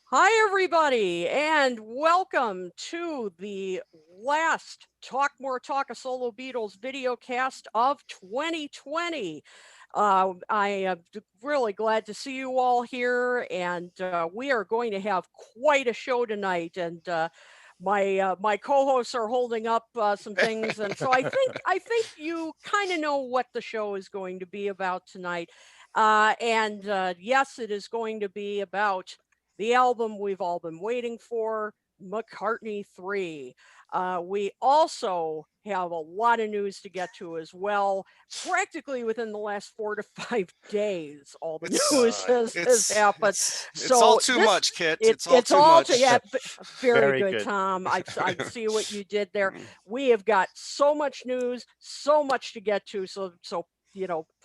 Hi, everybody, and welcome to the last Talk More Talk, a solo Beatles video cast of 2020. I am really glad to see you all here, and we are going to have quite a show tonight. And my co-hosts are holding up some things, and so I think you kind of know what the show is going to be about tonight. And yes, it is going to be about the album we've all been waiting for, McCartney 3. We also have a lot of news to get to as well. Practically within the last 4 to 5 days, all the news has happened. It's all So too this much, Kit. it, It's all it's too all much. to yeah, very Very good, good. Tom. I see what you did there. We have got so much news, so much to get to. So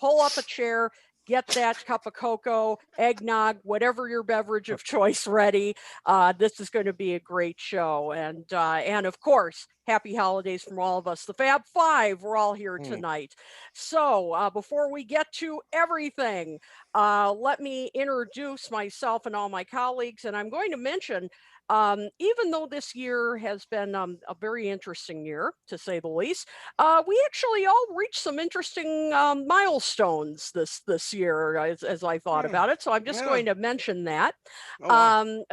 pull up a chair, get that cup of cocoa, eggnog, whatever your beverage of choice ready. This is going to be a great show. And of course, happy holidays from all of us. The Fab Five, we're all here tonight. So before we get to everything, let me introduce myself and all my colleagues. And I'm going to mention, even though this year has been a very interesting year, to say the least, we actually all reached some interesting milestones this year as I thought about it. So I'm just going to mention that.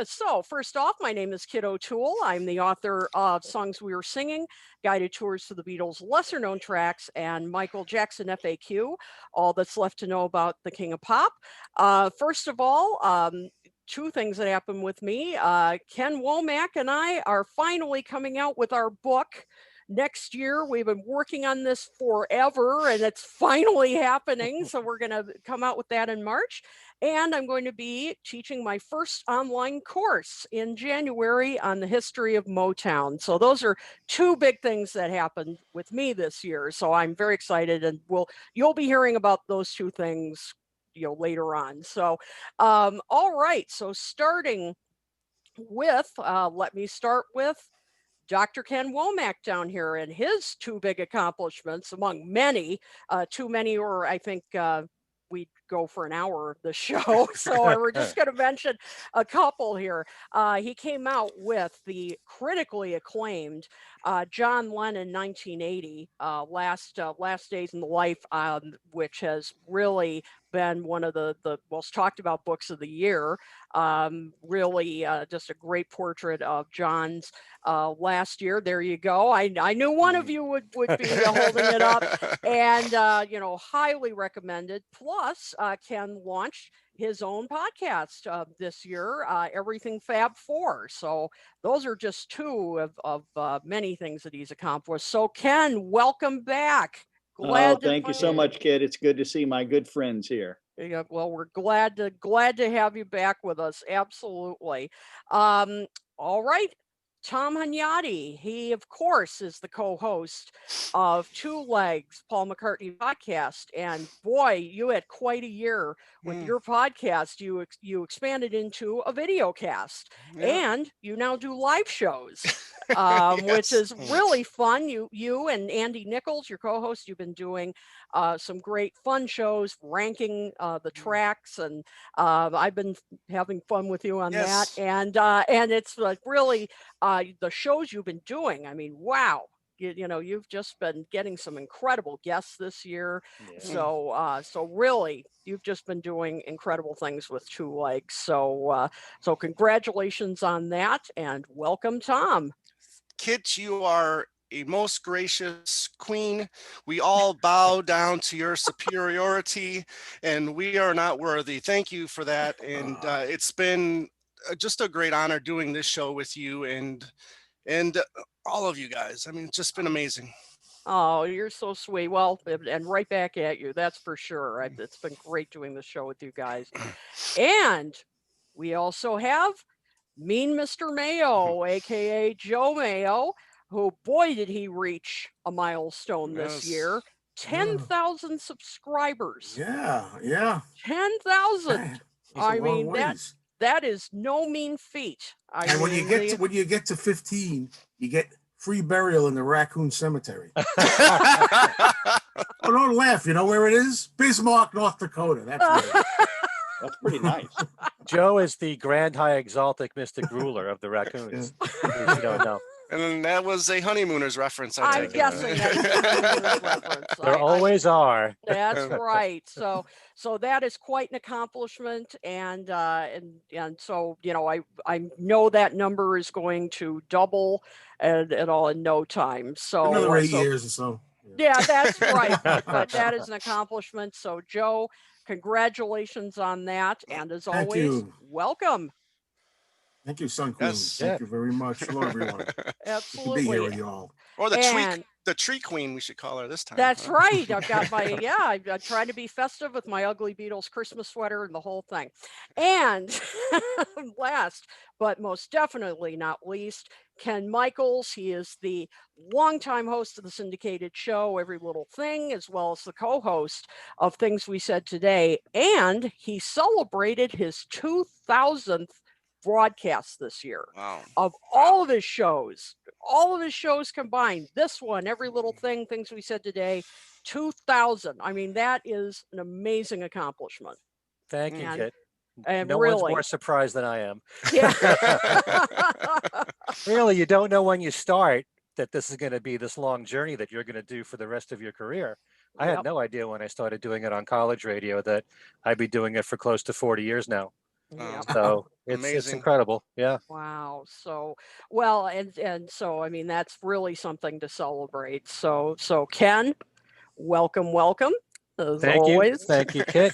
So first off, my name is Kit O'Toole. I'm the author of Songs We Were Singing, Guided Tours to the Beatles' Lesser Known Tracks, and Michael Jackson FAQ, All That's Left to Know About the King of Pop. First of all, two things that happened with me. Ken Womack and I are finally coming out with our book next year. We've been working on this forever, and it's finally happening. So we're going to come out with that in March. And I'm going to be teaching my first online course in January on the history of Motown. So those are two big things that happened with me this year. So I'm very excited, and you'll be hearing about those two things later on. So all right, so starting with let me start with Dr. Ken Womack down here and his two big accomplishments among many. Too many, or I think we'd go for an hour of the show. So we're just going to mention a couple here. He came out with the critically acclaimed John Lennon 1980, Last Days in the Life, which has really been one of the most talked about books of the year. Really just a great portrait of John's last year. There you go. I knew one of you would be holding it up, and highly recommended. Plus, Ken launched his own podcast this year, Everything Fab 4. So those are just two of many things that he's accomplished. So Ken, welcome back. Thank you so much, Kid. It's good to see my good friends here. Yeah, well, we're glad to have you back with us. Absolutely. All right. Tom Hunyadi, he of course is the co-host of Two Legs, Paul McCartney podcast, and boy, you had quite a year with your podcast. You expanded into a video cast, and you now do live shows, which is really fun. You and Andy Nichols, your co-host, you've been doing some great fun shows, ranking the tracks, and I've been having fun with you on that, and it's like really. The shows you've been doing, I mean, wow. You've just been getting some incredible guests this year. Yeah. So really, you've just been doing incredible things with Two Legs. So congratulations on that, and welcome, Tom. Kit, you are a most gracious queen. We all bow down to your superiority, and we are not worthy. Thank you for that. And it's been just a great honor doing this show with you and all of you guys. I mean, it's just been amazing. Oh, you're so sweet. Well, and right back at you, that's for sure. It's been great doing the show with you guys. And we also have Mean Mr. Mayo, aka Joe Mayo, who, boy, did he reach a milestone this year. 10,000 subscribers. Yeah. 10,000. I mean, that is no mean feat. When you get to 15, you get free burial in the Raccoon Cemetery. Oh, don't laugh. You know where it is? Bismarck, North Dakota. That's where it is. That's pretty nice. Joe is the grand high exaltic mystic ruler of the raccoons. In case you don't know. And then that was a honeymooners reference. I I'm take it. guessing that's a Honeymooners reference. There always are. That's right. So that is quite an accomplishment, and so I know that number is going to double and all in no time. So Another 8 years or so. yeah, that's right. But that is an accomplishment. So Joe, congratulations on that, and as Thank always, you. welcome. Thank you, Sun Queen. Yes. Thank you very much. Hello, everyone. Good to be here Absolutely. with you all. Or And- the tree queen, we should call her this time. That's huh? right. I've got my, I'm trying to be festive with my ugly Beatles Christmas sweater and the whole thing. And last, but most definitely not least, Ken Michaels. He is the longtime host of the syndicated show, Every Little Thing, as well as the co-host of Things We Said Today. And he celebrated his 2000th broadcast this year. Wow. Of all of his shows combined, this one, Every Little Thing, Things We Said Today, 2000. I mean, that is an amazing accomplishment. Thank you, And- Kit. And No one's really, more surprised than I am. yeah. Really, you don't know when you start that this is going to be this long journey that you're going to do for the rest of your career. I had Yep. no idea when I started doing it on college radio that I'd be doing it for close to 40 years now. Yep. So it's Amazing. incredible. Yeah. Wow. So, well, and so, I mean, that's really something to celebrate. So Ken, welcome, as Thank you. always. Thank you, Kit.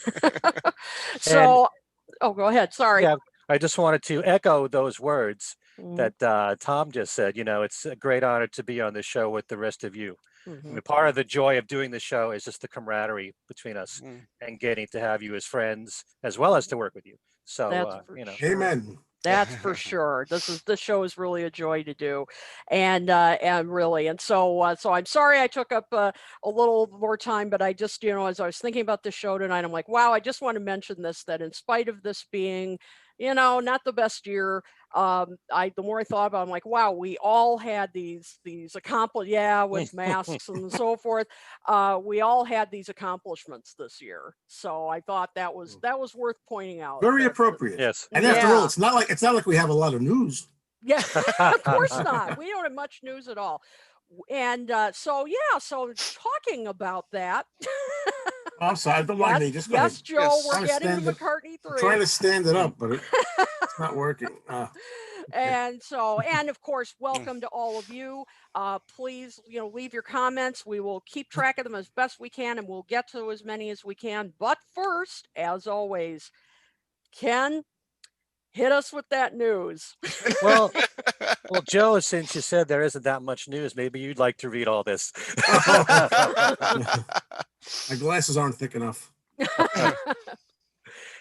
So, oh, go ahead. Sorry. Yeah, I just wanted to echo those words Mhm, that Tom just said. It's a great honor to be on the show with the rest of you. I mhm. mean, part of the joy of doing the show is just the camaraderie between us Mm. and getting to have you as friends as well as to work with you. So, That's for sure. Amen. That's for sure. This show is really a joy to do, and really, and so I'm sorry I took up a little more time, but I just as I was thinking about the show tonight, I'm like, wow, I just want to mention this, that in spite of this being not the best year, the more I thought about it, I'm like, wow, we all had these with masks and so forth, we all had these accomplishments this year, so I thought that was worth pointing out. Very that- appropriate. yes. And after all, Yeah. it's not like we have a lot of news. Yeah, of course not. We don't have much news at all. And so talking about that, Oh, I'm sorry. Don't mind me. Just go yes, ahead. Joe, Yes. we're Trying to getting stand to it- McCartney I'm trying 3. to stand it up, but it's not working. And of course, welcome to all of you. Please, leave your comments. We will keep track of them as best we can, and we'll get to as many as we can. But first, as always, Ken, hit us with that news. Well, Joe, since you said there isn't that much news, maybe you'd like to read all this. My glasses aren't thick enough.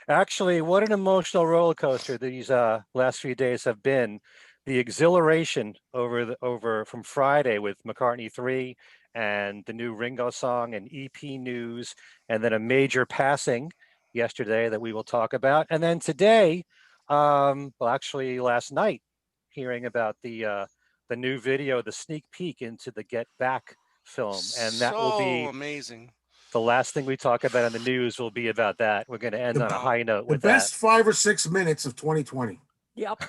Actually, what an emotional roller coaster these last few days have been. The exhilaration over from Friday with McCartney 3 and the new Ringo song and EP news, and then a major passing yesterday that we will talk about. And then today, actually last night, hearing about the new video, the sneak peek into the Get Back film. And that will be amazing. the last thing we talk about in the news will be about that. We're going to end on a high note The with best 5 or 6 minutes of 2020. Yep.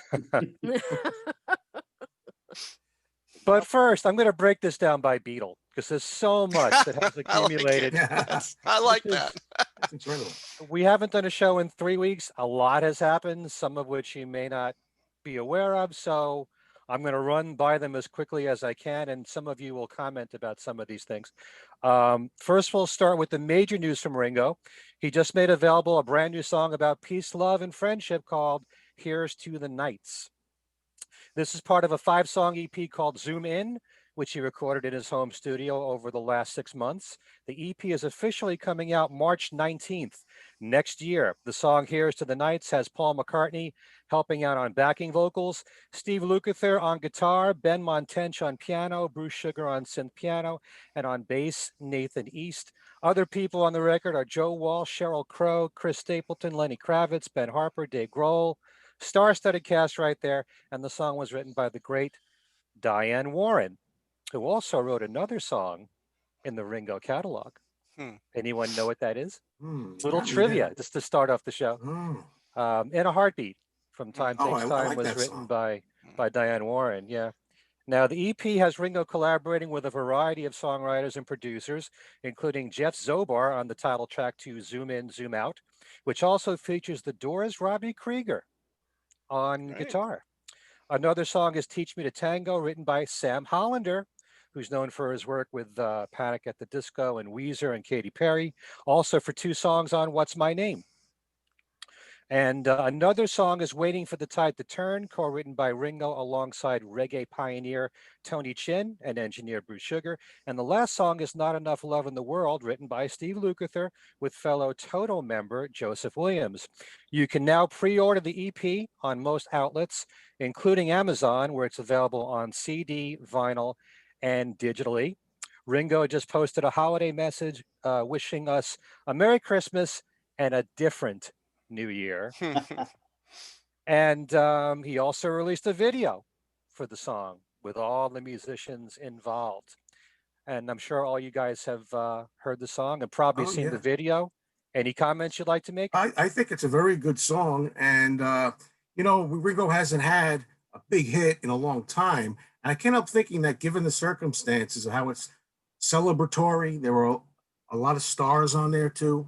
But first, I'm going to break this down by Beatle because there's so much that has I like it. accumulated. I like This is- that. That's incredible. We haven't done a show in 3 weeks. A lot has happened, some of which you may not be aware of. So I'm going to run by them as quickly as I can, and some of you will comment about some of these things. First, we'll start with the major news from Ringo. He just made available a brand new song about peace, love, and friendship called Here's to the Nights. This is part of a 5-song EP called Zoom In, which he recorded in his home studio over the last 6 months. The EP is officially coming out March 19th next year. The song Here's to the Nights has Paul McCartney helping out on backing vocals, Steve Lukather on guitar, Ben Montench on piano, Bruce Sugar on synth piano, and on bass, Nathan East. Other people on the record are Joe Walsh, Sheryl Crow, Chris Stapleton, Lenny Kravitz, Ben Harper, Dave Grohl. Star-studded cast right there, and the song was written by the great Diane Warren, who also wrote another song in the Ringo catalog. Anyone know what that is? Little Not me trivia, there. just to start off the show. In a Heartbeat from Time Oh, Takes I Time like was that written song. by Diane Warren. Yeah. Now, the EP has Ringo collaborating with a variety of songwriters and producers, including Jeff Zobar on the title track to Zoom In, Zoom Out, which also features the Doors' Robbie Krieger on Right. guitar. Another song is Teach Me to Tango, written by Sam Hollander, who's known for his work with Panic at the Disco and Weezer and Katy Perry, also for 2 songs on What's My Name. And another song is Waiting for the Tide to Turn, co-written by Ringo alongside reggae pioneer Tony Chin and engineer Bruce Sugar. And the last song is Not Enough Love in the World, written by Steve Lukather with fellow Toto member Joseph Williams. You can now pre-order the EP on most outlets, including Amazon, where it's available on CD, vinyl, and digitally. Ringo just posted a holiday message wishing us a Merry Christmas and a different New Year. And he also released a video for the song with all the musicians involved. And I'm sure all you guys have heard the song and probably Oh, seen the yeah. video. Any comments you'd like to make? I think it's a very good song. And, you know, Ringo hasn't had a big hit in a long time. And I can't help thinking that given the circumstances of how it's celebratory, there were a lot of stars on there too.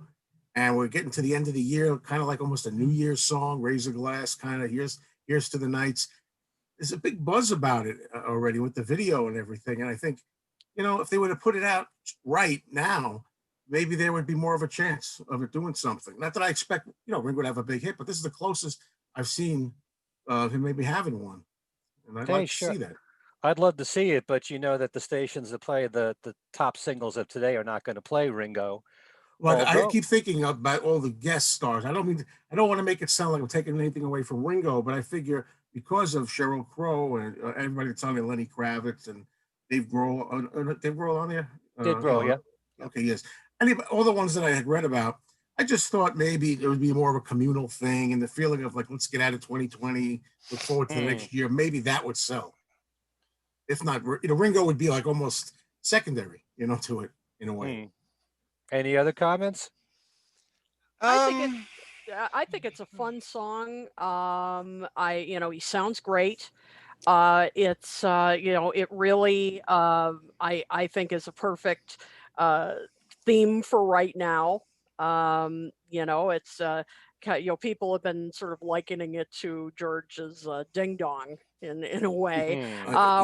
And we're getting to the end of the year, kind of like almost a New Year's song, Raise a Glass, kind of here's to the nights. There's a big buzz about it already with the video and everything. And I think, you know, if they would have put it out right now, maybe there would be more of a chance of it doing something. Not that I expect, you know, Ringo to have a big hit, but this is the closest I've seen of him maybe having one. And I'd Hey, like to sure. see that. I'd love to see it, but you know that the stations that play the top singles of today are not going to play Ringo. Well, I Although, keep thinking about all the guest stars. I don't want to make it sound like I'm taking anything away from Ringo, but I figure because of Sheryl Crow and everybody that's on there, Lenny Kravitz and Dave Grohl, Dave Grohl on there. Dave Grohl, yeah. Okay, yes. All the ones that I had read about, I just thought maybe it would be more of a communal thing and the feeling of like, let's get out of 2020, look forward to the next year. Maybe that would sell. If not, you know, Ringo would be like almost secondary, you know, to it in a way. Any other comments? I think it's a fun song. You know, he sounds great. It's you know, it really I think is a perfect theme for right now. You know, it's you know, people have been sort of likening it to George's Ding Dong in a way,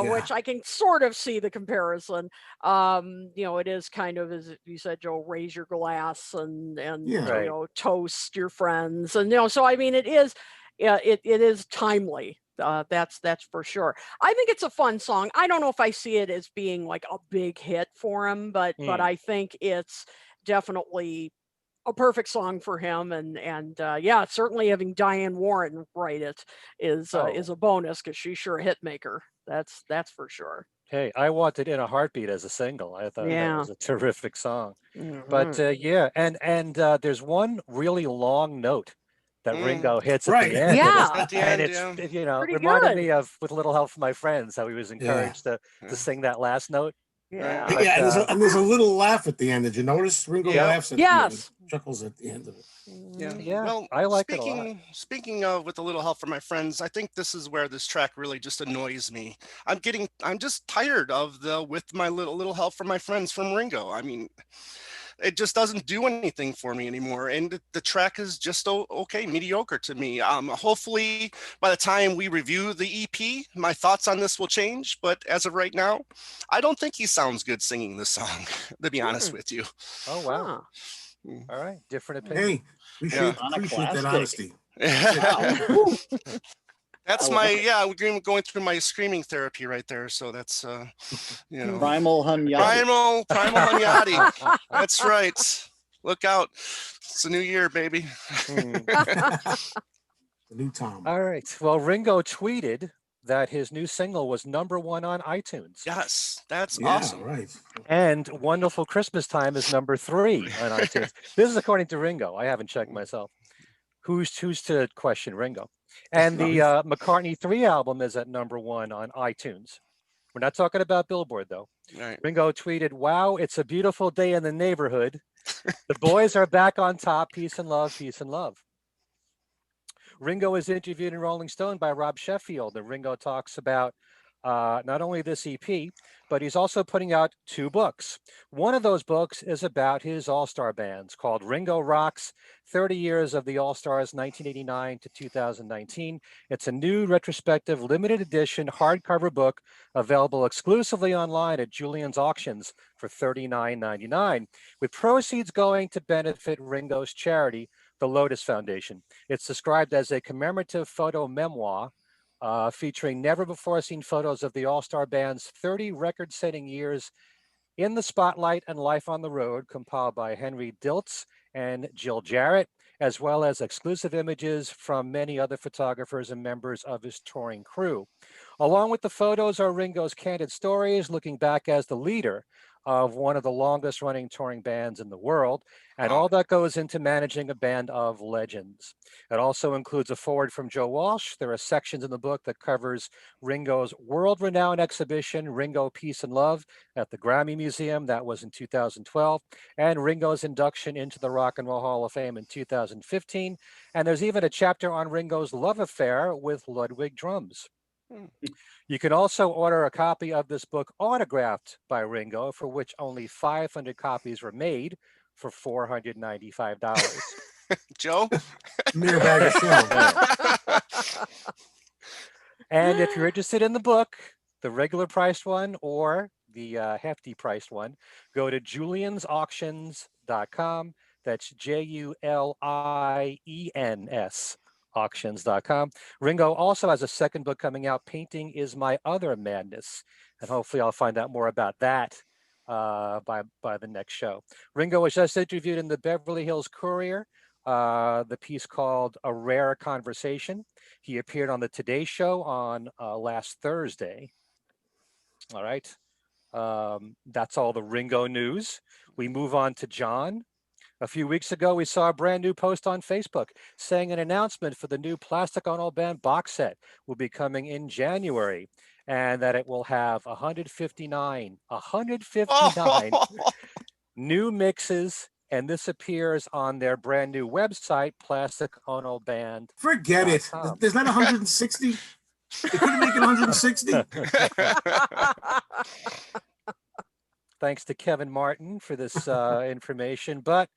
which I can sort of see the comparison. You know, it is kind of, as you said, Joe, raise your glass and Yeah. Right. you know, toast your friends, and you know, so I mean, it is, yeah, it is timely. That's for sure. I think it's a fun song. I don't know if I see it as being like a big hit for him, but I think it's definitely a perfect song for him, and yeah, certainly having Diane Warren write it is a bonus because she's sure a hit maker. That's for sure. Hey, I wanted In a Heartbeat as a single. I thought that Yeah. was a terrific song. Mhm. But yeah, and there's one really long note that Ringo hits at Right. the end. Yeah. At the And end, it's, yeah. you know, Pretty reminded good. me of With a Little Help from My Friends, how he was encouraged to sing that last note. Yeah. But, Yeah, and there's a little laugh at the end. Did you notice? Ringo Yeah. laughs at the Yes. end, chuckles at the end of it. Yeah. Yeah, Well, I like it a lot. speaking of With a Little Help from My Friends, I think this is where this track really just annoys me. I'm just tired of the With My Little Help from My Friends from Ringo. I mean, it just doesn't do anything for me anymore, and the track is just okay, mediocre to me. Hopefully by the time we review the EP, my thoughts on this will change, but as of right now, I don't think he sounds good singing this song, to be honest with you. Oh, wow. Huh. All right. Different opinion. Hey, we should Yeah. appreciate that Iconoclastic. honesty. That's I my, love it. yeah, we're going through my screaming therapy right there. So that's, you know, Primal Hunyadi. primal Hunyadi. That's right. Look out. It's a new year, baby. The new Tom. All right. Well, Ringo tweeted that his new single was #1 on iTunes. Yes, that's Yeah, awesome. right. And Wonderful Christmas Time is #3 on iTunes. This is according to Ringo. I haven't checked myself. Who's to question Ringo? And the McCartney 3 album is at #1 on iTunes. We're not talking about Billboard, though. Right. Ringo tweeted, "Wow, it's a beautiful day in the neighborhood. The boys are back on top. Peace and love, peace and love. Ringo is interviewed in Rolling Stone by Rob Sheffield, and Ringo talks about not only this EP, but he's also putting out 2 books. One of those books is about his all-star bands called Ringo Rocks, 30 Years of the All-Stars, 1989 to 2019. It's a new retrospective limited edition hardcover book available exclusively online at Julian's Auctions for $39.99, with proceeds going to benefit Ringo's charity, the Lotus Foundation. It's described as a commemorative photo memoir featuring never-before-seen photos of the all-star band's 30 record-setting years in the spotlight and life on the road, compiled by Henry Diltz and Jill Jarrett, as well as exclusive images from many other photographers and members of his touring crew. Along with the photos are Ringo's candid stories, looking back as the leader of one of the longest running touring bands in the world, and all that goes into managing a band of legends. It also includes a foreword from Joe Walsh. There are sections in the book that covers Ringo's world-renowned exhibition, Ringo Peace and Love, at the Grammy Museum. That was in 2012, and Ringo's induction into the Rock and Roll Hall of Fame in 2015. And there's even a chapter on Ringo's love affair with Ludwig drums. You can also order a copy of this book autographed by Ringo, for which only 500 copies were made for $495. Joe? Mere bag of shell. And if you're interested in the book, the regular priced one or the hefty priced one, go to juliansauctions.com. That's JULIENS auctions.com. Ringo also has a second book coming out, Painting is My Other Madness. And hopefully I'll find out more about that by the next show. Ringo was just interviewed in the Beverly Hills Courier, the piece called A Rare Conversation. He appeared on the Today Show on last Thursday. All right. That's all the Ringo news. We move on to John. A few weeks ago, we saw a brand new post on Facebook saying an announcement for the new Plastic Ono Band box set will be coming in January, and that it will have 159 new mixes, and this appears on their brand new website, Plastic Ono Band. Forget it. There's not 160. They couldn't make it 160. Thanks to Kevin Martin for this information, but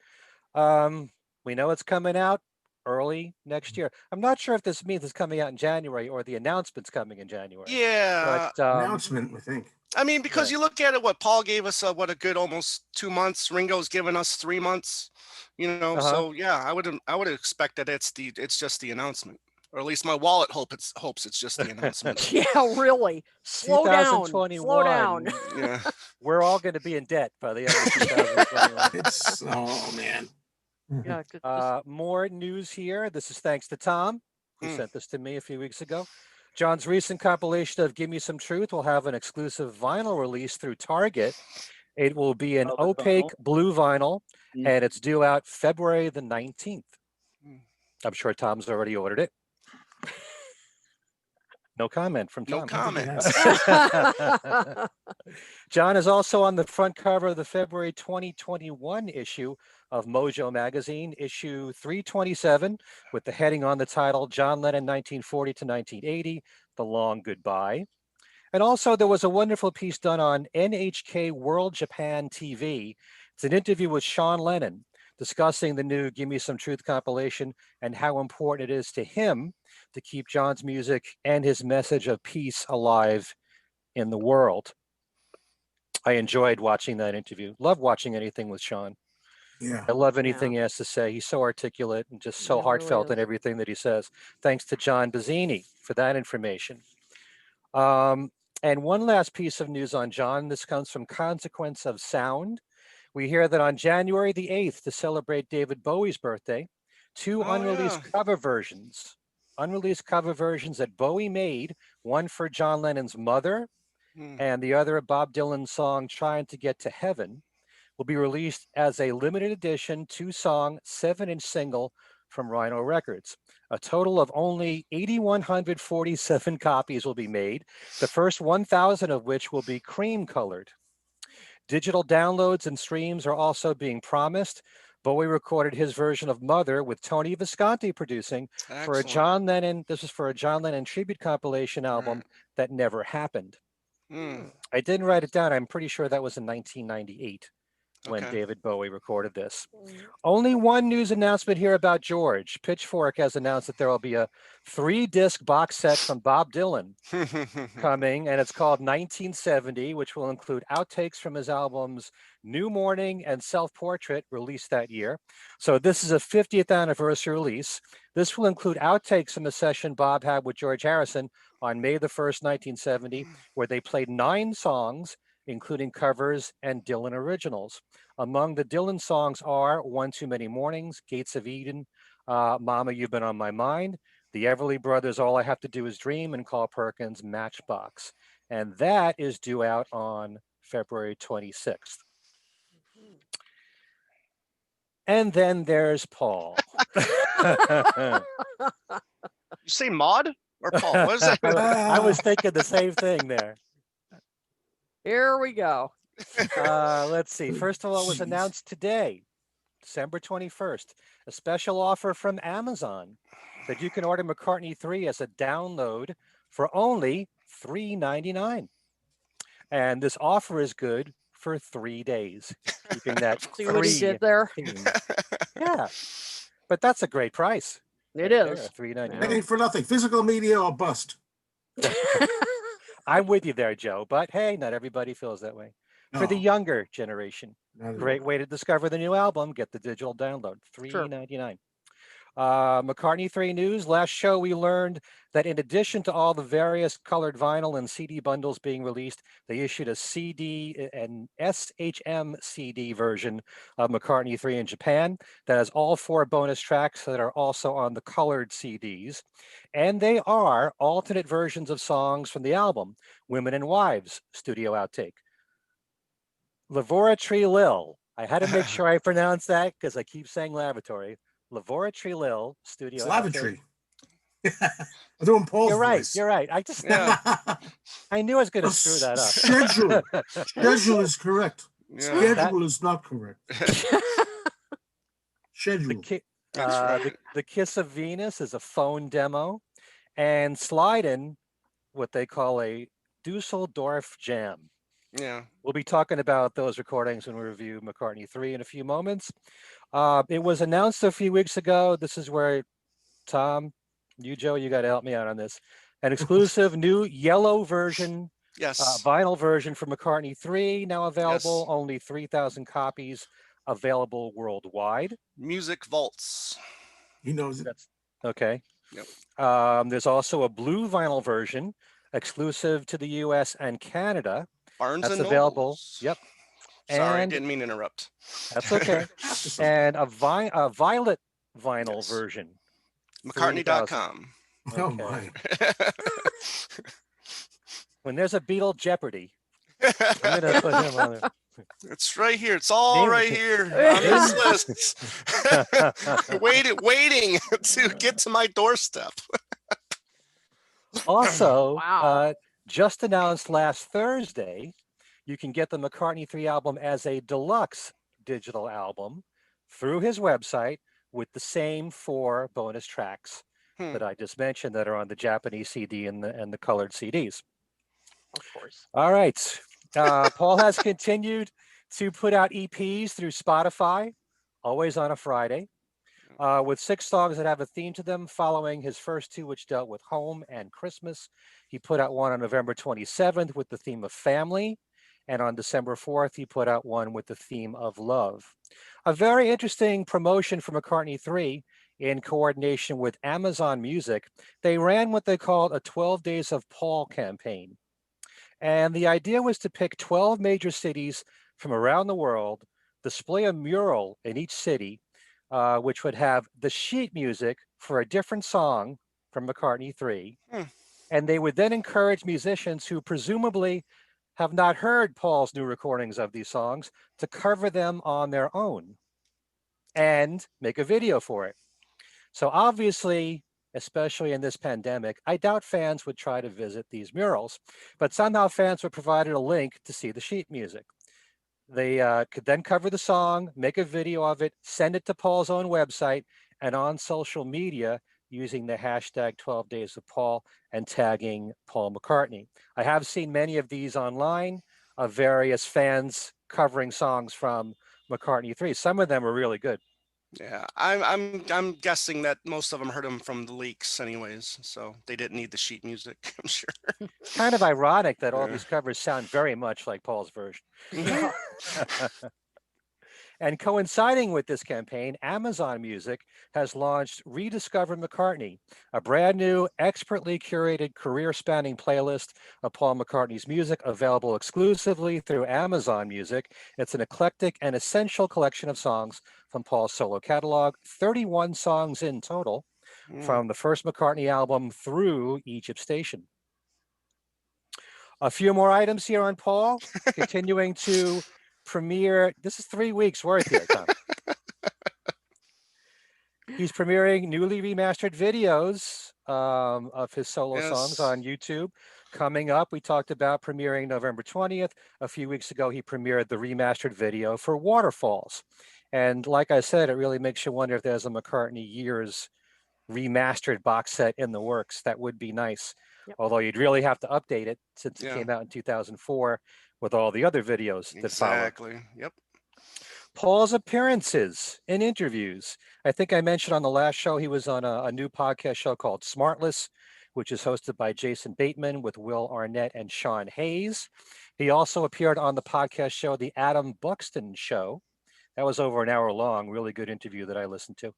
we know it's coming out early next year. I'm not sure if this means it's coming out in January or the announcement's coming in January. Yeah. But, Announcement, I think. I mean, because you look at it, what Paul gave us, what a good almost 2 months. Ringo's given us 3 months. You know, so yeah, I would expect that it's just the announcement, or at least my wallet hopes it's just the announcement. Yeah, really. Slow down. Slow 2021. down. Yeah. We're all going to be in debt by the end of 2021. It's oh man. Yeah, More news here. This is thanks to Tom, who sent this to me a few weeks ago. John's recent compilation of Give Me Some Truth will have an exclusive vinyl release through Target. It will be an opaque blue vinyl, and it's due out February the 19th. I'm sure Tom's already ordered it. No comment from Tom. No comment. John is also on the front cover of the February 2021 issue of Mojo magazine, issue 327, with the heading on the title, John Lennon 1940 to 1980, The Long Goodbye. And also there was a wonderful piece done on NHK World Japan TV. It's an interview with Sean Lennon discussing the new Give Me Some Truth compilation and how important it is to him to keep John's music and his message of peace alive in the world. I enjoyed watching that interview. Love watching anything with Sean. Yeah. I love anything he has to say. He's so articulate and just so heartfelt in everything that he says. Thanks to John Bazzini for that information. And one last piece of news on John. This comes from Consequence of Sound. We hear that on January the 8th, to celebrate David Bowie's birthday, two unreleased cover versions that Bowie made, one for John Lennon's mother and the other a Bob Dylan song, Trying to Get to Heaven, will be released as a limited edition 2-song 7-inch single from Rhino Records. A total of only 8,147 copies will be made, the first 1,000 of which will be cream colored. Digital downloads and streams are also being promised. Bowie recorded his version of Mother with Tony Visconti producing for a Excellent. John Lennon. This was for a John Lennon tribute compilation album Right. that never happened. Mm, I didn't write it down. I'm pretty sure that was in 1998 when okay. David Bowie recorded this. Mm. Only one news announcement here about George. Pitchfork has announced that there will be a 3-disc box set from Bob Dylan coming, and it's called 1970, which will include outtakes from his albums New Morning and Self Portrait, released that year. So this is a 50th anniversary release. This will include outtakes from the session Bob had with George Harrison on May the 1st, 1970, where they played 9 songs, including covers and Dylan originals. Among the Dylan songs are One Too Many Mornings, Gates of Eden, Mama, You've Been on My Mind, the Everly Brothers, All I Have to Do Is Dream, and Carl Perkins' Matchbox. And that is due out on February 26th. And then there's Paul. You say Maud or Paul? What is that? I was thinking the same thing there. Here we go. Let's see. First of all, it was Jeez. announced today, December 21st, a special offer from Amazon that you can order McCartney 3 as a download for only $3.99. And this offer is good for 3 days, keeping that See what he free did there? theme. Yeah, but that's a great price. It right there, is. $3.99. Paying for nothing. Physical media or bust. I'm with you there, Joe. But hey, not everybody feels that way. For the No, younger generation, not at all. great way to discover the new album. Get the digital download, Sure. $3.99. McCartney 3 news. Last show, we learned that in addition to all the various colored vinyl and CD bundles being released, they issued a CD and SHM CD version of McCartney 3 in Japan that has all 4 bonus tracks that are also on the colored CDs. And they are alternate versions of songs from the album, Women and Wives studio outtake. Laboratory Lil. I had to make sure I pronounce that because I keep saying lavatory. Laboratory Lil studio. It's outtake. lavatory. I'm doing Paul's You're right. voice. You're right. I just Yeah. I knew I was going to screw that up. Schedule. Schedule is correct. Yeah. Schedule is not correct. The, Schedule. That's right. the Kiss of Venus is a phone demo, and Slidin', what they call a Dusseldorf jam. Yeah. We'll be talking about those recordings when we review McCartney 3 in a few moments. It was announced a few weeks ago. This is where, Tom, you, Joe, you got to help me out on this. An exclusive new yellow version, Yes. vinyl version for McCartney 3, now available. Yes. Only 3,000 copies available worldwide. Music Vaults. He knows it. That's okay. Yep. There's also a blue vinyl version exclusive to the US and Canada. Barnes That's and available. Nobles. Yep. Sorry, And didn't mean to interrupt. that's okay. And a violet vinyl Yes. version. McCartney.com. Oh Okay. my. When there's a Beatle Jeopardy, I'm gonna put him on there. It's right here. It's all Name- right here on this list. Waiting to get to my doorstep. Also, Wow. just announced last Thursday, you can get the McCartney 3 album as a deluxe digital album through his website with the same 4 bonus tracks Hmm. that I just mentioned that are on the Japanese CD and the colored CDs. Of course. All right. Paul has continued to put out EPs through Spotify, always on a Friday, with 6 songs that have a theme to them, following his first 2, which dealt with home and Christmas. He put out one on November 27th with the theme of family. And on December 4th, he put out one with the theme of love. A very interesting promotion for McCartney 3 in coordination with Amazon Music. They ran what they called a 12 Days of Paul campaign. And the idea was to pick 12 major cities from around the world, display a mural in each city, which would have the sheet music for a different song from McCartney 3. And they would then encourage musicians who presumably have not heard Paul's new recordings of these songs to cover them on their own and make a video for it. So obviously, especially in this pandemic, I doubt fans would try to visit these murals, but somehow fans were provided a link to see the sheet music. They could then cover the song, make a video of it, send it to Paul's own website, and on social media using the hashtag 12 Days of Paul and tagging Paul McCartney. I have seen many of these online of various fans covering songs from McCartney 3. Some of them are really good. Yeah, I'm guessing that most of them heard him from the leaks anyways, so they didn't need the sheet music, I'm sure. It's kind of ironic that all Yeah. these covers sound very much like Paul's version. Yeah. And coinciding with this campaign, Amazon Music has launched Rediscover McCartney, a brand new, expertly curated, career-spanning playlist of Paul McCartney's music available exclusively through Amazon Music. It's an eclectic and essential collection of songs from Paul's solo catalog, 31 songs in total, from the first McCartney album through Egypt Station. A few more items here on Paul, continuing to premiere. This is 3 weeks worth here, Tom. He's premiering newly remastered videos of his solo songs Yes. on YouTube. Coming up, we talked about premiering November 20th. A few weeks ago, he premiered the remastered video for Waterfalls. And like I said, it really makes you wonder if there's a McCartney Years remastered box set in the works. That would be nice. Yep. Although you'd really have to update it since it Yeah. came out in 2004 with all the other videos that follow. Exactly. Yep. Paul's appearances and interviews. I think I mentioned on the last show, he was on a new podcast show called Smartless, which is hosted by Jason Bateman with Will Arnett and Sean Hayes. He also appeared on the podcast show, The Adam Buxton Show. That was over an hour long, really good interview that I listened to.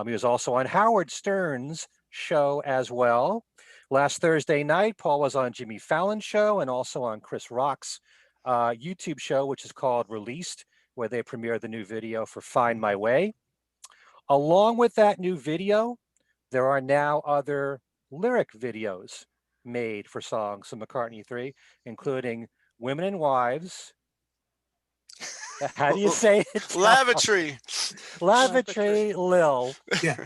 He was also on Howard Stern's show as well. Last Thursday night, Paul was on Jimmy Fallon's show and also on Chris Rock's YouTube show, which is called Released, where they premiered the new video for Find My Way. Along with that new video, there are now other lyric videos made for songs from McCartney 3, including Women and Wives. How do you say it? Tom? Lavatory. Lavatory Lil. Yeah.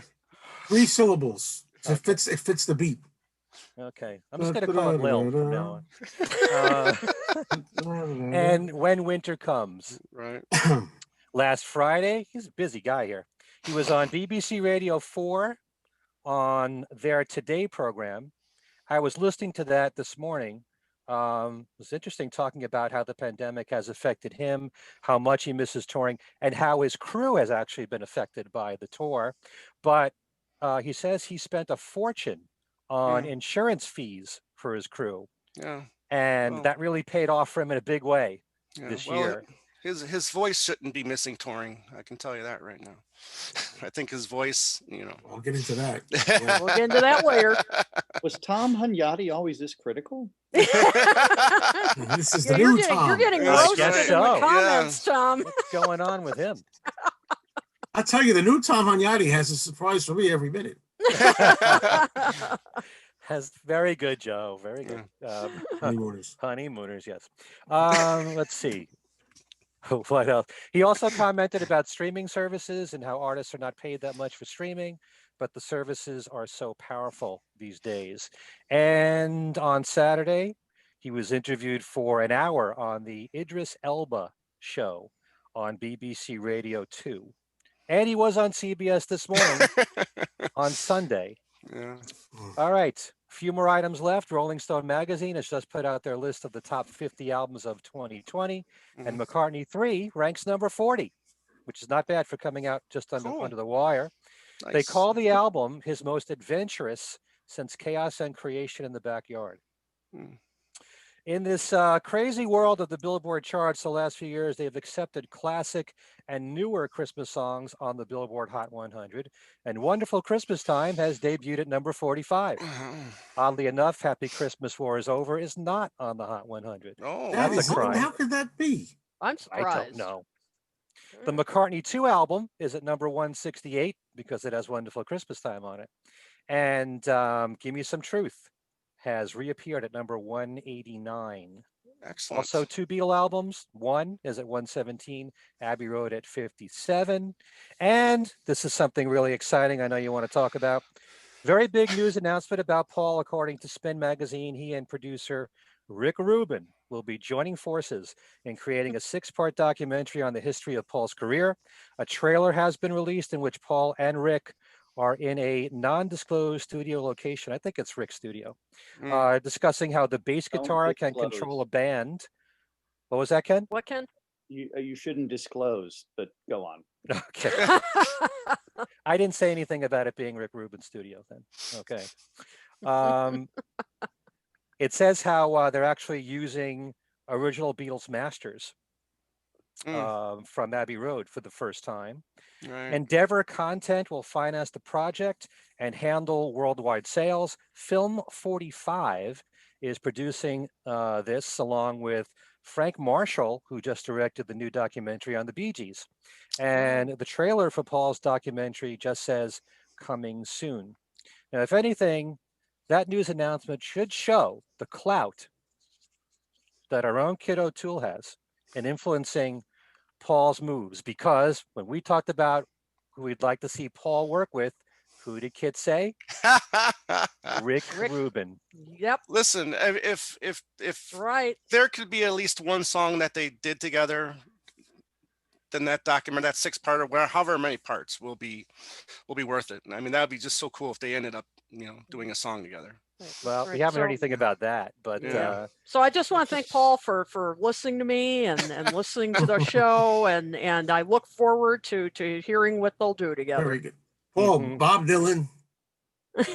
3 syllables. So it fits the beat. Okay, I'm just going to call it Lil from now on. And When Winter Comes. Right. Last Friday, he's a busy guy here. He was on BBC Radio 4 on their Today program. I was listening to that this morning. It was interesting talking about how the pandemic has affected him, how much he misses touring, and how his crew has actually been affected by the tour. But he says he spent a fortune on insurance fees for his crew. Yeah. And Well, that really paid off for him in a big way this year. His voice shouldn't be missing touring. I can tell you that right now. I think his voice, I'll get into that. Yeah. We'll get into that later. Was Tom Hunyadi always this critical? This is the new Tom. You're getting Yeah, I roasted guess in the so. comments, Tom. What's going on with him? I tell you, the new Tom Hunyadi has a surprise for me every minute. Has very good, Joe. Very good. Honeymooners. Honeymooners, yes. Let's see. What else? He also commented about streaming services and how artists are not paid that much for streaming, but the services are so powerful these days. And on Saturday, he was interviewed for an hour on the Idris Elba show on BBC Radio 2. And he was on CBS this morning on Sunday. Yeah. All right, a few more items left. Rolling Stone magazine has just put out their list of the top 50 albums of 2020, and McCartney 3 ranks number 40, which is not bad for coming out just under the wire. Nice. They call the album his most adventurous since Chaos and Creation in the Backyard. In this crazy world of the Billboard charts the last few years, they've accepted classic and newer Christmas songs on the Billboard Hot 100, and Wonderful Christmas Time has debuted at number 45. Oddly enough, Happy Christmas War is Over is not on the Hot 100. Oh, That That's is- a crime. How could that be? I'm I surprised. don't know. The McCartney 2 album is at number 168 because it has Wonderful Christmas Time on it. And Give Me Some Truth has reappeared at number 189. excellent. Also, 2 Beatle albums. One is at 117, Abbey Road at 57. And this is something really exciting I know you want to talk about. Very big news announcement about Paul, according to Spin Magazine. He and producer Rick Rubin will be joining forces in creating a 6-part documentary on the history of Paul's career. A trailer has been released in which Paul and Rick are in a non-disclosed studio location. I think it's Rick's studio, discussing how the bass Don't guitar can disclose. control a band. What was that, Ken? What, Ken? You shouldn't disclose, but go on. Okay. I didn't say anything about it being Rick Rubin's studio then. Okay. It says how they're actually using original Beatles masters from Abbey Road for the first time. Right. Endeavor Content will finance the project and handle worldwide sales. Film 45 is producing this along with Frank Marshall, who just directed the new documentary on the Bee Gees. And the trailer for Paul's documentary just says coming soon. Now, if anything, that news announcement should show the clout that our own Kid O'Toole has in influencing Paul's moves, because when we talked about who we'd like to see Paul work with, who did Kid say? Rick Rubin. Yep. Listen, if Right. there could be at least one song that they did together, then that document, that 6-part or however many parts will be worth it. I mean, that would be just so cool if they ended up, doing a song together. Well, we Right, haven't heard so- anything about that, but Yeah. So I just want to thank Paul for listening to me and listening to the show, and I look forward to hearing what they'll do together. Very good. Paul, Bob Dylan,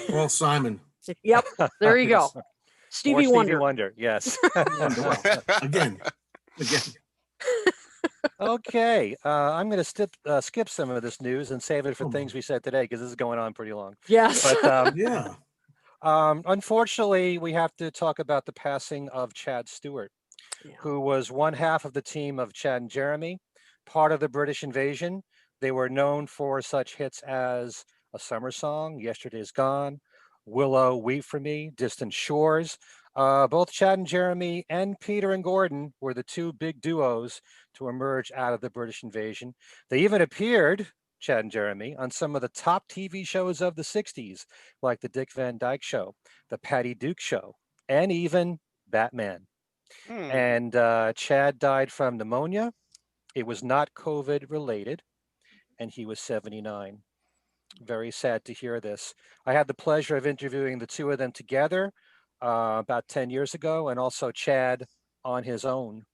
Paul Simon. Yep, there you go. Or Stevie Wonder. Yes. Again. Okay, I'm going to skip some of this news and save it for Come things we said today, because this is going on pretty long. Yes. But Yeah. unfortunately, we have to talk about the passing of Chad Stewart, who was one half of the team of Chad and Jeremy, part of the British invasion. They were known for such hits as A Summer Song, Yesterday's Gone, Willow, Weep for Me, Distant Shores. Both Chad and Jeremy and Peter and Gordon were the two big duos to emerge out of the British invasion. They even appeared, Chad and Jeremy, on some of the top TV shows of the 60s, like The Dick Van Dyke Show, The Patty Duke Show, and even Batman. And Chad died from pneumonia. It was not COVID related, and he was 79. Very sad to hear this. I had the pleasure of interviewing the two of them together about 10 years ago, and also Chad on his own.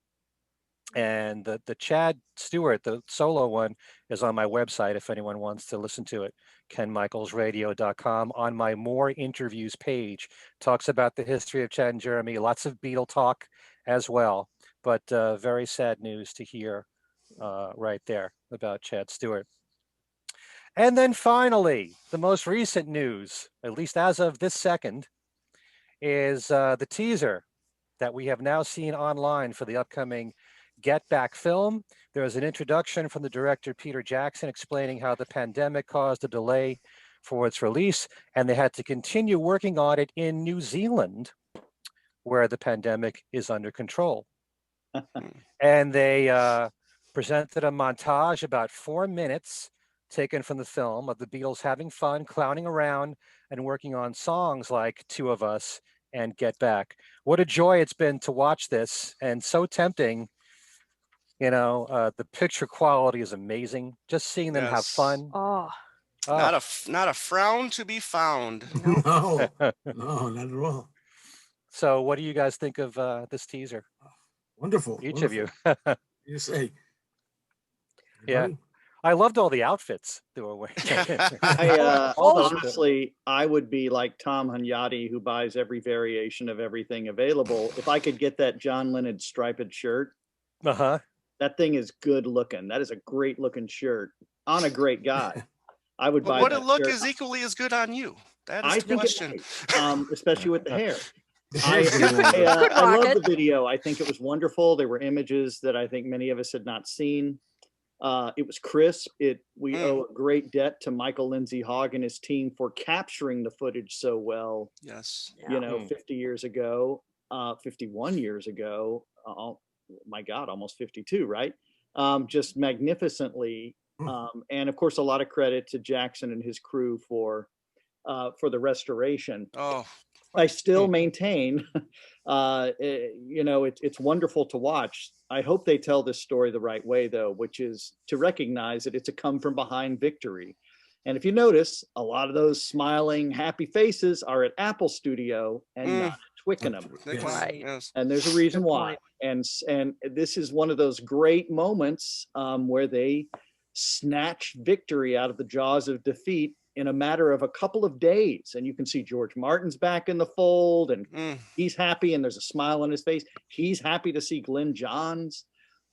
And the Chad Stewart, the solo one, is on my website if anyone wants to listen to it, kenmichaelsradio.com. On my More Interviews page, talks about the history of Chad and Jeremy, lots of Beatle talk as well, but very sad news to hear right there about Chad Stewart. And then finally, the most recent news, at least as of this second, is the teaser that we have now seen online for the upcoming Get Back film. There was an introduction from the director, Peter Jackson, explaining how the pandemic caused a delay for its release, and they had to continue working on it in New Zealand, where the pandemic is under control. And they presented a montage about 4 minutes taken from the film of the Beatles having fun, clowning around, and working on songs like Two of Us and Get Back. What a joy it's been to watch this, and so tempting. The picture quality is amazing. Just seeing them have fun. Oh, Not a frown to be found. No, not at all. So what do you guys think of this teaser? Wonderful. Each of you. You say. Yeah. I loved all the outfits they were wearing. Honestly, I would be like Tom Hunyadi, who buys every variation of everything available. If I could get that John Lennon striped shirt, that thing is good looking. That is a great looking shirt on a great guy. I would buy. Would that it look shirt. as equally as good on you? That is I the think question. Especially with the hair. I I love the video. I think it was wonderful. There were images that I think many of us had not seen. It was crisp. We owe a great debt to Michael Lindsay Hogg and his team for capturing the footage so well. Yes. 50 years ago, 51 years ago. My God, almost 52, right? Just magnificently. And of course, a lot of credit to Jackson and his crew for the restoration. Oh. I still maintain It's wonderful to watch. I hope they tell this story the right way, though, which is to recognize that it's a come from behind victory. And if you notice, a lot of those smiling, happy faces are at Apple Studio and not at Twickenham. Right. Yes. And there's a reason Good why. And this is one of those great moments where they snatch victory out of the jaws of defeat in a matter of a couple of days. And you can see George Martin's back in the fold, and he's happy, and there's a smile on his face. He's happy to see Glenn Johns.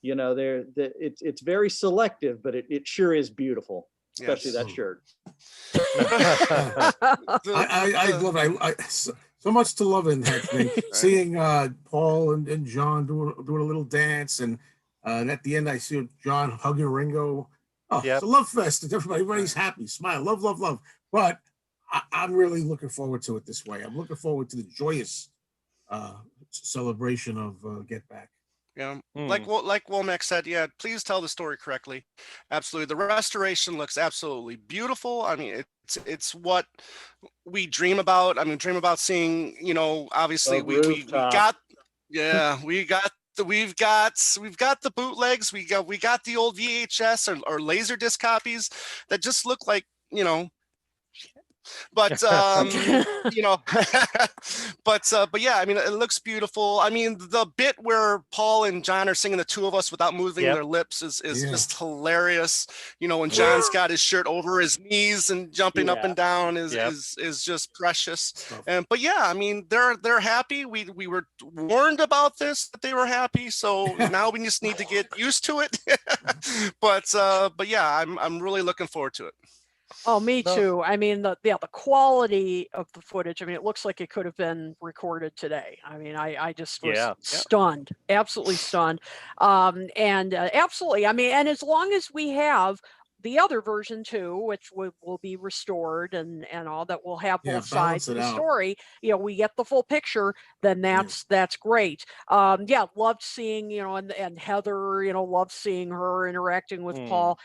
It's very selective, but it sure is beautiful, especially that shirt. I love it. So much to love in that thing. Seeing Paul and John doing a little dance, and at the end I see John hugging Ringo. Oh, It's a love fest. Everybody's happy, smile, love, love, love. But I'm really looking forward to it this way. I'm looking forward to the joyous celebration of Get Back. Yeah, like Womack said, please tell the story correctly. Absolutely, the restoration looks absolutely beautiful. I mean, it's what we dream about. I mean, dream about seeing. Obviously, we got we've got the bootlegs. We got the old VHS or laser disc copies that just look like but but yeah, I mean, it looks beautiful. I mean, the bit where Paul and John are singing The Two of Us without moving their lips is just hilarious. When John's got his shirt over his knees and jumping up and down is just precious. But yeah, I mean, they're happy. We were warned about this, that they were happy, so now we just need to get used to it. But yeah, I'm really looking forward to it. Oh, me too. I mean, the quality of the footage, I mean, it looks like it could have been recorded today. I mean, I just was stunned, absolutely stunned. Absolutely. I mean, and as long as we have the other version too, which will be restored and all that, will have both sides of the story, we get the full picture, then that's great. Loved seeing, and Heather, loved seeing her interacting with Paul.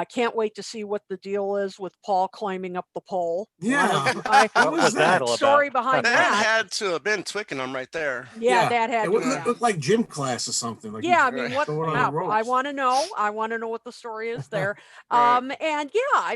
Can't wait to see what the deal is with Paul climbing up the pole. What was that all story about? behind that? That had to have been Twickenham right there. That had to looked like gym class or something. Like I mean, what I want to know. I want to know what the story is there. I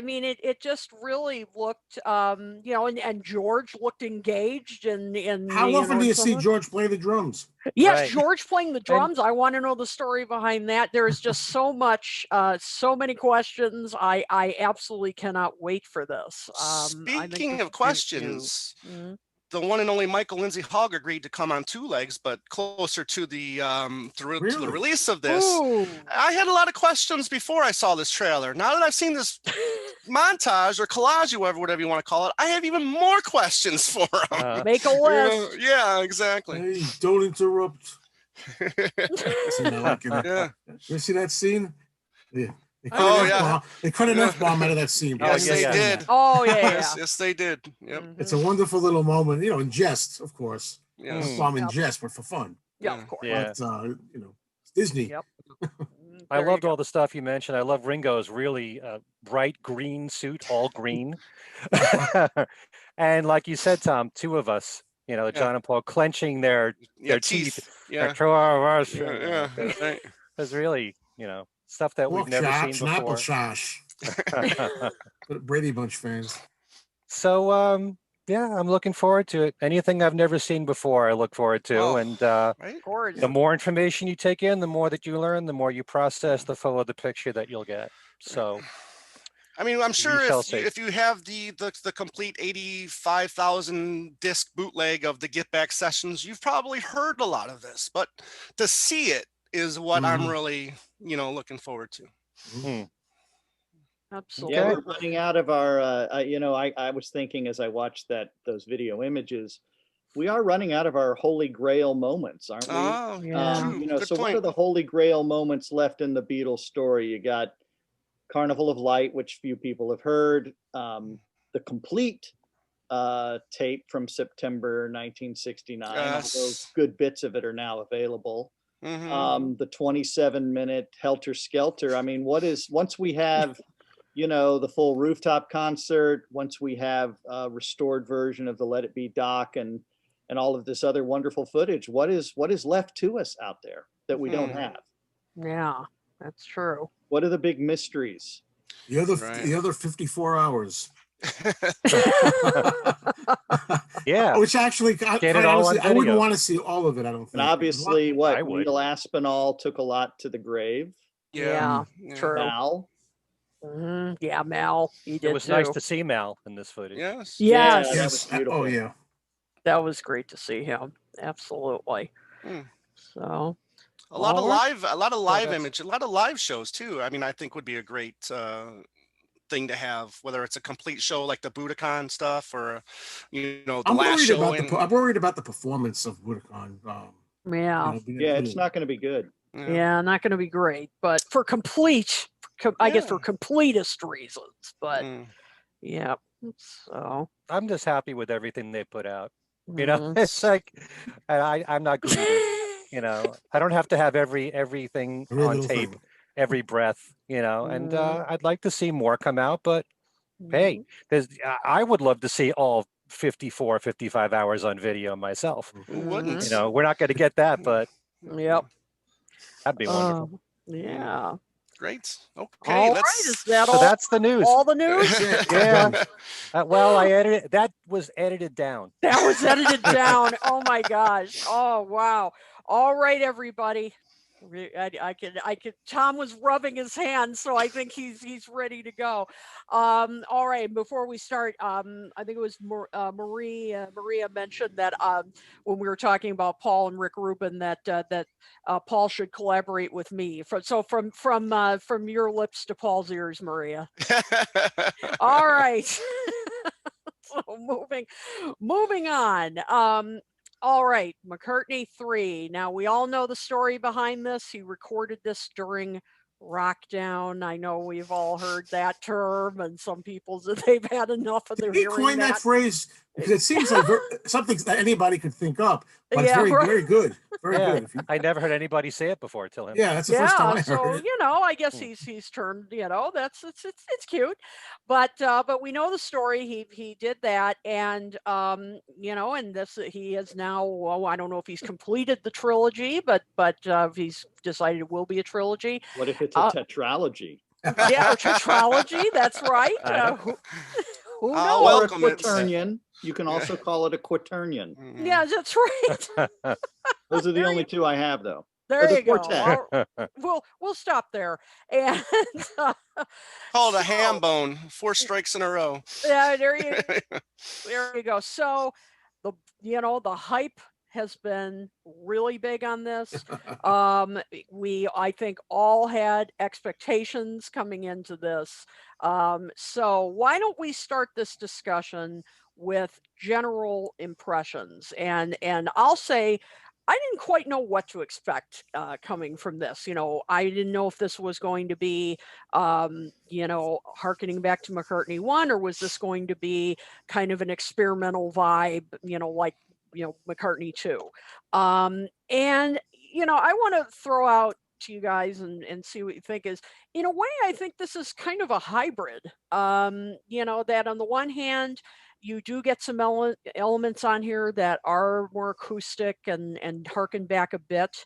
mean, it just really looked, and George looked engaged and how often do you see George play the drums? Yes, George playing the drums. I want to know the story behind that. There is just so much, so many questions. I absolutely cannot wait for this. Speaking of questions, the one and only Michael Lindsay Hogg agreed to come on two legs, but closer to the to the release of this. Ooh. I had a lot of questions before I saw this trailer. Now that I've seen this montage or collage, or whatever you want to call it, I have even more questions for him. Make a list. Yeah, exactly. Hey, don't interrupt. You see that scene? Yeah. They cut an F-bomb out of that scene. Yes, they did. Oh, yeah. Yes, they did. Yep. It's a wonderful little moment, in jest, of course. Yes. F-bomb in jest, but for fun. Yeah, of course. Yeah. But, it's Disney. Yep. I loved all the stuff you mentioned. I love Ringo's really bright green suit, all green. And like you said, Tom, two of us, John and Paul clenching their teeth. Yeah. Two of us. Right. It was really, stuff that we've never seen before. Brady Bunch fans. So, I'm looking forward to it. Anything I've never seen before, I look forward to. And the more information you take in, the more that you learn, the more you process, the fuller the picture that you'll get. So, I mean, I'm sure if you have the complete 85,000 disc bootleg of the Get Back sessions, you've probably heard a lot of this, but to see it is what I'm really, looking forward to. Absolutely. Yeah, we're running out of our, I was thinking as I watched those video images, we are running out of our Holy Grail moments, aren't we? Oh, yeah. So what are the Holy Grail moments left in the Beatles story? You got Carnival of Light, which few people have heard, the complete tape from September 1969. Those good bits of it are now available. The 27-minute Helter Skelter. I mean, once we have the full rooftop concert, once we have a restored version of the Let It Be doc and and all of this other wonderful footage, what is left to us out there that we don't have? Yeah, that's true. What are the big mysteries? The other 54 hours. Yeah. Which actually, Get it quite all honestly, on I wouldn't video. want to see all of it, I don't think. And obviously, I would. Neil Aspinall took a lot to the grave. Yeah, true. Mal. Yeah, Mal, he did It was too. nice to see Mal in this footage. Yes. Yeah, Yes. that was beautiful. Oh, yeah. That was great to see him. Absolutely. So a lot of live that's- image, a lot of live shows too. I mean, I think would be a great thing to have, whether it's a complete show like the Budokan stuff or the last show. I'm worried about the performance of Budokan. yeah, It's not going to be good. yeah, not going to be great, but for I guess for completist reasons. But yeah, so I'm just happy with everything they put out. It's like I'm not greedy. I don't have to have everything on tape, every breath. And I'd like to see more come out, but hey, I would love to see all 54, 55 hours on video myself. Who wouldn't? We're not going to get that, but yep, that'd be wonderful. Yeah. Great. Okay. All right. Is that so all? That's the news. All the news? Yeah. Well, I edited. That was edited down. That was edited down. Oh my gosh. Oh wow. All right, everybody. I could. Tom was rubbing his hands, so I think he's ready to go. All right. Before we start, I think it was Maria mentioned that when we were talking about Paul and Rick Rubin that Paul should collaborate with me. From your lips to Paul's ears, Maria. All right. So moving on. All right, McCartney 3. Now, we all know the story behind this. He recorded this during Rockdown. I know we've all heard that term, and some people said they've had enough of their hearing He coined that phrase because it seems like something that anybody could think up, but it's very good. Very good. I never heard anybody say it before till him. Yeah, that's the first time I heard it. I guess he's turned, that's it's cute. But we know the story. He did that, and and this he has now, I don't know if he's completed the trilogy, but he's decided it will be a trilogy. What if it's a tetralogy? Yeah, or tetralogy, that's right. Who knows? Or a quaternion. You can also call it a quaternion. Yeah, that's right. Those are the only two I have, though. There you go. We'll stop there. And called a ham bone. 4 strikes in a row. Yeah, there you go. So the hype has been really big on this. I think all had expectations coming into this. So why don't we start this discussion with general impressions? And I'll say, I didn't quite know what to expect coming from this. I didn't know if this was going to be, hearkening back to McCartney 1, or was this going to be kind of an experimental vibe, like McCartney 2. And I want to throw out to you guys and see what you think is, in a way, I think this is kind of a hybrid. That on the one hand, you do get some elements on here that are more acoustic and harken back a bit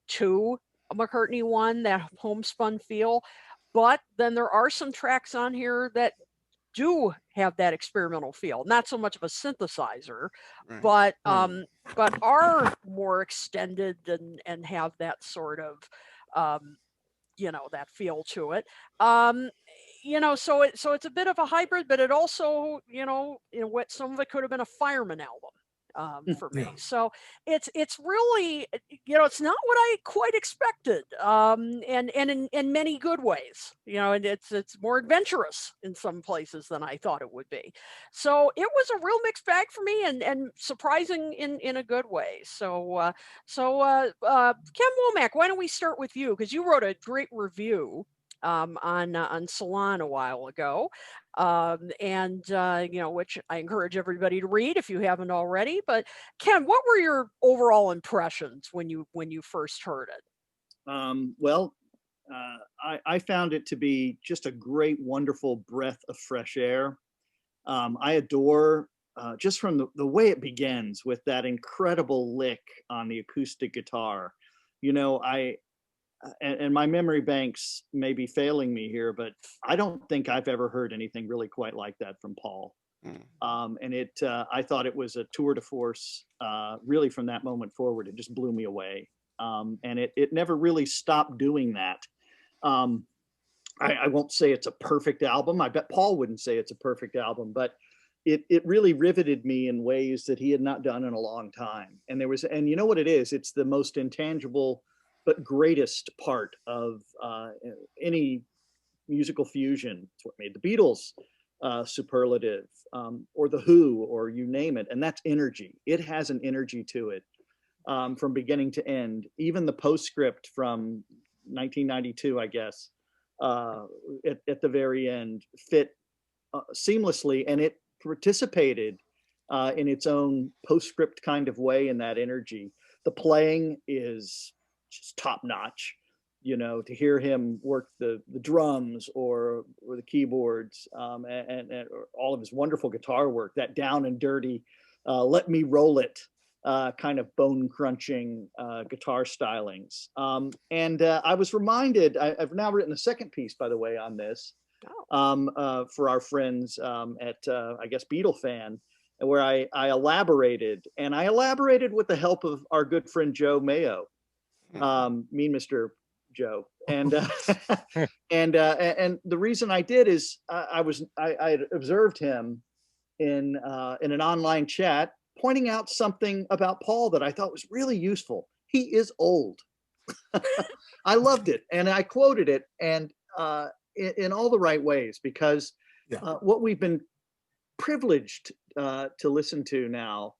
to McCartney 1, that homespun feel. But then there are some tracks on here that do have that experimental feel, not so much of a synthesizer, but are more extended and have that sort of that feel to it. So it's a bit of a hybrid, but it also, what some of it could have been a Fireman album for me. So it's really, it's not what I quite expected, and in many good ways, and it's more adventurous in some places than I thought it would be. So it was a real mixed bag for me, and surprising in a good way. So Ken Womack, why don't we start with you, because you wrote a great review on Salon a while ago, which I encourage everybody to read if you haven't already. But Ken, what were your overall impressions when you first heard it? I found it to be just a great, wonderful breath of fresh air. I adore just from the way it begins with that incredible lick on the acoustic guitar. You know, and my memory banks may be failing me here, but I don't think I've ever heard anything really quite like that from Paul. And I thought it was a tour de force, really from that moment forward. It just blew me away. And it never really stopped doing that. I won't say it's a perfect album. I bet Paul wouldn't say it's a perfect album, but it really riveted me in ways that he had not done in a long time. And you know what it is? It's the most intangible but greatest part of any musical fusion. It's what made the Beatles superlative, or the Who, or you name it. And that's energy. It has an energy to it from beginning to end. Even the postscript from 1992, I guess, at the very end fit seamlessly, and it participated in its own postscript kind of way in that energy. The playing is just top notch. You know, to hear him work the drums or the keyboards, and all of his wonderful guitar work, that down and dirty, let me roll it kind of bone crunching guitar stylings. And I was reminded, I've now written a second piece, by the way, on this for our friends at, I guess, Beatle Fan, where I elaborated with the help of our good friend Joe Mayo, Mean Mr. Joe, and and the reason I did is I had observed him in an online chat pointing out something about Paul that I thought was really useful. He is old. I loved it, and I quoted it, and in all the right ways, because what we've been privileged to listen to now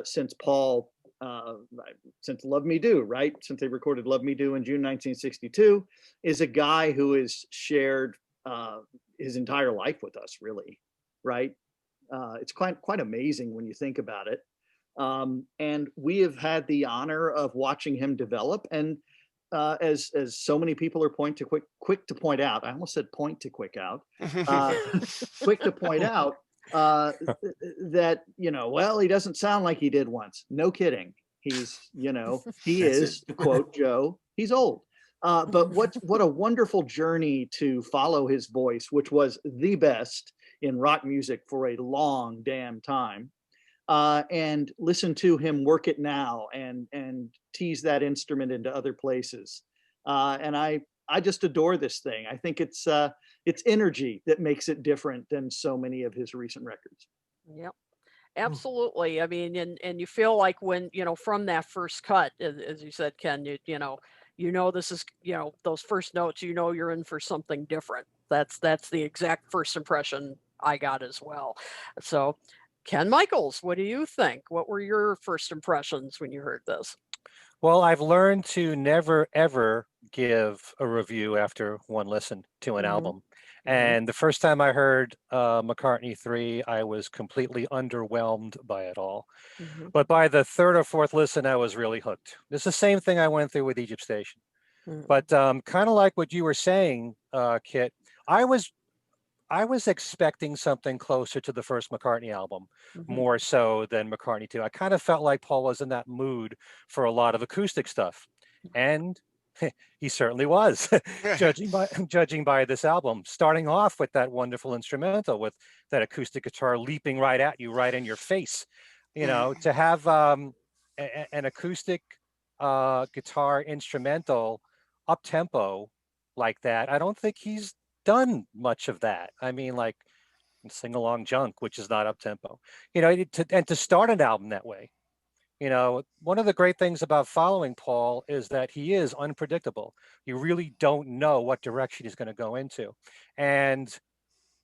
since Paul. Since Love Me Do, right? Since they recorded Love Me Do in June 1962, is a guy who has shared his entire life with us, really, right? It's quite amazing when you think about it. And we have had the honor of watching him develop. And as so many people are quick to point out, I almost said point to quick out, quick to point out, that, you know, well, he doesn't sound like he did once. No kidding. He's, you know, he is, to quote Joe, he's old. But what a wonderful journey to follow his voice, which was the best in rock music for a long damn time, and listen to him work it now and tease that instrument into other places. And I just adore this thing. I think it's energy that makes it different than so many of his recent records. Yep, absolutely. I mean, and you feel like when, you know, from that first cut, as you said, Ken, you know, this is, you know, those first notes, you know, you're in for something different. That's the exact first impression I got as well. So, Ken Michaels, what do you think? What were your first impressions when you heard this? Well, I've learned to never, ever give a review after one listen to an album. And the first time I heard McCartney 3, I was completely underwhelmed by it all. But by the third or fourth listen, I was really hooked. It's the same thing I went through with Egypt Station. But kind of like what you were saying, Kit, I was expecting something closer to the first McCartney album, more so than McCartney 2. I kind of felt like Paul was in that mood for a lot of acoustic stuff. And he certainly was, judging by this album, starting off with that wonderful instrumental with that acoustic guitar leaping right at you, right in your face. You know, to have an acoustic guitar instrumental up tempo like that, I don't think he's done much of that. I mean, like Sing Along Junk, which is not up tempo, you know, to start an album that way. You know, one of the great things about following Paul is that he is unpredictable. You really don't know what direction he's going to go into. And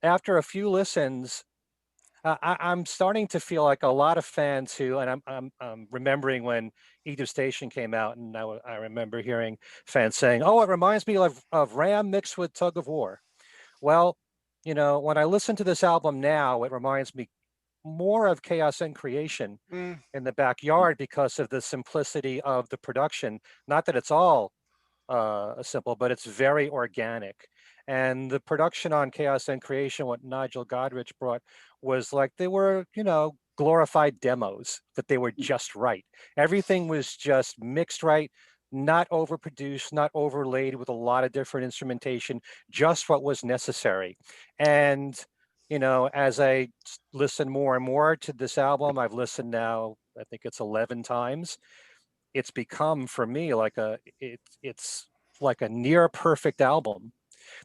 after a few listens, I'm starting to feel like a lot of fans who, and I'm remembering when Egypt Station came out, and I remember hearing fans saying, "Oh, it reminds me of Ram mixed with Tug of War." Well, you know, when I listen to this album now, it reminds me more of Chaos and Creation in the backyard because of the simplicity of the production. Not that it's all simple, but it's very organic. And the production on Chaos and Creation, what Nigel Godrich brought, was like they were, you know, glorified demos, that they were just right. Everything was just mixed right, not overproduced, not overlaid with a lot of different instrumentation, just what was necessary. And, you know, as I listen more and more to this album, I've listened now, I think it's 11 times. It's become for me like it's like a near perfect album.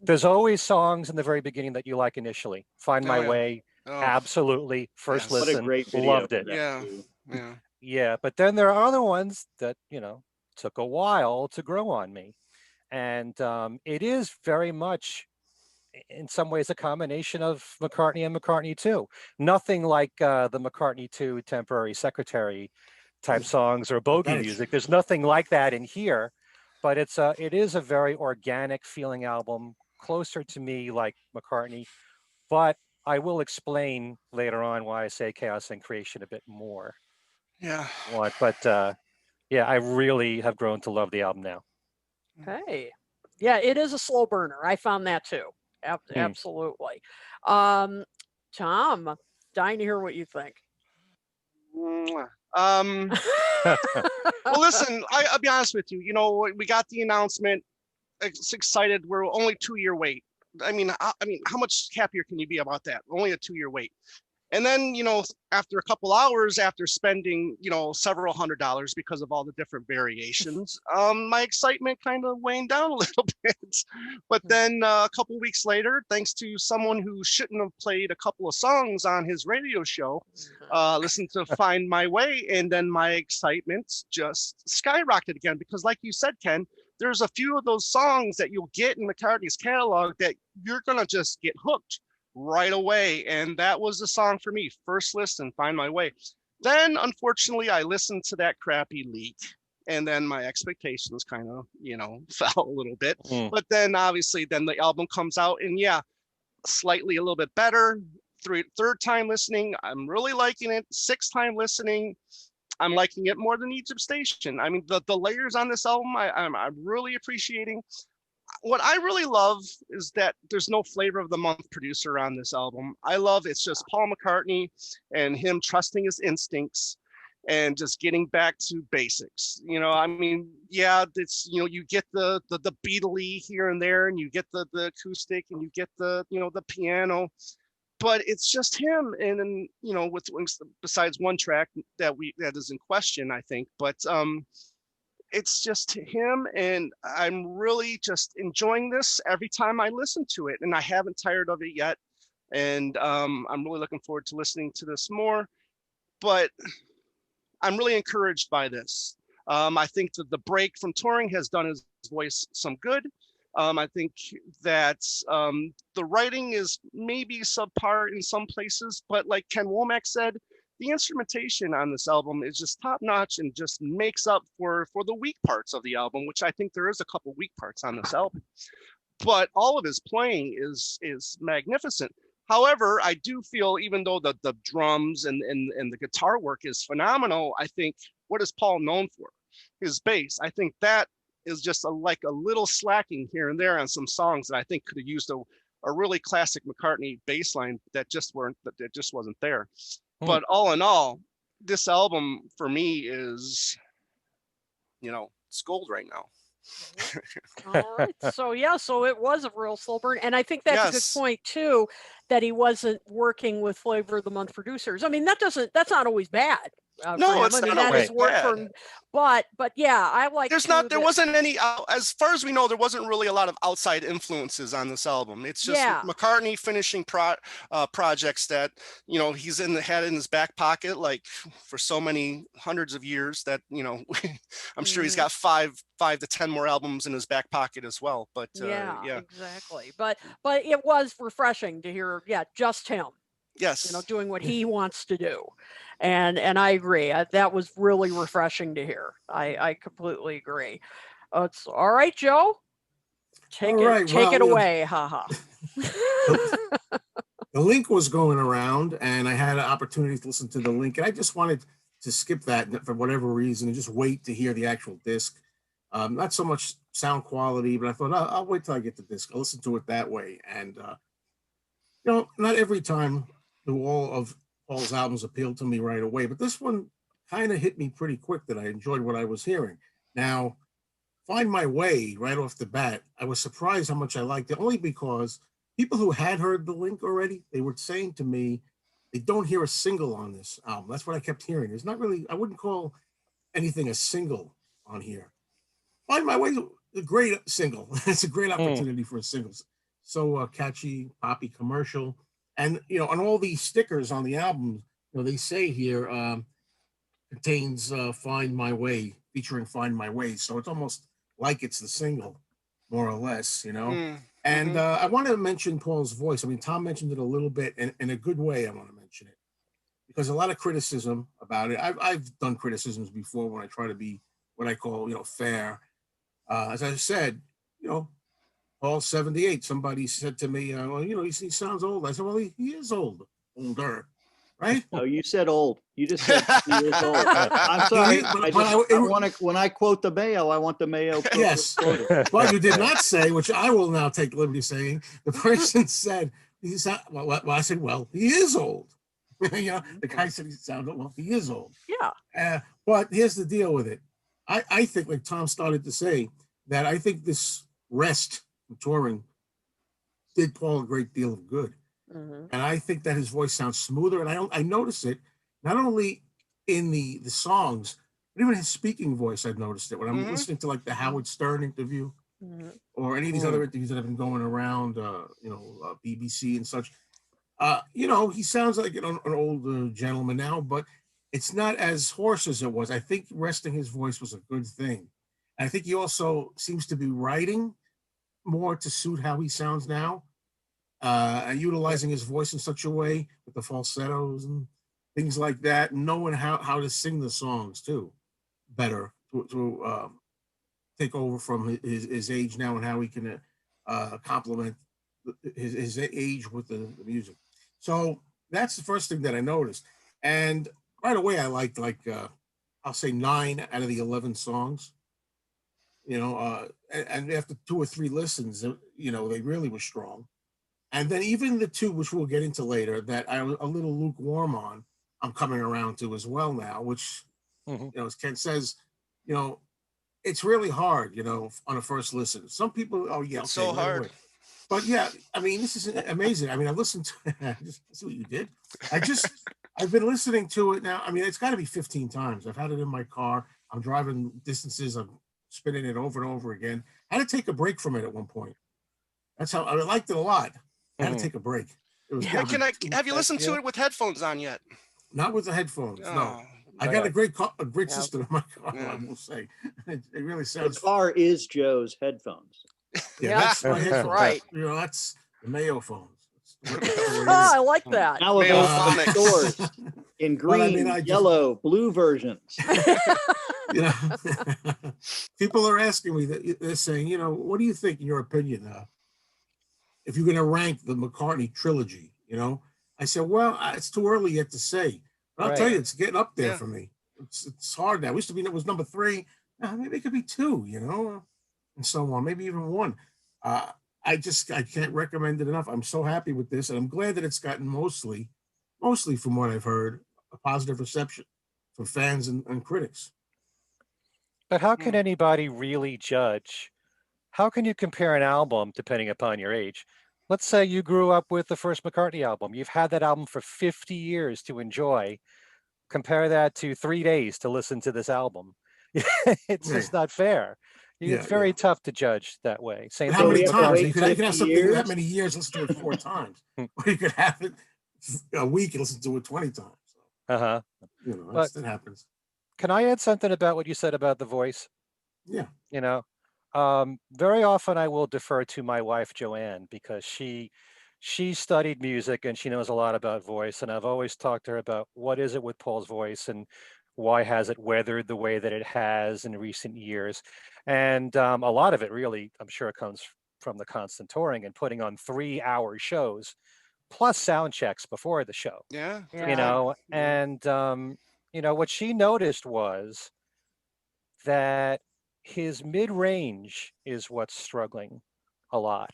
There's always songs in the very beginning that you like initially. Find My Way, absolutely. First Yes. listen, What a great video loved for it. that, Yeah. too. Yeah. Yeah, but then there are other ones that, you know, took a while to grow on me. And it is very much, in some ways, a combination of McCartney and McCartney 2. Nothing like the McCartney 2 Temporary Secretary type songs or bogey music. There's nothing like that in here, but it is a very organic feeling album, closer to me like McCartney. But I will explain later on why I say Chaos and Creation a bit more. Yeah. But yeah, I really have grown to love the album now. Hey, yeah, it is a slow burner. I found that too. Absolutely. Tom, dying to hear what you think. Well, listen, I'll be honest with you. You know, we got the announcement. It's excited. We're only 2-year wait. I mean, how much happier can you be about that? Only a 2-year wait. And then, you know, after a couple hours, after spending, you know, several $100s because of all the different variations, my excitement kind of waned down a little bit. But then a couple weeks later, thanks to someone who shouldn't have played a couple of songs on his radio show, listened to Find My Way, and then my excitement just skyrocketed again. Because like you said, Ken, there's a few of those songs that you'll get in McCartney's catalog that you're going to just get hooked right away. And that was the song for me. First listen, Find My Way. Then, unfortunately, I listened to that crappy leak. And then my expectations kind of, you know, fell a little bit. But then obviously, then the album comes out and yeah, slightly a little bit better. Third time listening, I'm really liking it. Sixth time listening, I'm liking it more than Egypt Station. I mean, the layers on this album, I'm really appreciating. What I really love is that there's no flavor of the month producer on this album. I love it's just Paul McCartney and him trusting his instincts and just getting back to basics. You know, I mean, yeah, it's, you know, you get the Beatle-y here and there, and you get the acoustic, and you get the, you know, the piano, but it's just him. And then, you know, with besides one track that is in question, I think, but it's just him, and I'm really just enjoying this every time I listen to it, and I haven't tired of it yet. And I'm really looking forward to listening to this more, but I'm really encouraged by this. I think that the break from touring has done his voice some good. I think that the writing is maybe subpar in some places, but like Ken Womack said, the instrumentation on this album is just top notch and just makes up for the weak parts of the album, which I think there is a couple weak parts on this album. But all of his playing is magnificent. However, I do feel, even though the drums and the guitar work is phenomenal, I think what is Paul known for? His bass. I think that is just like a little slacking here and there on some songs that I think could have used a really classic McCartney bass line that just wasn't there. But all in all, this album for me is, you know, it's gold right now. All right. So yeah, so it was a real slow burn. And I think that's a good point too, that he wasn't working with flavor of the month producers. I mean, that's not always bad. No, it's not always bad. But yeah, I like. There wasn't any, as far as we know, there wasn't really a lot of outside influences on this album. It's just McCartney finishing projects that, you know, he's had in his back pocket, like for so many hundreds of years that, you know, I'm sure he's got 5 to 10 more albums in his back pocket as well. But yeah, exactly. But it was refreshing to hear, just him. Yes. You know, doing what he wants to do. And I agree. That was really refreshing to hear. I completely agree. It's all right, Joe. Take it away. Haha. The link was going around and I had an opportunity to listen to the link, and I just wanted to skip that for whatever reason and just wait to hear the actual disc. Not so much sound quality, but I thought I'll wait till I get the disc. I'll listen to it that way. And not every time do all of Paul's albums appeal to me right away, but this one kind of hit me pretty quick that I enjoyed what I was hearing. Now, Find My Way right off the bat, I was surprised how much I liked it, only because people who had heard the Link already, they were saying to me, they don't hear a single on this album. That's what I kept hearing. It's not really, I wouldn't call anything a single on here. Find My Way, a great single. It's a great opportunity for a single. So catchy, poppy, commercial. And, on all these stickers on the album, they say here, contains Find My Way, featuring Find My Way. So it's almost like it's the single, more or less, And I want to mention Paul's voice. I mean, Tom mentioned it a little bit, and in a good way, I want to mention it. Because a lot of criticism about it. I've done criticisms before when I try to be what I call, fair. As I said, Paul's 78. Somebody said to me, well, he sounds old. I said, well, he is older. Right? No, you said old. You just said he is old. I'm sorry. When I quote the Mayo, I want the Mayo quote. Yes. Well, you did not say, which I will now take the liberty of saying. The person said, well, I said, well, he is old. The guy said he sounded, well, he is old. Yeah. But here's the deal with it. I think, like Tom started to say, that I think this rest from touring did Paul a great deal of good. And I think that his voice sounds smoother. And I notice it not only in the songs, but even his speaking voice. I've noticed it when I'm listening to like the Howard Stern interview or any of these other interviews that have been going around, BBC and such. He sounds like an older gentleman now, but it's not as hoarse as it was. I think resting his voice was a good thing. And I think he also seems to be writing more to suit how he sounds now. And utilizing his voice in such a way with the falsettos and things like that, and knowing how to sing the songs too better to take over from his age now and how he can complement his age with the music. So that's the first thing that I noticed. And right away, I liked I'll say 9 out of the 11 songs. And after 2 or 3 listens, they really were strong. And then even the 2, which we'll get into later, that I was a little lukewarm on, I'm coming around to as well now, which, as Ken says, it's really hard, on a first listen. Some people, it's so hard. But yeah, I mean, this is amazing. I mean, I listened to just see what you did. I've been listening to it now. I mean, it's got to be 15 times. I've had it in my car. I'm driving distances. I'm spinning it over and over again. I had to take a break from it at one point. That's how I liked it a lot. I had to take a break. It was have you listened to it with headphones on yet? Not with the headphones, no. I got a great system in my car, I will say. It really sounds. The car is Joe's headphones. Yeah, that's my headphones. Right. That's the Mayo phones. I like that. Now available in stores in green, yellow, blue versions. People are asking me that. They're saying, what do you think, in your opinion, if you're going to rank the McCartney trilogy? I said, well, it's too early yet to say. But I'll tell you, it's getting up there for me. It's hard now. It used to be it was number 3. Maybe it could be 2, and so on. Maybe even 1. I can't recommend it enough. I'm so happy with this, and I'm glad that it's gotten mostly from what I've heard, a positive reception from fans and critics. But how can anybody really judge? How can you compare an album depending upon your age? Let's say you grew up with the first McCartney album. You've had that album for 50 years to enjoy. Compare that to 3 days to listen to this album. It's just not fair. It's very tough to judge that way. Same how many times? You can have something that many years, listen to it 4 times. Or you could have it a week and listen to it 20 times. That happens. Can I add something about what you said about the voice? Yeah. Very often I will defer to my wife, Joanne, because she studied music and she knows a lot about voice. And I've always talked to her about what is it with Paul's voice and why has it weathered the way that it has in recent years. And a lot of it really, I'm sure it comes from the constant touring and putting on 3-hour shows plus sound checks before the show. And what she noticed was that his mid-range is what's struggling a lot.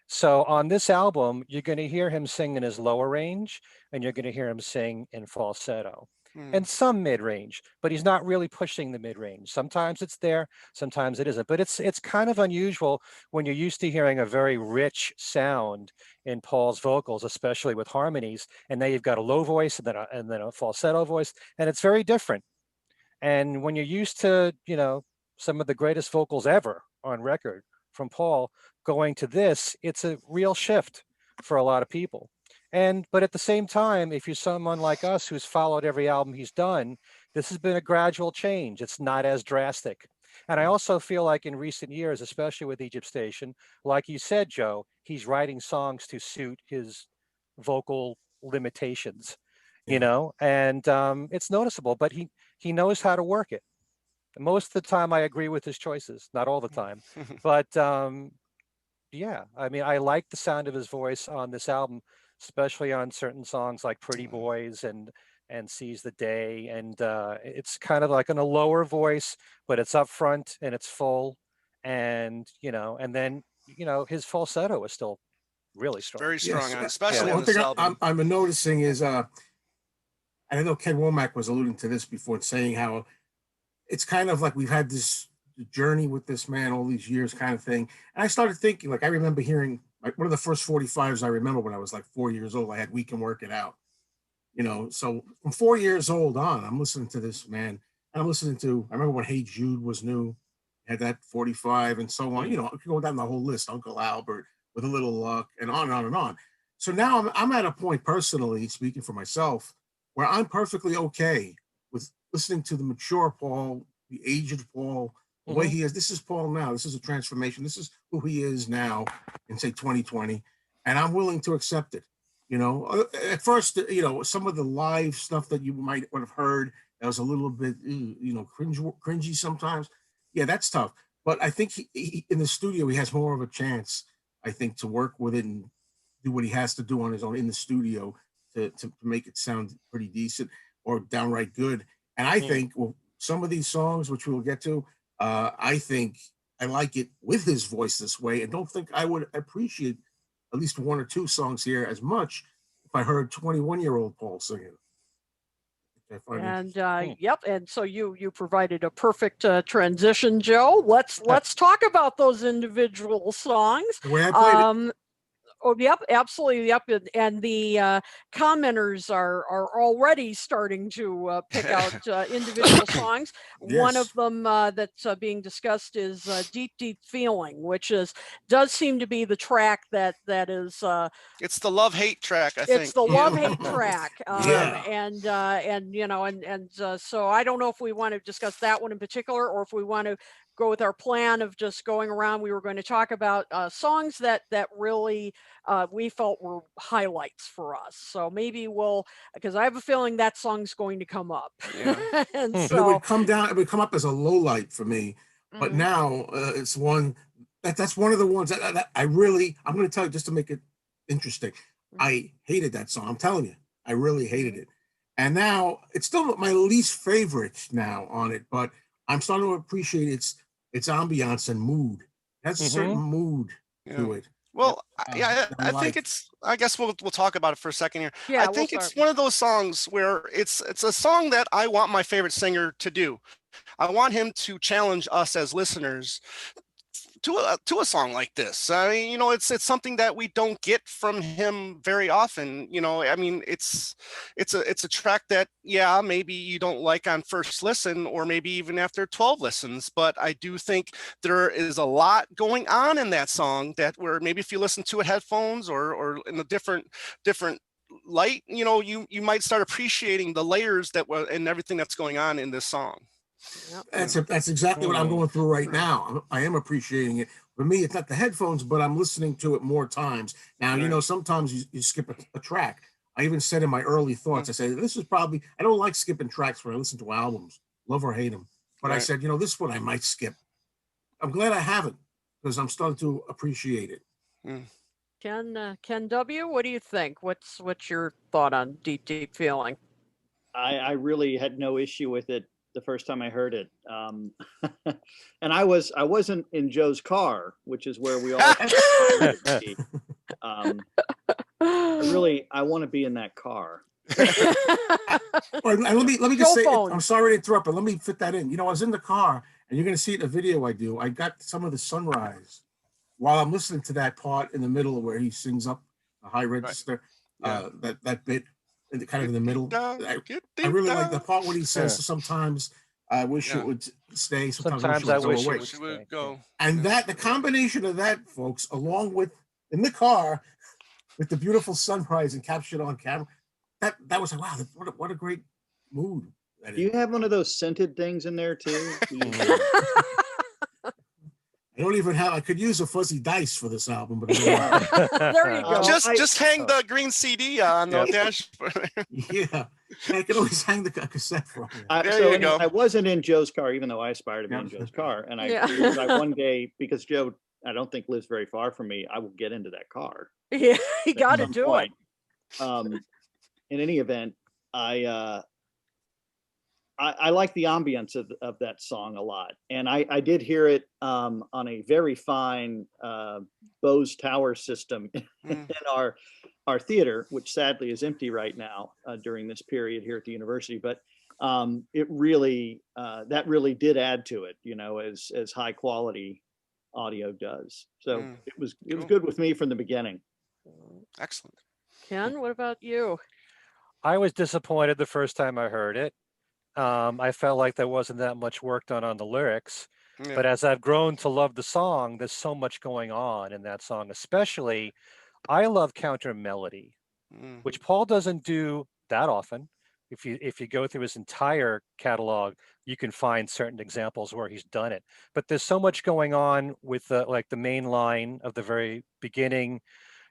So on this album, you're going to hear him sing in his lower range, and you're going to hear him sing in falsetto and some mid-range, but he's not really pushing the mid-range. Sometimes it's there, sometimes it isn't. But it's kind of unusual when you're used to hearing a very rich sound in Paul's vocals, especially with harmonies, and now you've got a low voice and then a falsetto voice, and it's very different. And when you're used to, some of the greatest vocals ever on record from Paul going to this, it's a real shift for a lot of people. But at the same time, if you're someone like us who's followed every album he's done, this has been a gradual change. It's not as drastic. And I also feel like in recent years, especially with Egypt Station, like you said, Joe, he's writing songs to suit his vocal limitations, and it's noticeable, but he knows how to work it. Most of the time I agree with his choices, not all the time, but yeah, I mean, I like the sound of his voice on this album, especially on certain songs like Pretty Boys and Seize the Day. And it's kind of like in a lower voice, but it's up front and it's full. And, and then, his falsetto is still really strong. Very strong, Yes. especially on One this thing album. I'm noticing is, and I know Ken Womack was alluding to this before, saying how it's kind of like we've had this journey with this man all these years kind of thing. And I started thinking, like, I remember hearing like one of the first 45s I remember when I was like 4 years old. I had We Can Work It Out, so from 4 years old on, I'm listening to this man. And I'm listening to, I remember when Hey Jude was new, had that 45 and so on. If you go down the whole list, Uncle Albert, With a Little Luck, and on and on and on. So now I'm at a point, personally speaking for myself, where I'm perfectly okay with listening to the mature Paul, the aged Paul, the way he is. This is Paul now. This is a transformation. This is who he is now in, say, 2020. And I'm willing to accept it. At first, some of the live stuff that you might have heard that was a little bit, cringy sometimes. Yeah, that's tough. But I think he in the studio, he has more of a chance, I think, to work with it and do what he has to do on his own in the studio to make it sound pretty decent or downright good. And I think, well, some of these songs, which we'll get to, I think I like it with his voice this way, and don't think I would appreciate at least one or two songs here as much if I heard 21-year-old Paul singing. And yep, and so you provided a perfect transition, Joe. Let's talk about those individual songs. The way I played it. Oh, yep, absolutely, yep. And the commenters are already starting to pick out individual songs. Yes. One of them that's being discussed is "Deep Deep Feeling," which does seem to be the track that is. It's the love-hate track, I think. It's the love-hate track, Yeah. and so I don't know if we want to discuss that one in particular, or if we want to go with our plan of just going around. We were going to talk about songs that really we felt were highlights for us. So maybe because I have a feeling that song's going to come up. Yeah. And But so it would come up as a low light for me. But now it's one that's one of the ones that I'm going to tell you, just to make it interesting. I hated that song. I'm telling you, I really hated it. And now it's still my least favorite now on it, but I'm starting to appreciate its ambiance and mood. It has a certain mood to it. Well, I think I guess we'll talk about it for a second here. Yeah, I think it's one of those songs where it's a song that I want my favorite singer to do. I want him to challenge us as listeners to a song like this. I mean, it's something that we don't get from him very often. I mean, it's a track that, yeah, maybe you don't like on first listen, or maybe even after 12 listens, but I do think there is a lot going on in that song where maybe if you listen to it headphones or in a different light, you might start appreciating the layers and everything that's going on in this song. Yep. That's exactly what I'm going through right now. I am appreciating it. For me, it's not the headphones, but I'm listening to it more times. Now, sometimes you skip a track. I even said in my early thoughts, I said, I don't like skipping tracks when I listen to albums, love or hate them. But I said, this is what I might skip. I'm glad I haven't, because I'm starting to appreciate it. Ken W., what do you think? What's your thought on Deep Deep Feeling? I really had no issue with it the first time I heard it. And I wasn't in Joe's car, which is where we all aspired to be. I want to be in that car. And let me just say, phone. I'm sorry to interrupt, but let me fit that in. You know, I was in the car, and you're going to see it in the video I do. I got some of the sunrise while I'm listening to that part in the middle where he sings up the high register, that bit, kind of in the middle. I really like the part when he says, sometimes I wish it would stay, sometimes I wish it would go away. And the combination of that, folks, along with in the car with the beautiful sunrise and captured on camera, that was like, wow, what a great mood. Do you have one of those scented things in there too? I don't even have. I could use a fuzzy dice for this album, but there you go. Just hang the green CD on the dashboard. Yeah, I can always hang the cassette from it. There you go. I wasn't in Joe's car, even though I aspire to be in Joe's car. And I one day, because Joe, I don't think lives very far from me, I will get into that car. Yeah, you got to do it. In any event, I like the ambience of that song a lot. And I did hear it on a very fine Bose Tower system in our theater, which sadly is empty right now during this period here at the university. But it really, that really did add to it, you know, as high quality audio does. So it was good with me from the beginning. Excellent. Ken, what about you? I was disappointed the first time I heard it. I felt like there wasn't that much work done on the lyrics, but as I've grown to love the song, there's so much going on in that song. Especially, I love counter melody, which Paul doesn't do that often. If you go through his entire catalog, you can find certain examples where he's done it. But there's so much going on with the main line of the very beginning.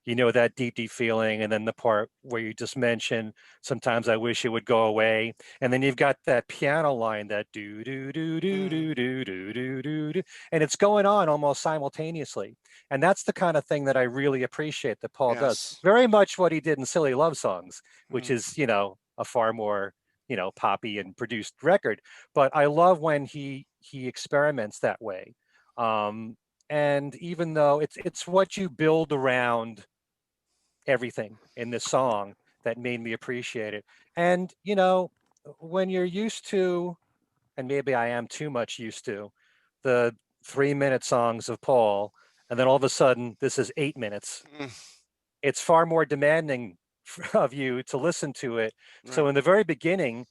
You know, that deep, deep feeling, and then the part where you just mentioned, sometimes I wish it would go away. And then you've got that piano line, that do, do, do, do, do, do, do, do, do, do, and it's going on almost simultaneously. And that's the kind of thing that I really appreciate that Paul does. Very much what he did in Silly Love Songs, which is, you know, a far more, you know, poppy and produced record. But I love when he experiments that way. And even though it's what you build around everything in this song that made me appreciate it. And, you know, when you're used to, and maybe I am too much used to, the 3-minute songs of Paul, and then all of a sudden this is 8 minutes, it's far more demanding of you to listen to it. So in the very beginning,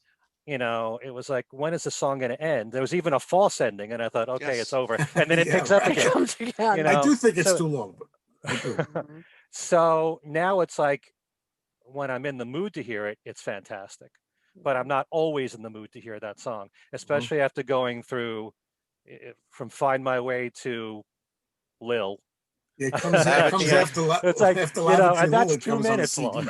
you know, it was like, when is the song going to end? There was even a false ending, and I thought, okay, it's over. And then it picks up again. You know? I do think it's too long, but I do. So now it's like, when I'm in the mood to hear it, it's fantastic. But I'm not always in the mood to hear that song, especially after going through from Find My Way to Lil. It comes after it's like, after you know, and Lil, that's 2 minutes long.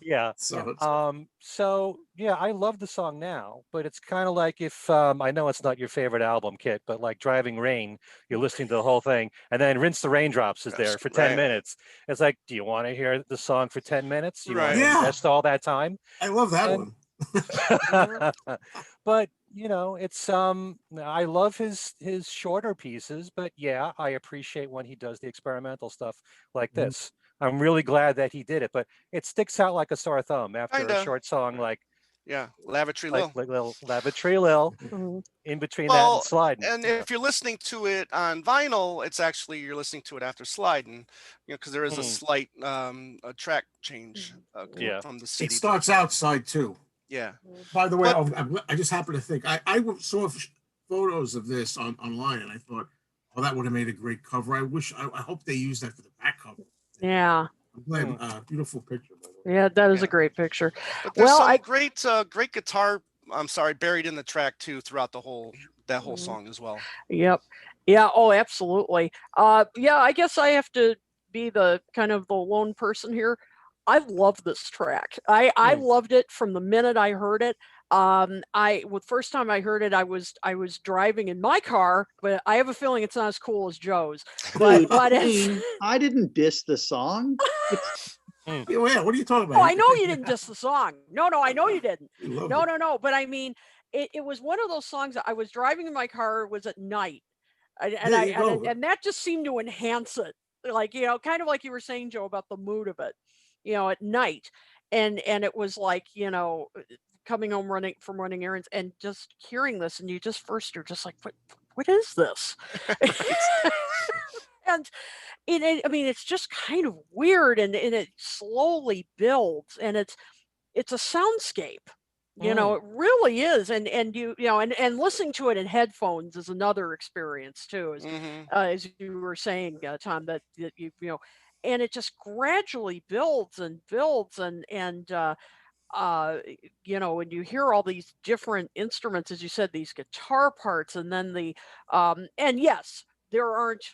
Yeah. So yeah, I love the song now, but it's kind of like if I know it's not your favorite album, Kit, but like Driving Rain, you're listening to the whole thing, and then Rinse the Raindrops is there for 10 minutes. It's like, do you want to hear the song for 10 minutes? You want to invest all that time? I love that one. But you know, it's I love his shorter pieces, but yeah, I appreciate when he does the experimental stuff like this. I'm really glad that he did it, but it sticks out like a sore thumb after a short song like Lavatory Lil. Like little Lavatory Lil in between that and Sliding. And if you're listening to it on vinyl, it's actually, you're listening to it after Sliding, you know, because there is a slight a track change from the CD. It starts outside too. Yeah. By the way, I just happened to think, I saw photos of this online, and I thought, oh, that would have made a great cover. I hope they use that for the back cover. Yeah. I'm glad. Beautiful picture. Yeah, that is a great picture. But there's some great guitar, buried in the track too, throughout that whole song as well. Yep. Yeah. Oh, absolutely. Yeah, I guess I have to be the kind of the lone person here. I love this track. I loved it from the minute I heard it. The first time I heard it, I was driving in my car, but I have a feeling it's not as cool as Joe's. But I didn't diss the song. Yeah, what are you talking about? Oh, I know you didn't diss the song. No, I know you didn't. No. But I mean, it was one of those songs that I was driving in my car, it was at night. There you go. And that just seemed to enhance it. Like, kind of like you were saying, Joe, about the mood of it, at night. And it was like, coming home running errands and just hearing this, and you're just like, what is this? And I mean, it's just kind of weird, and it slowly builds, and it's a soundscape. It really is. And listening to it in headphones is another experience too, as you were saying, Tom, that and it just gradually builds and builds, and and you hear all these different instruments, as you said, these guitar parts, and then and yes, there aren't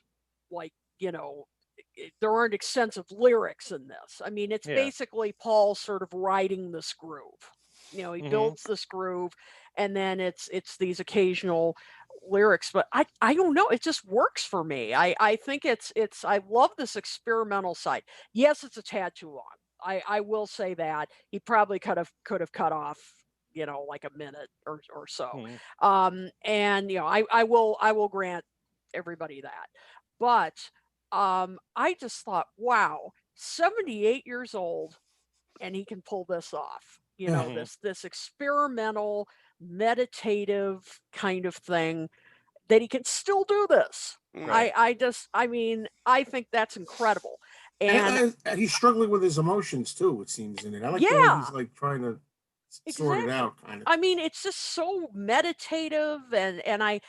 like, there aren't extensive lyrics in this. I mean, it's basically Paul sort of riding this groove. He builds this groove, and then it's these occasional lyrics, but I don't know, it just works for me. I think it's I love this experimental side. Yes, it's a tad too long. I will say that he probably could have cut off, like a minute or so. And I will grant everybody that. But I just thought, wow, 78 years old, and he can pull this off. This experimental, meditative kind of thing, that he can still do this. Right. I mean, I think that's incredible. And he's struggling with his emotions too, it seems, in it. I like the way he's like trying to sort it out, kind of. I mean, it's just so meditative, and I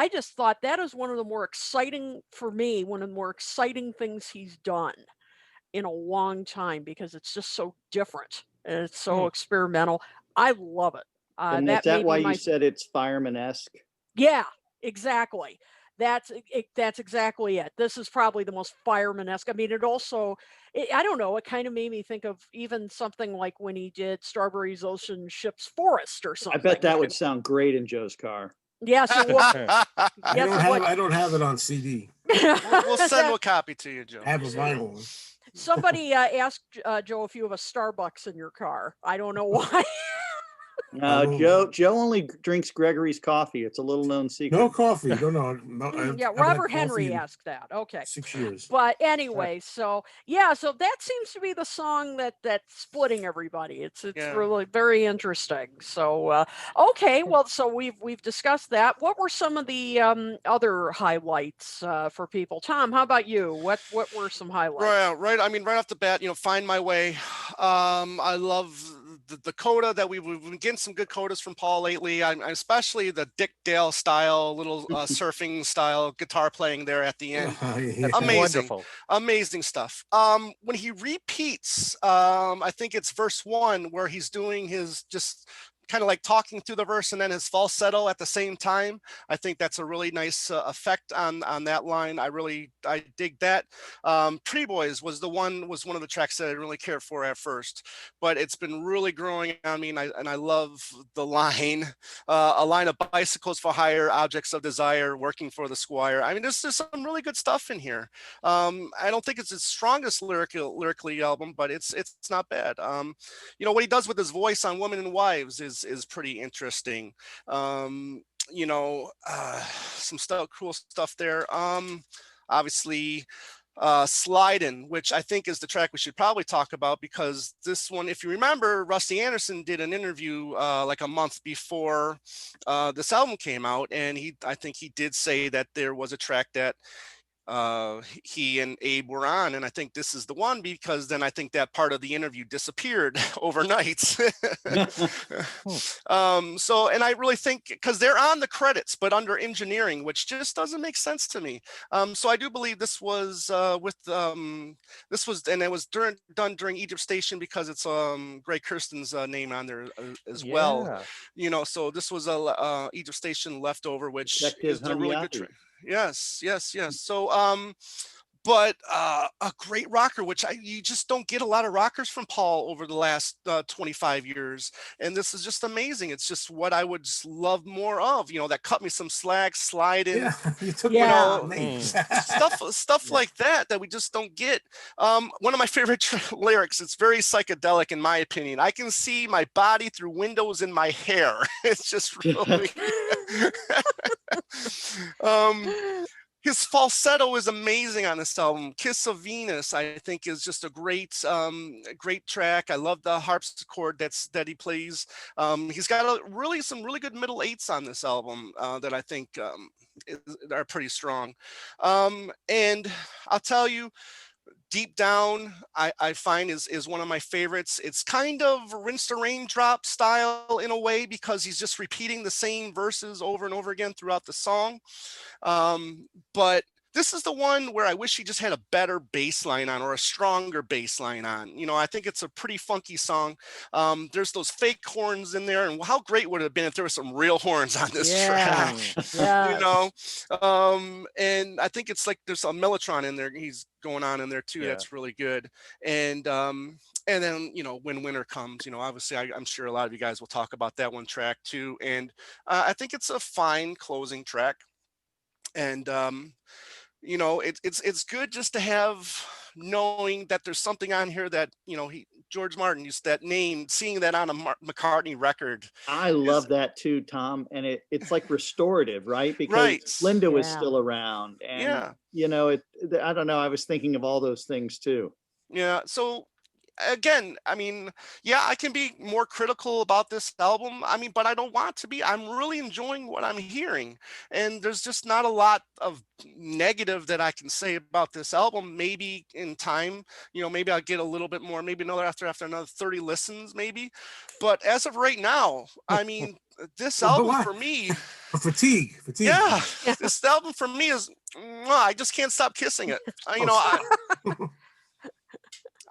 just thought that is one of the more exciting, for me, one of the more exciting things he's done in a long time, because it's just so different and it's so experimental. I love it. And is that why you said it's fireman-esque? Yeah, exactly. That's exactly it. This is probably the most fireman-esque. I mean, I don't know, it kind of made me think of even something like when he did Strawberry's Ocean Ship's Forest or something. I bet that would sound great in Joe's car. Yes, it would. I don't have it on CD. We'll send a copy to you, Joe. I have a vinyl one. Somebody asked Joe if you have a Starbucks in your car. I don't know why. Joe only drinks Gregory's coffee. It's a little known secret. No coffee. No. Yeah, Robert Henry asked that. Okay. 6 years. But anyway, so that seems to be the song that's splitting everybody. It's really very interesting. So okay, well, so we've discussed that. What were some of the other highlights for people? Tom, how about you? What were some highlights? Right. I mean, right off the bat, Find My Way. I love the coda that we've been getting some good codas from Paul lately. I especially the Dick Dale style, little surfing style guitar playing there at the end. Amazing, wonderful. Amazing stuff. When he repeats, I think it's verse 1 where he's doing his just kind of like talking through the verse and then his falsetto at the same time. I think that's a really nice effect on that line. I dig that. Pretty Boys was one of the tracks that I didn't really care for at first, but it's been really growing on me, and I love the line, a line of bicycles for hire, objects of desire, working for the squire. I mean, there's some really good stuff in here. I don't think it's his strongest lyrically album, but it's not bad. What he does with his voice on Women and Wives is pretty interesting. Some cool stuff there. Obviously, Slidin', which I think is the track we should probably talk about, because this one, if you remember, Rusty Anderson did an interview like a month before this album came out, and I think he did say that there was a track that he and Abe were on, and I think this is the one, because then I think that part of the interview disappeared overnight. And I really think, because they're on the credits but under engineering, which just doesn't make sense to me. So I do believe this was and it was done during Egypt Station, because it's Greg Kirsten's name on there as well. So this was a Egypt Station leftover, which is a really good track. Yes. So, but a great rocker, which you just don't get a lot of rockers from Paul over the last 25 years. And this is just amazing. It's just what I would just love more of, that cut me some slack, sliding, Yeah, you took Yeah. stuff like that we just don't get. One of my favorite lyrics, it's very psychedelic in my opinion. I can see my body through windows in my hair. It's just really his falsetto is amazing on this album. Kiss of Venus, I think, is just a great track. I love the harpsichord that he plays. He's got some really good middle eights on this album that I think are pretty strong. And I'll tell you, Deep Down, I find is one of my favorites. It's kind of Rinse the Raindrop style in a way, because he's just repeating the same verses over and over again throughout the song. But this is the one where I wish he just had a better bass line on, or a stronger bass line on. I think it's a pretty funky song. There's those fake horns in there, and how great would it have been if there were some real horns on this track? Yeah. And I think it's like there's a mellotron in there. He's going on in there too. Yeah. That's really good. And then When Winter Comes, obviously I'm sure a lot of you guys will talk about that one track too. And I think it's a fine closing track. And it's good just to have, knowing that there's something on here that George Martin used that name, seeing that on a McCartney record. I love that too, Tom. And it's like restorative, right? Because Right. Linda was still around, and I don't know, I was thinking of all those things too. Yeah. So again, I can be more critical about this album. But I don't want to be. I'm really enjoying what I'm hearing. And there's just not a lot of negative that I can say about this album. Maybe in time, maybe I'll get a little bit more, maybe after another 30 listens, maybe. But as of right now, this album for me, fatigue. Yeah, this album for me is, I just can't stop kissing it.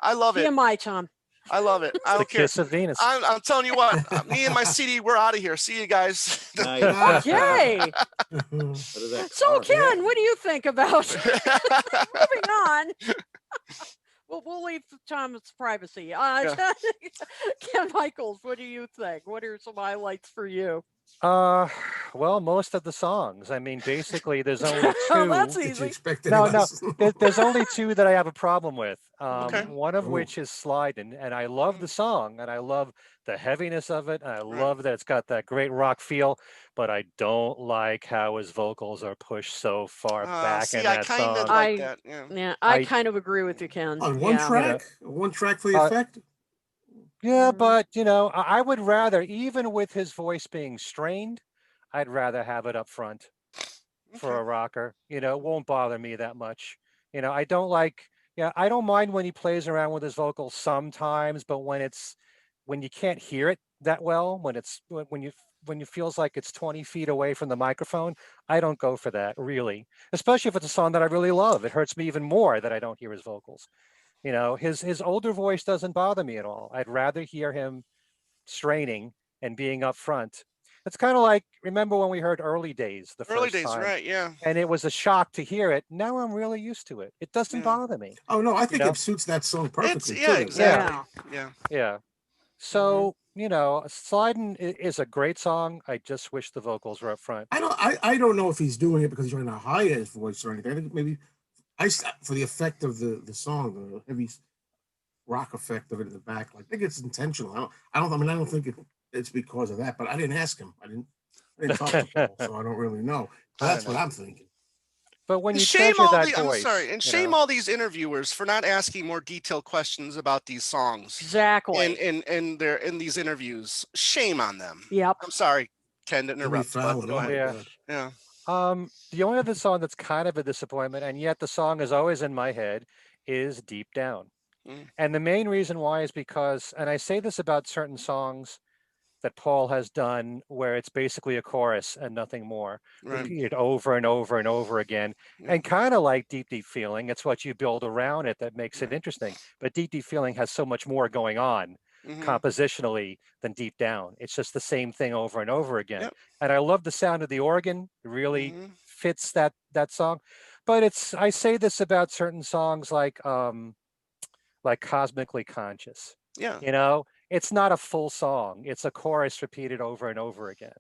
I love it. TMI, Tom. I love it. I don't care. Kiss of Venus. I'm telling you what, me and my CD, we're out of here. See you guys. Nice. Okay. So Ken, what do you think about moving on? We'll leave Tom's privacy. Ken Michaels, what do you think? What are some highlights for you? Well, most of the songs. Basically, there's only two. That's Did you easy. expect No, anything there's only two that I have a problem with. Okay. One of which is Slidin', and I love the song, and I love the heaviness of it, and I love that it's got that great rock feel, but I don't like how his vocals are pushed so far back in that song. Like that. Yeah, I kind of agree with you, Ken. on one track? One track for the effect? Yeah, but I would rather, even with his voice being strained, I'd rather have it up front for a rocker. It won't bother me that much. I don't I don't mind when he plays around with his vocals sometimes, but when you can't hear it that well, when you feels like it's 20 feet away from the microphone, I don't go for that, really. Especially if it's a song that I really love. It hurts me even more that I don't hear his vocals. His older voice doesn't bother me at all. I'd rather hear him straining and being up front. It's kind of like, remember when we heard Early Days the first time? Right, yeah. And it was a shock to hear it. Now I'm really used to it. It doesn't bother me. Oh, no, I think it suits that song perfectly. Exactly. Yeah. So, Slidin' is a great song. I just wish the vocals were up front. I don't know if he's doing it because he's trying to hide his voice or anything. I think maybe for the effect of the song, the heavy rock effect of it in the back. I think it's intentional. I don't think it's because of that, but I didn't ask him. I didn't talk to Paul, so I don't really know. That's what I'm thinking. But when you shame treasure all that the, voice, I'm sorry, and shame all these interviewers for not asking more detailed questions about these songs. Exactly. In these interviews. Shame on them. Yep. I'm sorry, Ken, to interrupt. But go ahead. Yeah. The only other song that's kind of a disappointment, and yet the song is always in my head, is Deep Down. And the main reason why is because, and I say this about certain songs that Paul has done, where it's basically a chorus and nothing more, repeated over and over and over again. And kind of like Deep Deep Feeling, it's what you build around it that makes it interesting. But Deep Deep Feeling has so much more going on compositionally than Deep Down. It's just the same thing over and over again. And I love the sound of the organ. It really fits that song. but I say this about certain songs like Cosmically Conscious. Yeah. You know, it's not a full song. It's a chorus repeated over and over again.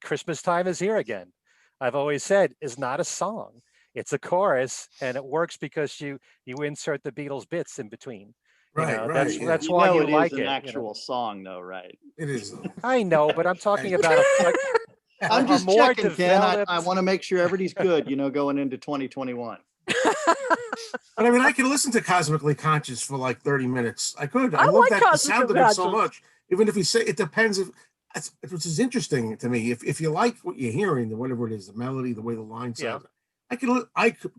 Christmas Time Is Here Again, I've always said, is not a song. It's a chorus, and it works because you insert the Beatles bits in between. Right, right. That's why you it like is an it. actual song, though, right? It is. I know, but I'm talking about I'm just more checking, Ken. developed. I want to make sure everybody's good, going into 2021. But I mean, I can listen to Cosmically Conscious for like 30 minutes. I could. I I love like that the sound of it so Cosmically much. Even if you say it depends if which is interesting to me. If you like what you're hearing, whatever it is, the melody, the way the line sounds, I could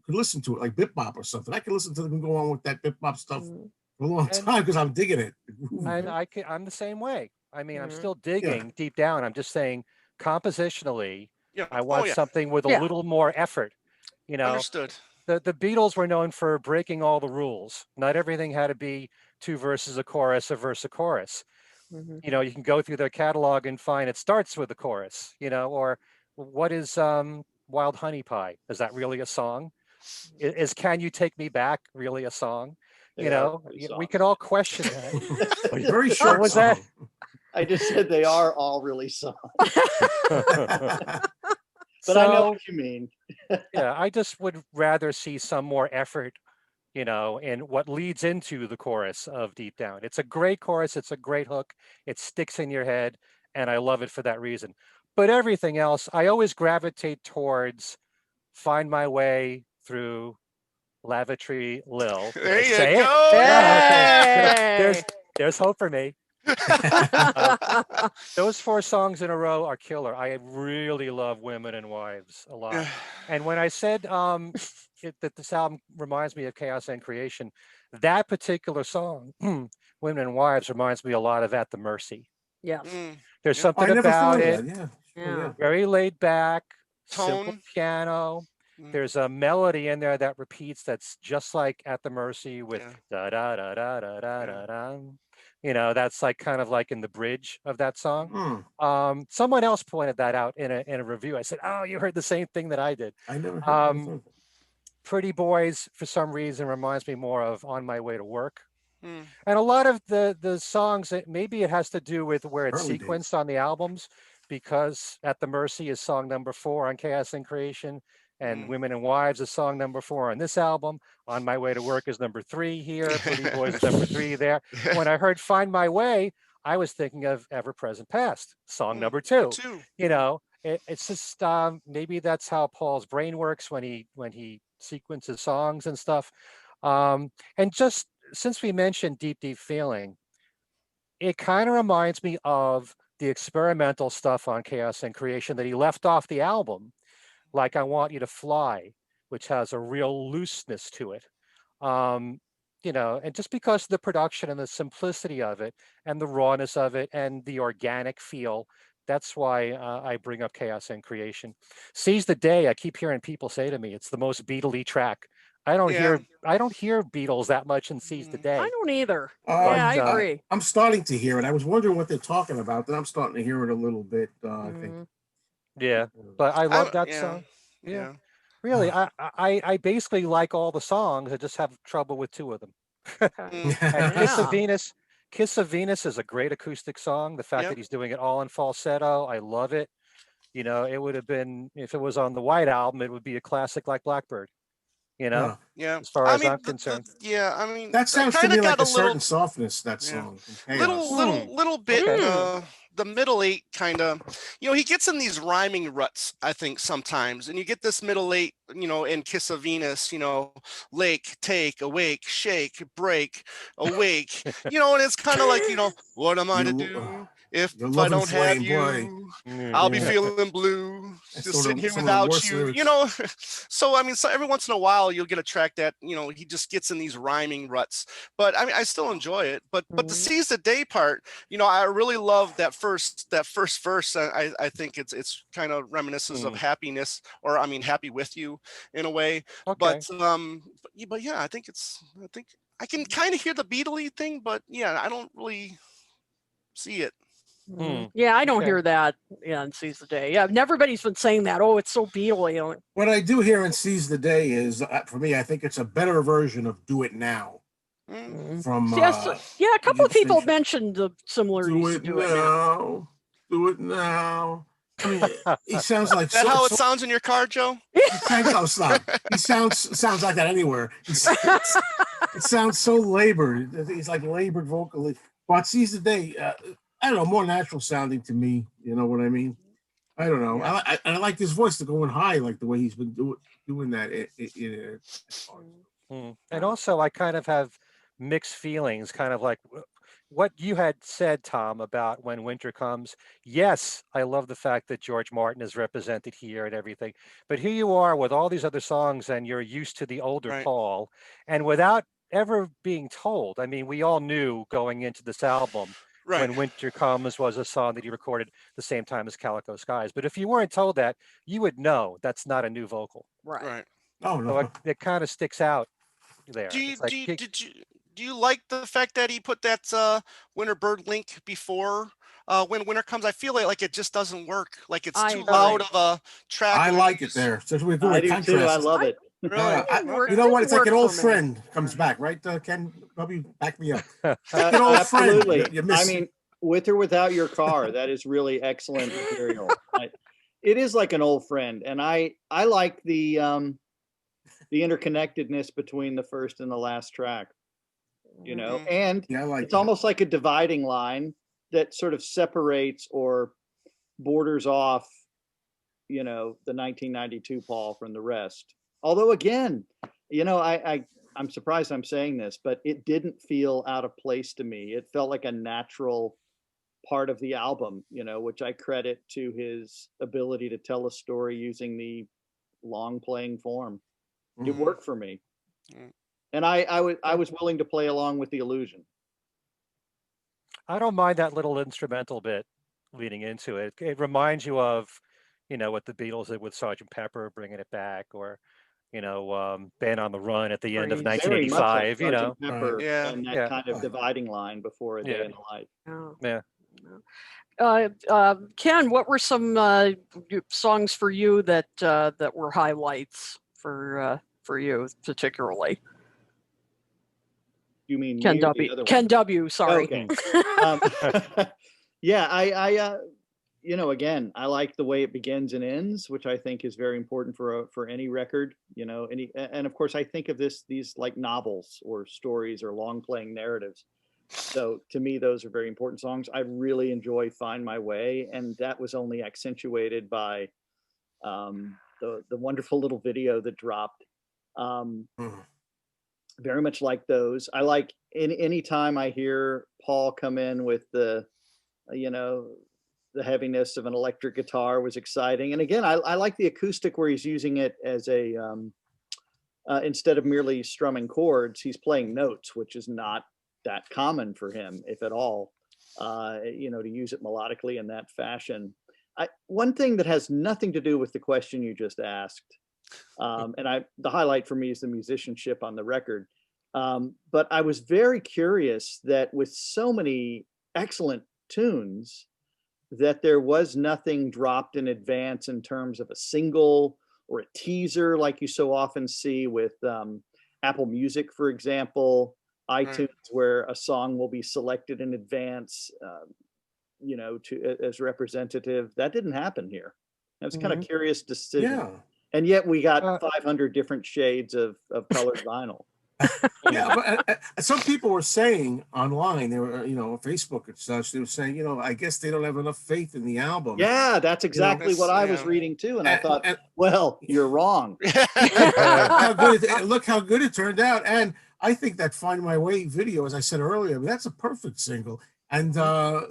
listen to it like Bip Bop or something. I could listen to them go on with that Bip Bop stuff for a long time because I'm digging it. And I'm the same way. I mean, I'm still Yeah. digging deep down. I'm just saying, compositionally, Yeah. I want yeah. something with a little more effort. You know, Understood. the Beatles were known for breaking all the rules. Not everything had to be 2 verses, a chorus, a verse, a chorus. You know, you can go through their catalog and find it starts with a chorus, or what is Wild Honey Pie? Is that really a song? Is Can You Take Me Back really a song? We can all question that. Like very short. What was that? I just said they are all really songs. But I know what you mean. Yeah, I just would rather see some more effort, in what leads into the chorus of Deep Down. It's a great chorus. It's a great hook. It sticks in your head, and I love it for that reason. But everything else, I always gravitate towards Find My Way Through Lavatory Lil. There you Say go. it? Hey! There's hope for me. Those 4 songs in a row are killer. I really love Women and Wives a lot. And when I said that this album reminds me of Chaos and Creation, that particular song, Women and Wives, reminds me a lot of At the Mercy. Yes. There's I something never about thought of it. that. Yeah. Very laid back, simple Tone. piano. There's a melody in there that repeats that's just like At the Mercy with da da da da da da da da. That's like kind of like in the bridge of that song. Someone else pointed that out in a review. I said, "Oh, you heard the same thing that I did." I never heard Pretty Boys, for some reason, reminds me more of On My Way to Work. And a lot of the songs, maybe it has to do with where it's sequenced on the albums, because At the Mercy is song number 4 on Chaos and Creation, and Women and Wives is song number 4 on this album. On My Way to Work is number 3 here. Pretty Boys is number 3 there. When I heard Find My Way, I was thinking of Ever Present Past, song number 2. It's just maybe that's how Paul's brain works when he sequences songs and stuff. And just since we mentioned Deep Deep Feeling, it kind of reminds me of the experimental stuff on Chaos and Creation that he left off the album, like I Want You to Fly, which has a real looseness to it. And just because of the production and the simplicity of it and the rawness of it and the organic feel, that's why I bring up Chaos and Creation. Seize the Day, I keep hearing people say to me, it's the most Beatle-y track. I don't hear Beatles that much in Seize the Day. I don't either. I agree. I'm starting to hear it. I was wondering what they're talking about. Then I'm starting to hear it a little bit. I think. Yeah, but I love that song. Yeah. Really, I basically like all the songs. I just have trouble with 2 of them. And Kiss of Venus is a great acoustic song. The fact that he's doing it all in falsetto, I love it. It would have been, if it was on the White Album, it would be a classic like Blackbird. As far as I'm concerned. That sounds to me like a certain softness, that song. Little bit, the middle 8 kind of, he gets in these rhyming ruts, I think, sometimes. And you get this middle 8, in Kiss of Venus, lake, take, awake, shake, break, awake, and it's kind of like, what am I to do? If I don't have you, I'll be feeling blue, just sitting here without you, So, so every once in a while you'll get a track that, he just gets in these rhyming ruts. But I still enjoy it. But the Seize the Day part, I really love that first verse. I think it's kind of reminiscent of happiness, or Happy With You in a way. But yeah, I think I can kind of hear the Beatle-y thing, but yeah, I don't really see it. Yeah, I don't Okay. hear that in Seize the Day. Yeah, and everybody's been saying that. Oh, it's so Beatle. What I do hear in Seize the Day is, for me, I think it's a better version of Do It Now from Yes, yeah, a couple of people Station. mentioned the similarities to Do It Now. Do it now. I mean, he sounds like Is that how it sounds in your car, Joe? Stop. He sounds like that anywhere. It sounds so labored. He's like labored vocally. But Seize the Day, I don't know, more natural sounding to me. You know what I mean? I don't know. Yeah. I like his voice to going high, like the way he's been doing that. And also, I kind of have mixed feelings, kind of like what you had said, Tom, about When Winter Comes. Yes, I love the fact that George Martin is represented here and everything. But here you are with all these other songs, and you're used to the older Paul, and without ever being told. I mean, we all knew going into this album, When Winter Comes was a song that he recorded the same time as Calico Skies. But if you weren't told that, you would know that's not a new vocal. Right. Oh no. So it kind of sticks out there. Do you like the fact that he put that Winter Bird link before When Winter Comes? I feel like it just doesn't work. Like it's too loud of a track. I like it there. So we go I do too. I love it. Really? You know what? It's like an old friend comes back, right? Ken, probably back me up. An old Absolutely. friend. I mean, with or without your car, that is really excellent material. It is like an old friend, and I like the interconnectedness between the first and the last track. You know, and it's almost like a dividing line that sort of separates or borders off, you know, the 1992 Paul from the rest. Although again, you know, I'm surprised I'm saying this, but it didn't feel out of place to me. It felt like a natural part of the album, you know, which I credit to his ability to tell a story using the long playing form. It worked for me. And I was willing to play along with the illusion. I don't mind that little instrumental bit leading into it. It reminds you of, you know, what the Beatles did with Sgt. Pepper, bringing it back, or, you know, Band on the Run at the end of 1985. Very much like you know, Pepper and that kind of dividing line before A Day in the Life. Ken, what were some songs for you that were highlights for you particularly? You mean Ken W? Ken W. Sorry. Okay. Yeah, I you know, again, I like the way it begins and ends, which I think is very important for any record. You know, and of course, I think of these like novels or stories or long playing narratives. So to me, those are very important songs. I really enjoy Find My Way, and that was only accentuated by the wonderful little video that dropped. Very much like those. I like any time I hear Paul come in with the, you know, the heaviness of an electric guitar was exciting. And again, I like the acoustic where he's using it as a, instead of merely strumming chords, he's playing notes, which is not that common for him, if at all, you know, to use it melodically in that fashion. One thing that has nothing to do with the question you just asked, and the highlight for me is the musicianship on the record. But I was very curious that with so many excellent tunes, that there was nothing dropped in advance in terms of a single or a teaser, like you so often see with Apple Music, for example, iTunes, where a song will be selected in advance, you know, as representative. That didn't happen here. That was kind of curious decision. Yeah. And yet we got 500 different shades of colored vinyl. Yeah, but some people were saying online, they were, you know, Facebook and such, they were saying, you know, I guess they don't have enough faith in the album. Yeah, that's exactly what I was reading too. And I thought, well, you're wrong. Look how good it turned out. And I think that Find My Way video, as I said earlier, I mean, that's a perfect single. And the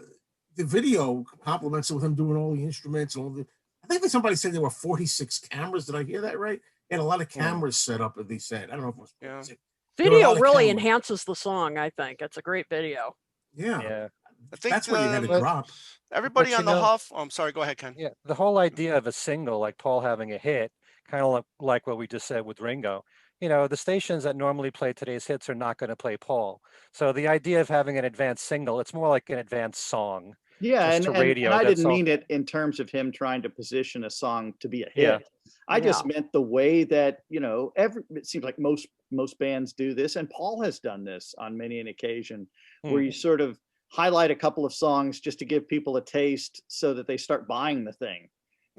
video complements it with him doing all the instruments. I think somebody said there were 46 cameras. Did I hear that right? He had a lot of cameras set up, as they said. I don't know if it was 46. Video really enhances the song, I think. It's a great video. Yeah. I think that's what you had to drop. Everybody on the Huff. Oh, I'm sorry. Go ahead, Ken. Yeah, the whole idea of a single, like Paul having a hit, kind of like what we just said with Ringo. You know, the stations that normally play today's hits are not going to play Paul. So the idea of having an advanced single, it's more like an advanced song. Yeah, just to radio. and I That's didn't all. mean it in terms of him trying to position a song to be a Yeah. hit. I just Yeah. meant the way that, it seems like most bands do this, and Paul has done this on many an occasion, where you sort of highlight a couple of songs just to give people a taste so that they start buying the thing.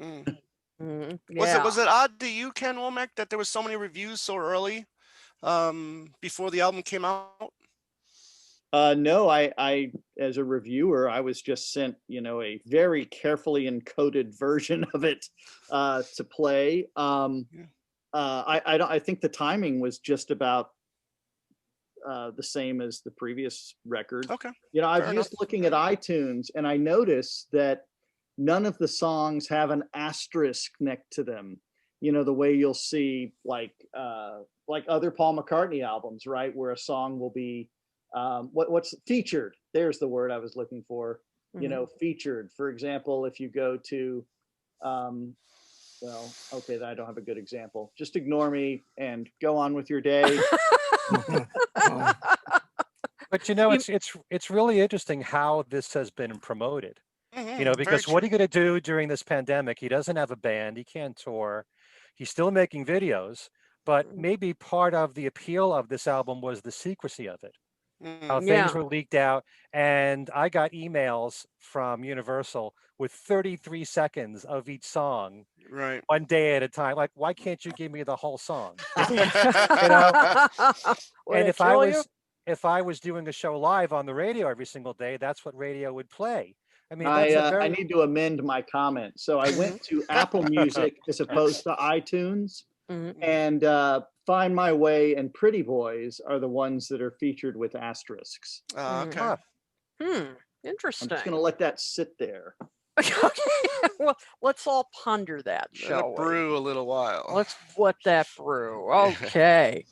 Mm. Yeah. Was it odd to you, Ken Womack, that there was so many reviews so early before the album came out? No, I as a reviewer, I was just sent, a very carefully encoded version of it to play. I think the timing was just about the same as the previous record. Okay. I'm Fair just looking at iTunes, and I notice that none of the songs have an asterisk next to them. The way you'll see like other Paul McCartney albums, right, where a song will be what's featured. There's the word I was looking for. Featured. For example, if you go to well, okay, I don't have a good example. Just ignore me and go on with your day. But it's really interesting how this has been promoted. Mm-hmm. Because what are you going to do during this pandemic? He doesn't have a band. He can't tour. He's still making videos. But maybe part of the appeal of this album was the secrecy of it. How things were leaked out. And I got emails from Universal with 33 seconds of each song, right, one day at a time. Like, why can't you give me the whole song? And if I was doing a show live on the radio every single day, that's what radio would play. I mean, I need to amend my comment. So I went to Apple Music as opposed to iTunes, and Find My Way and Pretty Boys are the ones that are featured with asterisks. Okay. Interesting. I'm just going to let that sit there. Well, let's all ponder that, shall we? Brew a little while. Let's let that brew. Okay.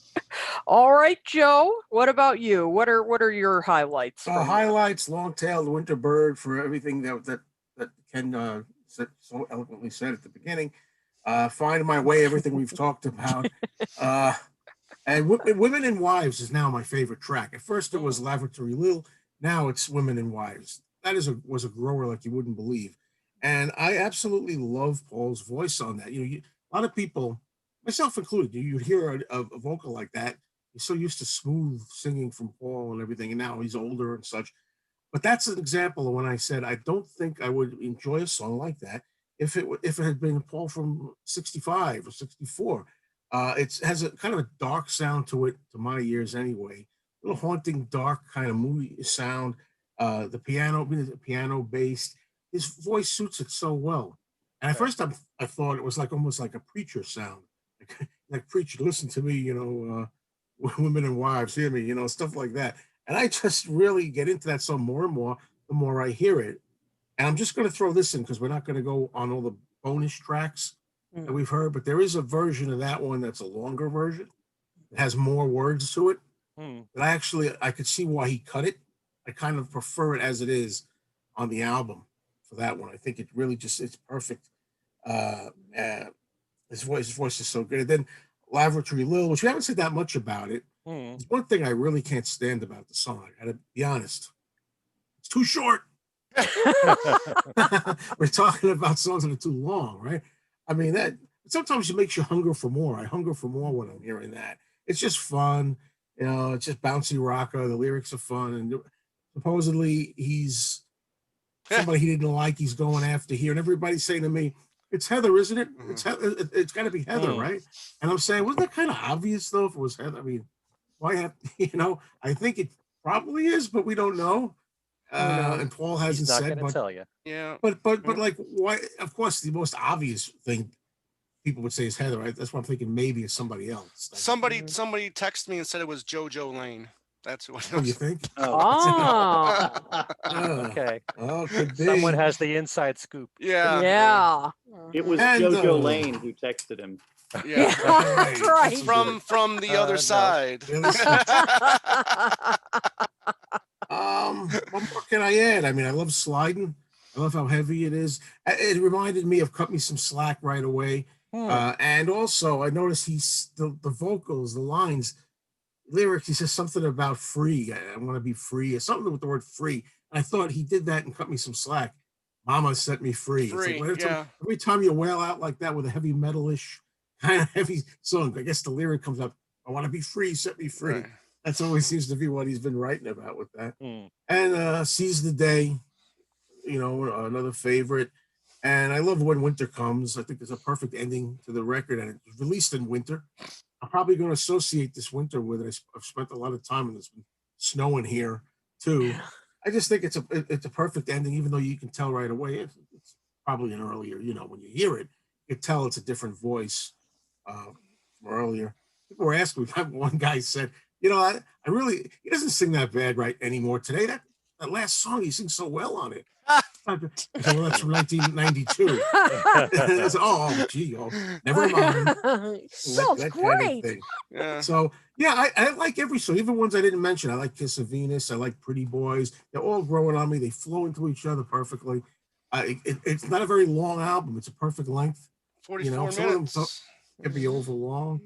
All right, Joe. What about you? What are your highlights? Highlights: Long-tailed winter bird, for everything that Ken so eloquently said at the beginning. Find My Way, everything we've talked about. And Women and Wives is now my favorite track. At first it was Lavatory Lil. Now it's Women and Wives. That was a grower like you wouldn't believe. And I absolutely love Paul's voice on that. A lot of people, myself included, you hear a vocal like that. You're so used to smooth singing from Paul and everything, and now he's older and such. But that's an example of when I said I don't think I would enjoy a song like that if it had been Paul from 65 or 64. It has a kind of a dark sound to it, to my ears anyway. A little haunting, dark kind of movie sound. The piano based. His voice suits it so well. And at first I thought it was almost like a preacher sound. Like preacher, listen to me, Women and Wives, hear me, stuff like that. And I just really get into that song more and more the more I hear it. And I'm just going to throw this in because we're not going to go on all the bonus tracks that we've heard, but there is a version of that one that's a longer version. It has more words to it. But I could see why he cut it. I kind of prefer it as it is on the album for that one. I think it really it's perfect. His voice is so good. And then Lavatory Lil, which we haven't said that much about it. There's one thing I really can't stand about the song. I gotta be honest. It's too short. We're talking about songs that are too long, right? I mean, that sometimes it makes you hunger for more. I hunger for more when I'm hearing that. It's just fun. It's just bouncy rocker. The lyrics are fun. And supposedly he's somebody he didn't like, he's going after here. And everybody's saying to me, it's Heather, isn't it? It's got to be Heather, right? And I'm saying, wasn't that kind of obvious, though, if it was Heather? I mean, why have, I think it probably is, but we don't know. And Paul hasn't said, but tell you. Yeah. But like, why? Of course, the most obvious thing people would say is Heather, right? That's why I'm thinking maybe it's somebody else. Somebody texted me and said it was JoJo Lane. That's who it What do you was. think? Okay. Oh, could be. Someone has the inside scoop. Yeah. It was JoJo Lane who texted him. Yeah. That's right. From the other side. What more can I add? I mean, I love Sliding. I love how heavy it is. It reminded me of Cut Me Some Slack right away. And also, I noticed the vocals, the lines, lyrics, he says something about free. I want to be free, or something with the word free. I thought he did that and cut me some slack. Mama set me free. It's like every time you wail out like that with a heavy metalish kind of heavy song, I guess the lyric comes up, I want to be free, set me free. Right. That's always seems to be what he's been writing about with that. And Seize the Day, you know, another favorite. And I love When Winter Comes. I think it's a perfect ending to the record, and it's released in winter. I'm probably going to associate this winter with it. I've spent a lot of time, and it's been snowing here too. I just think it's a perfect ending, even though you can tell right away it's probably an earlier. You know, when you hear it, you can tell it's a different voice from earlier. People were asking me. One guy said, "You know, I really he doesn't sing that bad right anymore today. That last song he sings so well on it." I said, well, that's from 1992. I said, gee, never mind. Sounds great. Kind of so yeah, I like every song, even ones I didn't mention. I like Kiss of Venus. I like Pretty Boys. They're all growing on me. They flow into each other perfectly. It's not a very long album. It's a perfect length. 44 minutes. Some of them can be over long.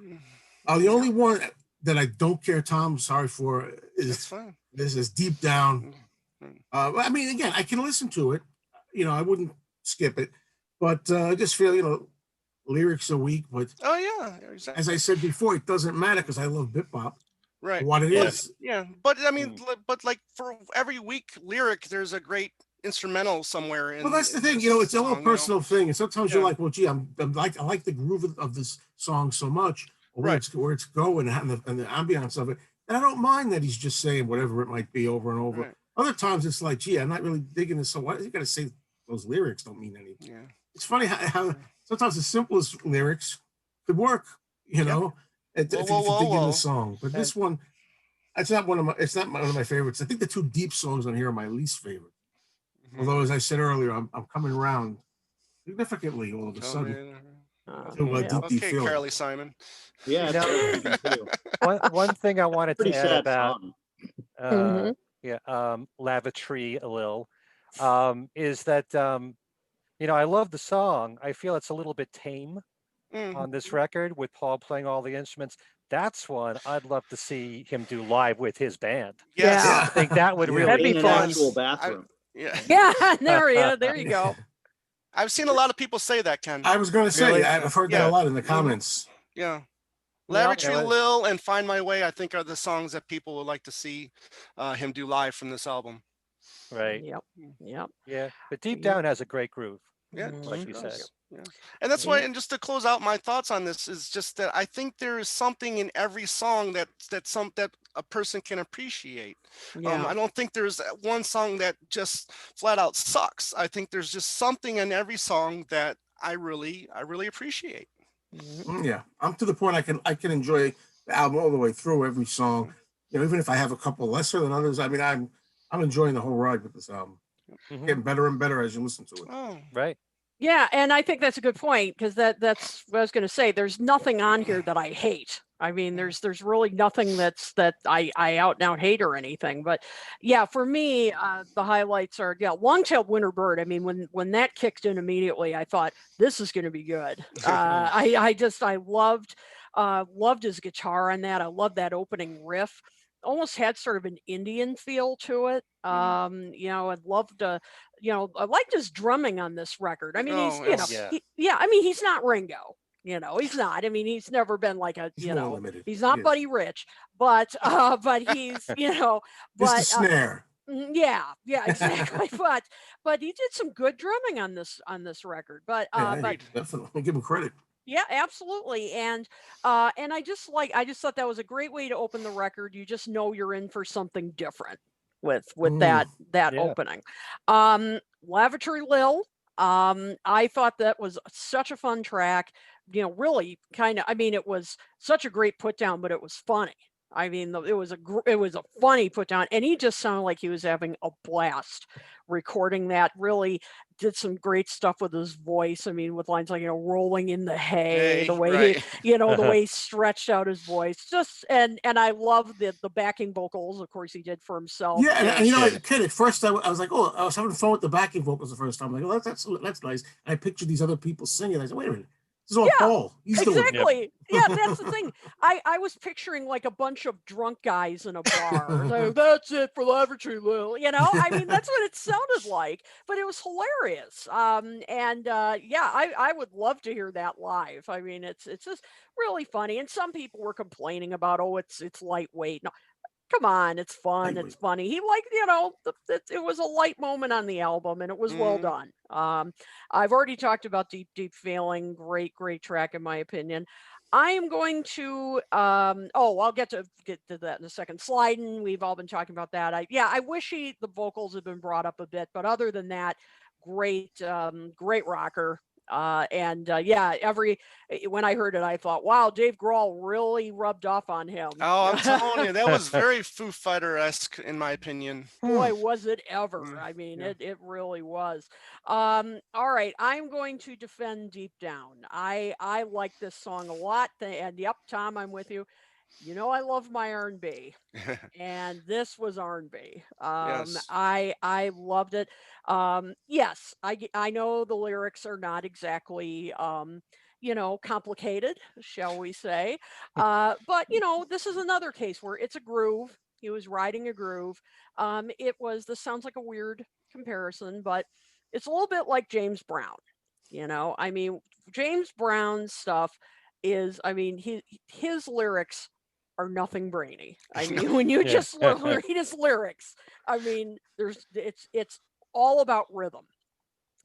The only one that I don't care, Tom, sorry for, is Deep Down. I mean, again, I can listen to it. You know, I wouldn't skip it, but I just feel, you know, lyrics are weak. But exactly. As I said before, it doesn't matter because I love bip bop. Right. What it is. Yeah, but I mean, but like for every weak lyric, there's a great instrumental somewhere. Well, that's the thing. You know, it's a little personal thing, and sometimes you're like, well, gee, I like the groove of this song so much, or where it's going and the ambiance of it, and I don't mind that he's just saying whatever it might be over and over. Right. Other times it's like, gee, I'm not really digging this. So why you got to say those lyrics don't mean anything? Yeah. It's funny how sometimes the simplest lyrics could work, you know, if you dig in the song. But this one, it's not one of my favorites. I think the two deep songs on here are my least favorite. Mm-hmm. Although, as I said earlier, I'm coming around significantly all of a sudden. Deep feeling. Carly Simon. Yeah. One thing I wanted to add about song. Lavatory a little, is that, you know, I love the song. I feel it's a little bit tame on this record with Paul playing all the instruments. That's one I'd love to see him do live with his band. Yes. I think that would really be fun. Actual bathroom. There you go. I've seen a lot of people say that, Ken. I was going to say, really? I've heard that a lot in the comments. Yeah. Lavatory Lil and Find My Way, I think, are the songs that people would like to see him do live from this album. Right. Yep. Yeah. But Deep Down has a great groove. Yeah. Like you said. Yeah. And that's why, and just to close out my thoughts on this, is just that I think there is something in every song that a person can appreciate. I don't think there's one song that just flat out sucks. I think there's just something in every song that I really appreciate. Yeah, I'm to the point I can enjoy the album all the way through, every song. You know, even if I have a couple lesser than others. I mean, I'm enjoying the whole ride with this album. Getting better and better as you listen to it. Oh, right. Yeah, and I think that's a good point, because that's what I was going to say. There's nothing on here that I hate. I mean, there's really nothing that I out and out hate or anything. But yeah, for me, the highlights are Long-Tailed Winter Bird. I mean, when that kicked in immediately, I thought this is going to be good. I loved his guitar on that. I loved that opening riff. Almost had sort of an Indian feel to it. You know, I'd love to, you know, I liked his drumming on this record. I mean, I mean, he's not Ringo, you know, he's not. I mean, he's never been like he's not Buddy Rich, but he's, you know, but the snare. Yeah, exactly. but he did some good drumming on this record. But definitely give him credit. Yeah, absolutely. And I just thought that was a great way to open the record. You just know you're in for something different with that opening. Lavatory Lil, I thought that was such a fun track. You know, really kind of, I mean, it was such a great put down, but it was funny. I mean, it was a funny put down, and he just sounded like he was having a blast recording that. Really did some great stuff with his voice. I mean, with lines like, you know, rolling in the hay, the way he, you know, the way he stretched out his voice. Just and I love the backing vocals. Of course, he did for himself. Yeah, and you know, Ken, at first I was like, I was having fun with the backing vocals the first time. I'm like, that's nice. And I pictured these other people singing. I said, wait a minute. This is all Paul. He's doing it. Exactly. Yeah, that's the thing. I was picturing like a bunch of drunk guys in a bar. Like, that's it for Lavatory Lil. You know, I mean, that's what it sounded like, but it was hilarious. Yeah, I would love to hear that live. I mean, it's just really funny. And some people were complaining about, oh, it's lightweight. No, come on, it's fun, it's funny. He liked, you know, it was a light moment on the album, and it was well done. I've already talked about Deep Deep Feeling, great track in my opinion. I am going to I'll get to that in a second. Sliding, we've all been talking about that. I wish the vocals had been brought up a bit, but other than that, great rocker. When I heard it, I thought, wow, Dave Grohl really rubbed off on him. Oh, I'm telling you, that was very Foo Fighter-esque in my opinion. Boy, was it ever. I mean, it really was. All right, I'm going to defend Deep Down. I like this song a lot. And yep, Tom, I'm with you. You know, I love my R&B, and this was R&B. Yes. I loved it. Yes, I know the lyrics are not exactly complicated, shall we say? But this is another case where it's a groove. He was riding a groove. This sounds like a weird comparison, but it's a little bit like James Brown. I mean, James Brown's stuff is, I mean, his lyrics are nothing brainy. I mean, when you just read his lyrics, I mean, it's all about rhythm.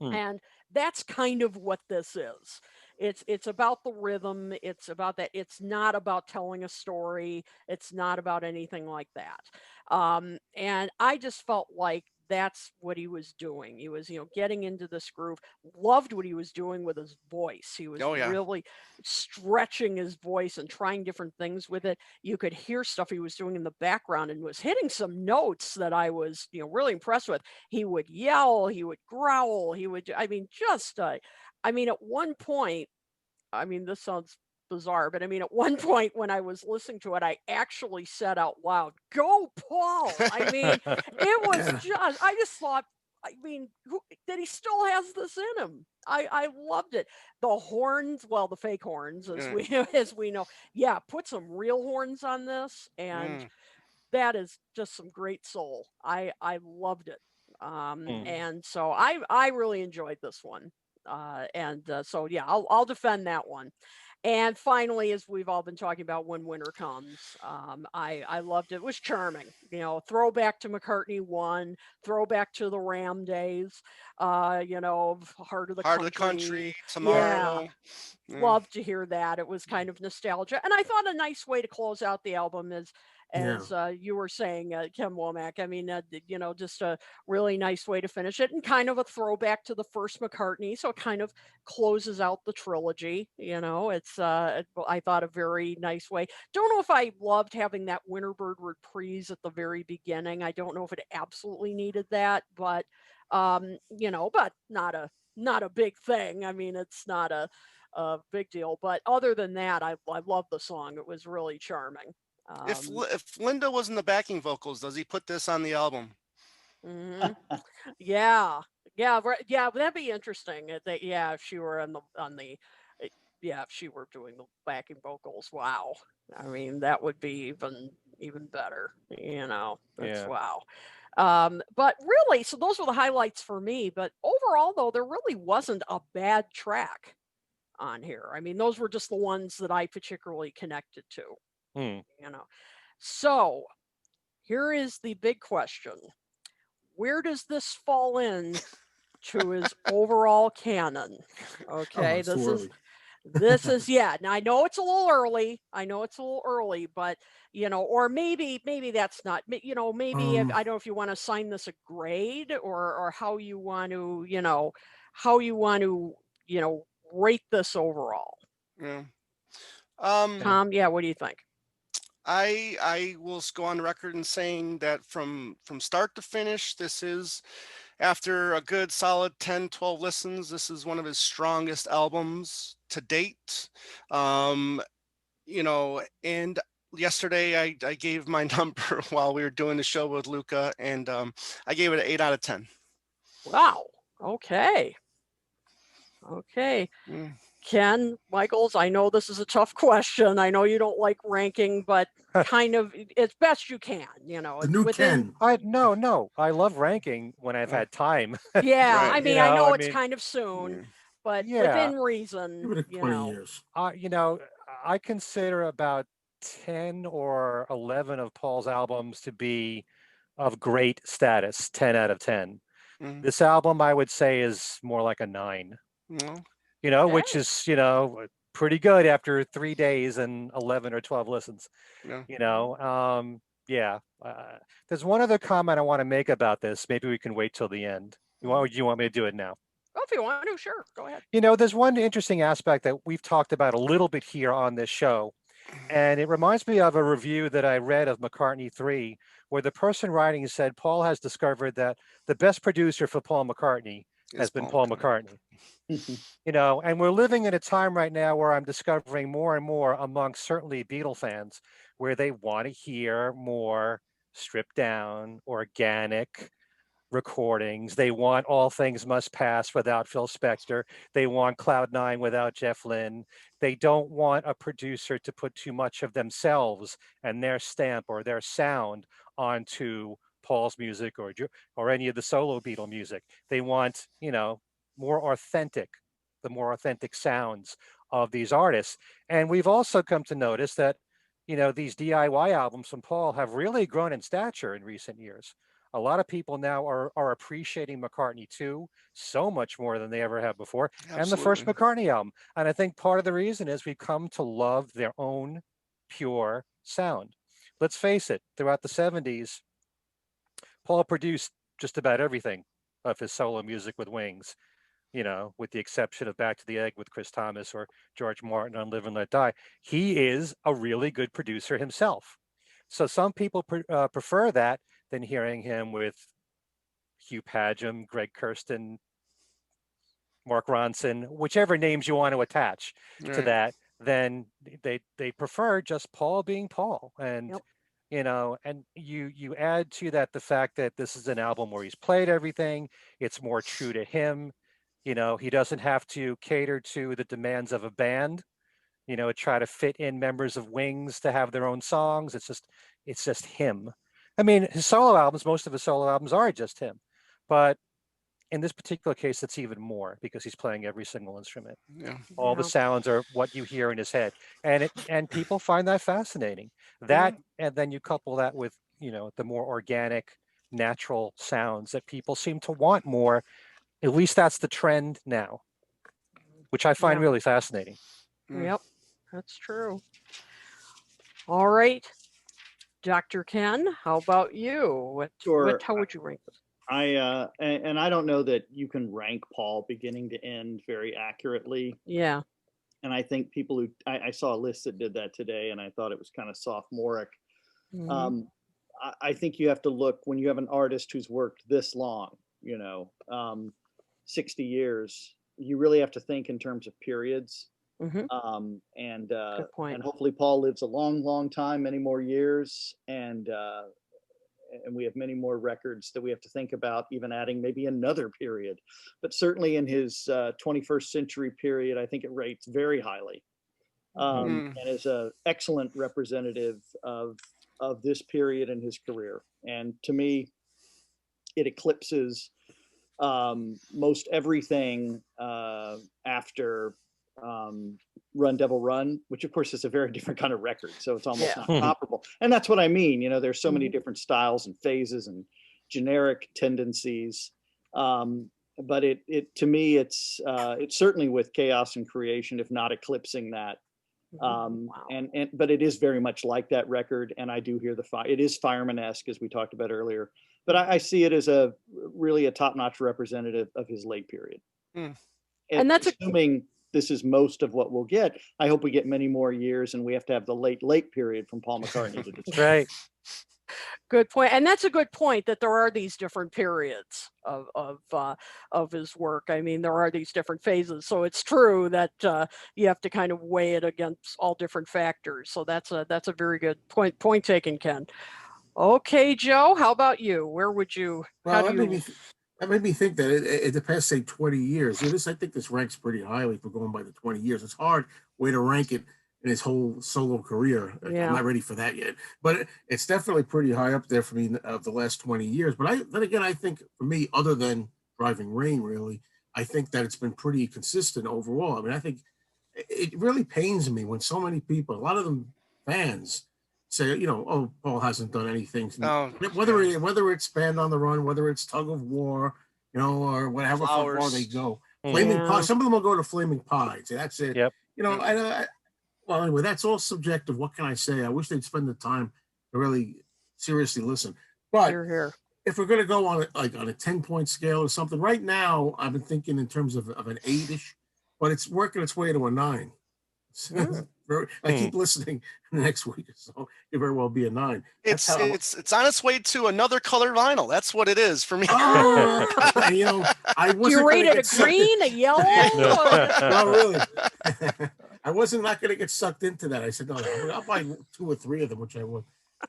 And that's kind of what this is. It's about the rhythm. It's about that. It's not about telling a story. It's not about anything like that. And I just felt like that's what he was doing. He was, getting into this groove. Loved what he was doing with his voice. He was really stretching his voice and trying different things with it. You could hear stuff he was doing in the background and was hitting some notes that I was, really impressed with. He would yell, he would growl, at one point, this sounds bizarre, but at one point when I was listening to it, I actually said out loud, "Go, Paul!" It was I just thought, that he still has this in him. I loved it. The horns, well, the fake horns, as we know. Yeah, put some real horns on this, and that is just some great soul. I loved it. And so I really enjoyed this one. So yeah, I'll defend that one. And finally, as we've all been talking about, When Winter Comes, I loved it. It was charming. Throwback to McCartney 1, throwback to the Ram days, of Heart of the Country. Tomorrow. Yeah. Loved to hear that. It was kind of nostalgia. And I thought a nice way to close out the album is, as you were saying, Ken Womack, just a really nice way to finish it, and kind of a throwback to the first McCartney. So it kind of closes out the trilogy. It's I thought a very nice way. Don't know if I loved having that Winterbird reprise at the very beginning. I don't know if it absolutely needed that, but but not a big thing. It's not a big deal. But other than that, I love the song. It was really charming. If Linda was in the backing vocals, does he put this on the album? Yeah, that'd be interesting. If she were if she were doing the backing vocals, wow. That would be even better. Wow. But really, so those were the highlights for me. But overall, though, there really wasn't a bad track on here. Those were just the ones that I particularly connected to. So here is the big question. Where does this fall in to his overall canon? Okay, this is now I know it's a little early. But or maybe that's not, maybe I don't know if you want to assign this a grade or how you want to, rate this overall. Yeah. Tom, what do you think? I will go on record in saying that from start to finish, this is, after a good solid 10, 12 listens, this is one of his strongest albums to date. And yesterday I gave my number while we were doing the show with Luca, and I gave it an 8 out of 10. Wow. Okay. Ken, Michaels, I know this is a tough question. I know you don't like ranking, but kind of as best you can, The new within. Ken. No. I love ranking when I've had time. Yeah, Right. I mean, I know it's kind of soon, but Yeah. within reason. Give it 20 years. I consider about 10 or 11 of Paul's albums to be of great status, 10 out of 10. This album, I would say, is more like a 9. Which is, pretty good after 3 days and 11 or 12 listens. There's one other comment I want to make about this. Maybe we can wait till the end. You want me to do it now? Oh, if you want to, sure, go ahead. There's one interesting aspect that we've talked about a little bit here on this show, and it reminds me of a review that I read of McCartney 3, where the person writing said Paul has discovered that the best producer for Paul McCartney has been Paul McCartney. And we're living in a time right now where I'm discovering more and more amongst certainly Beatle fans where they want to hear more stripped down, organic recordings. They want All Things Must Pass without Phil Spector. They want Cloud 9 without Jeff Lynne. They don't want a producer to put too much of themselves and their stamp or their sound onto Paul's music or any of the solo Beatle music. They want, more authentic, the more authentic sounds of these artists. And we've also come to notice that, these DIY albums from Paul have really grown in stature in recent years. A lot of people now are appreciating McCartney 2 so much more than they ever have before. Absolutely. And the first McCartney album. And I think part of the reason is we've come to love their own pure sound. Let's face it, throughout the 70s, Paul produced just about everything of his solo music with Wings, with the exception of Back to the Egg with Chris Thomas or George Martin on Live and Let Die. He is a really good producer himself. So some people prefer that than hearing him with Hugh Padgham, Greg Kurstin, Mark Ronson, whichever names you want to attach to that. Then they prefer just Paul being Paul. And and you add to that the fact that this is an album where he's played everything. It's more true to him. He doesn't have to cater to the demands of a band, try to fit in members of Wings to have their own songs. It's just him. I mean, most of his solo albums are just him, but in this particular case, it's even more because he's playing every single instrument. All the sounds are what you hear in his head, and people find that fascinating. And then you couple that with the more organic, natural sounds that people seem to want more. At least that's the trend now, which I find really fascinating. Yep, that's true. All right, Dr. Ken, how about you? How would you rank this? And I don't know that you can rank Paul beginning to end very accurately. Yeah. And I think people I saw a list that did that today, and I thought it was kind of sophomoric. I think you have to look when you have an artist who's worked this long, 60 years, you really have to think in terms of periods. And hopefully Paul lives a long, long time, many more years. And we have many more records that we have to think about, even adding maybe another period. But certainly in his 21st century period, I think it rates very highly. And is an excellent representative of this period in his career. And to me, it eclipses most everything after Run Devil Run, which of course is a very different kind of record. So it's almost not comparable. And that's what I mean. There's so many different styles and phases and generic tendencies. But it to me, it's certainly with Chaos and Creation, if not eclipsing that. But it is very much like that record. And I do hear it is Fireman-esque, as we talked about earlier. But I see it as really a top-notch representative of his late period. And that's assuming this is most of what we'll get. I hope we get many more years, and we have to have the late period from Paul McCartney to discuss. Right. Good point. And that's a good point, that there are these different periods of his work. I mean, there are these different phases. So it's true that you have to kind of weigh it against all different factors. So that's a very good point taken, Ken. Okay, Joe, how about you? Where would you? Well, let me That made me think that the past, say, 20 years, I think this ranks pretty highly if we're going by the 20 years. It's hard way to rank it in his whole solo career. Yeah. I'm not ready for that yet, but it's definitely pretty high up there for me of the last 20 years. But then again, I think for me, other than Driving Rain, really, I think that it's been pretty consistent overall. I mean, I think it really pains me when so many people, a lot of them fans, say, oh, Paul hasn't done anything. Oh, whether it's Band on the Run, whether it's Tug of War, or whatever far they go. Flaming Pie. Some of them will go to Flaming Pie. Say that's it. Yep. Well, anyway, that's all subjective. What can I say? I wish they'd spend the time to really seriously listen. But if we're going to go on a 10-point scale or something, right now I've been thinking in terms of an 8-ish, but it's working its way to a 9. I keep listening next week, so it very well be a 9. It's on its way to another color vinyl. That's what it is for me. I wasn't. Do you rate it a green, a yellow? No, really. I wasn't not going to get sucked into that. I said, no, I'll buy 2 or 3 of them, which I would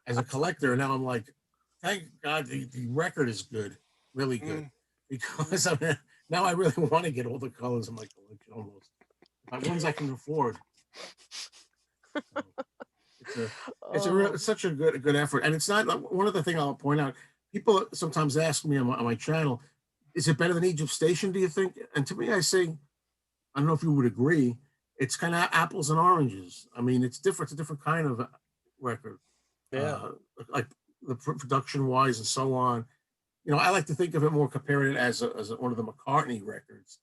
as a collector. And now I'm like, thank God the record is good, really good, because now I really want to get all the colors in my collection almost. Ones I can afford. It's such a good effort, and it's not one other thing I'll point out. People sometimes ask me on my channel, is it better than Egypt Station, do you think? And to me, I say, I don't know if you would agree, it's kind of apples and oranges. I mean, it's different. It's a different kind of record. Like the production wise and so on. I like to think of it more, comparing it as one of the McCartney records,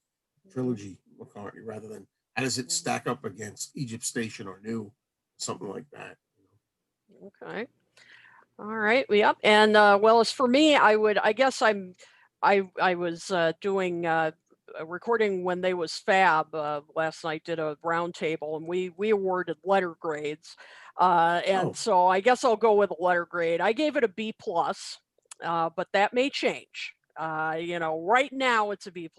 trilogy McCartney, rather than how does it stack up against Egypt Station or New, something like that. Okay. All right. Yep. And well, as for me, I was doing a recording when they was Fab last night, did a roundtable, and we awarded letter grades. So I guess I'll go with a letter grade. I gave it a B+, but that may change. Right now it's a B+.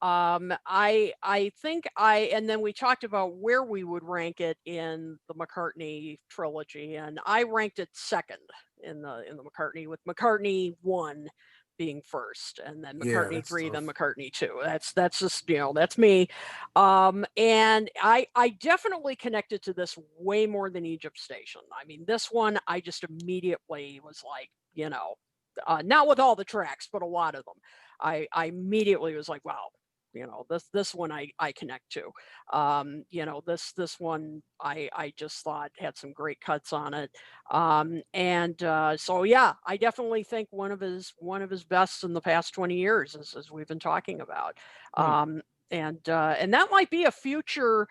I think and then we talked about where we would rank it in the McCartney trilogy, and I ranked it second in the McCartney, with McCartney 1 being first, and then McCartney 3, then McCartney 2. That's just, that's me. And I definitely connected to this way more than Egypt Station. I mean, this one I just immediately was like, not with all the tracks, but a lot of them. I immediately was like, wow, this one I connect to. This one I just thought had some great cuts on it. So yeah, I definitely think one of his best in the past 20 years, as we've been talking about. And that might be a future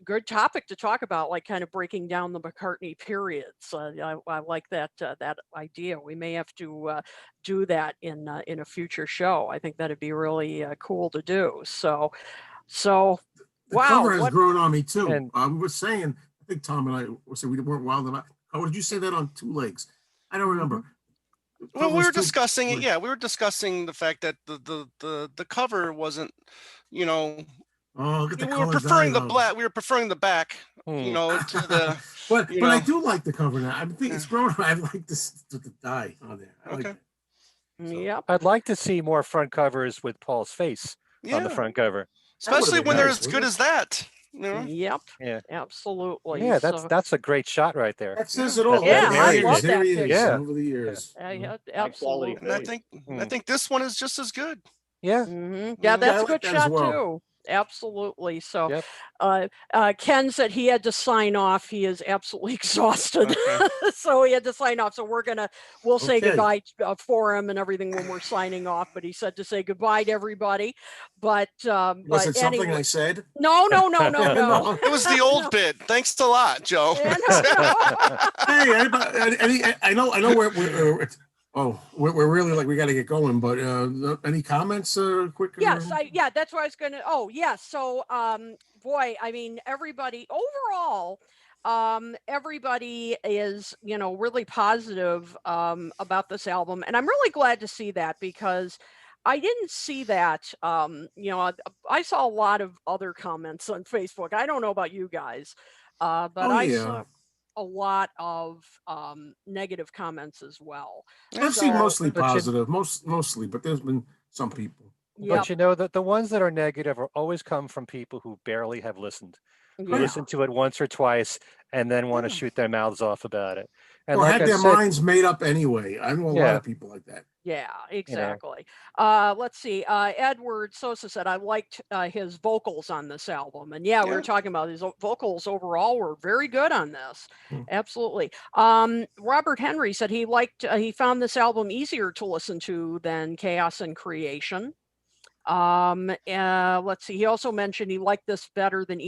good topic to talk about, like kind of breaking down the McCartney periods. I like that idea. We may have to do that in a future show. I think that'd be really cool to do. So the wow, cover has grown on me too. And we were saying, I think Tom and I were saying we weren't wild enough. Oh, did you say that on 2 legs? I don't remember. Well, we were discussing it. Yeah, we were discussing the fact that the cover wasn't, Oh, get the we were preferring the black. We were preferring the back, to the. But I do like the cover now. I think it's grown. I like this with the dye on there. Okay. Yep. I'd like to see more front covers with Paul's face on the front cover, especially when they're as good as that. Yep. Yeah. Absolutely. Yeah, that's a great shot right there. That says it all. Yeah, I love that picture. Yeah. Over the years. Absolutely. And I think this one is just as good. Yeah. Yeah, that's a good shot too. Absolutely. So Ken said he had to sign off. He is absolutely exhausted. Okay. So he had to sign off. So we'll say goodbye for him and everything when we're signing off. But he said to say goodbye to everybody. But was it something I said? No. It was the old bit. Thanks a lot, Joe. Hey, anybody, I know we're we're really like, we got to get going, but any comments quick? Yes, that's what I was going to. Oh, yes. So, boy, I mean, everybody overall, everybody is, really positive about this album. And I'm really glad to see that, because I didn't see that. I saw a lot of other comments on Facebook. I don't know about you guys, but I saw. a lot of negative comments as well. I've seen mostly But you- positive, mostly, but there's been some people. Yep. But you know that the ones that are negative are always come from people who barely have listened, who Yeah. listen to it once or twice and then want to Yeah. shoot their mouths off about it. And Or like had I their said, minds made up anyway. I know a lot Yeah. of people like that. Yeah, you know, exactly. Let's see. Edward Sosa said, I liked his vocals on this album. And yeah, we Yeah. were talking about his vocals overall were very good on this. Hmm. Absolutely. Robert Henry said he liked, he found this album easier to listen to than Chaos and Creation. Let's see. He also mentioned he liked this better than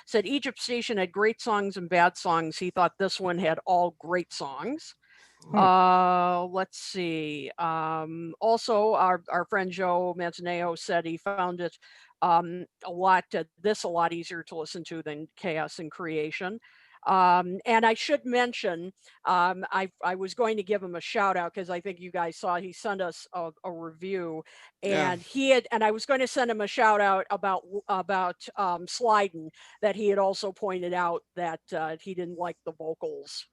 said Egypt Station had great songs and bad songs. He thought this one had all great songs. Let's see. Also, our friend Joe Manzaneo said he found it a lot easier to listen to than Chaos and Creation. And I should mention, I was going to give him a shout out because I think you guys saw he sent us a review, Yeah. and I was going to send him a shout out about Sliding, that he had also pointed out that he didn't like the vocals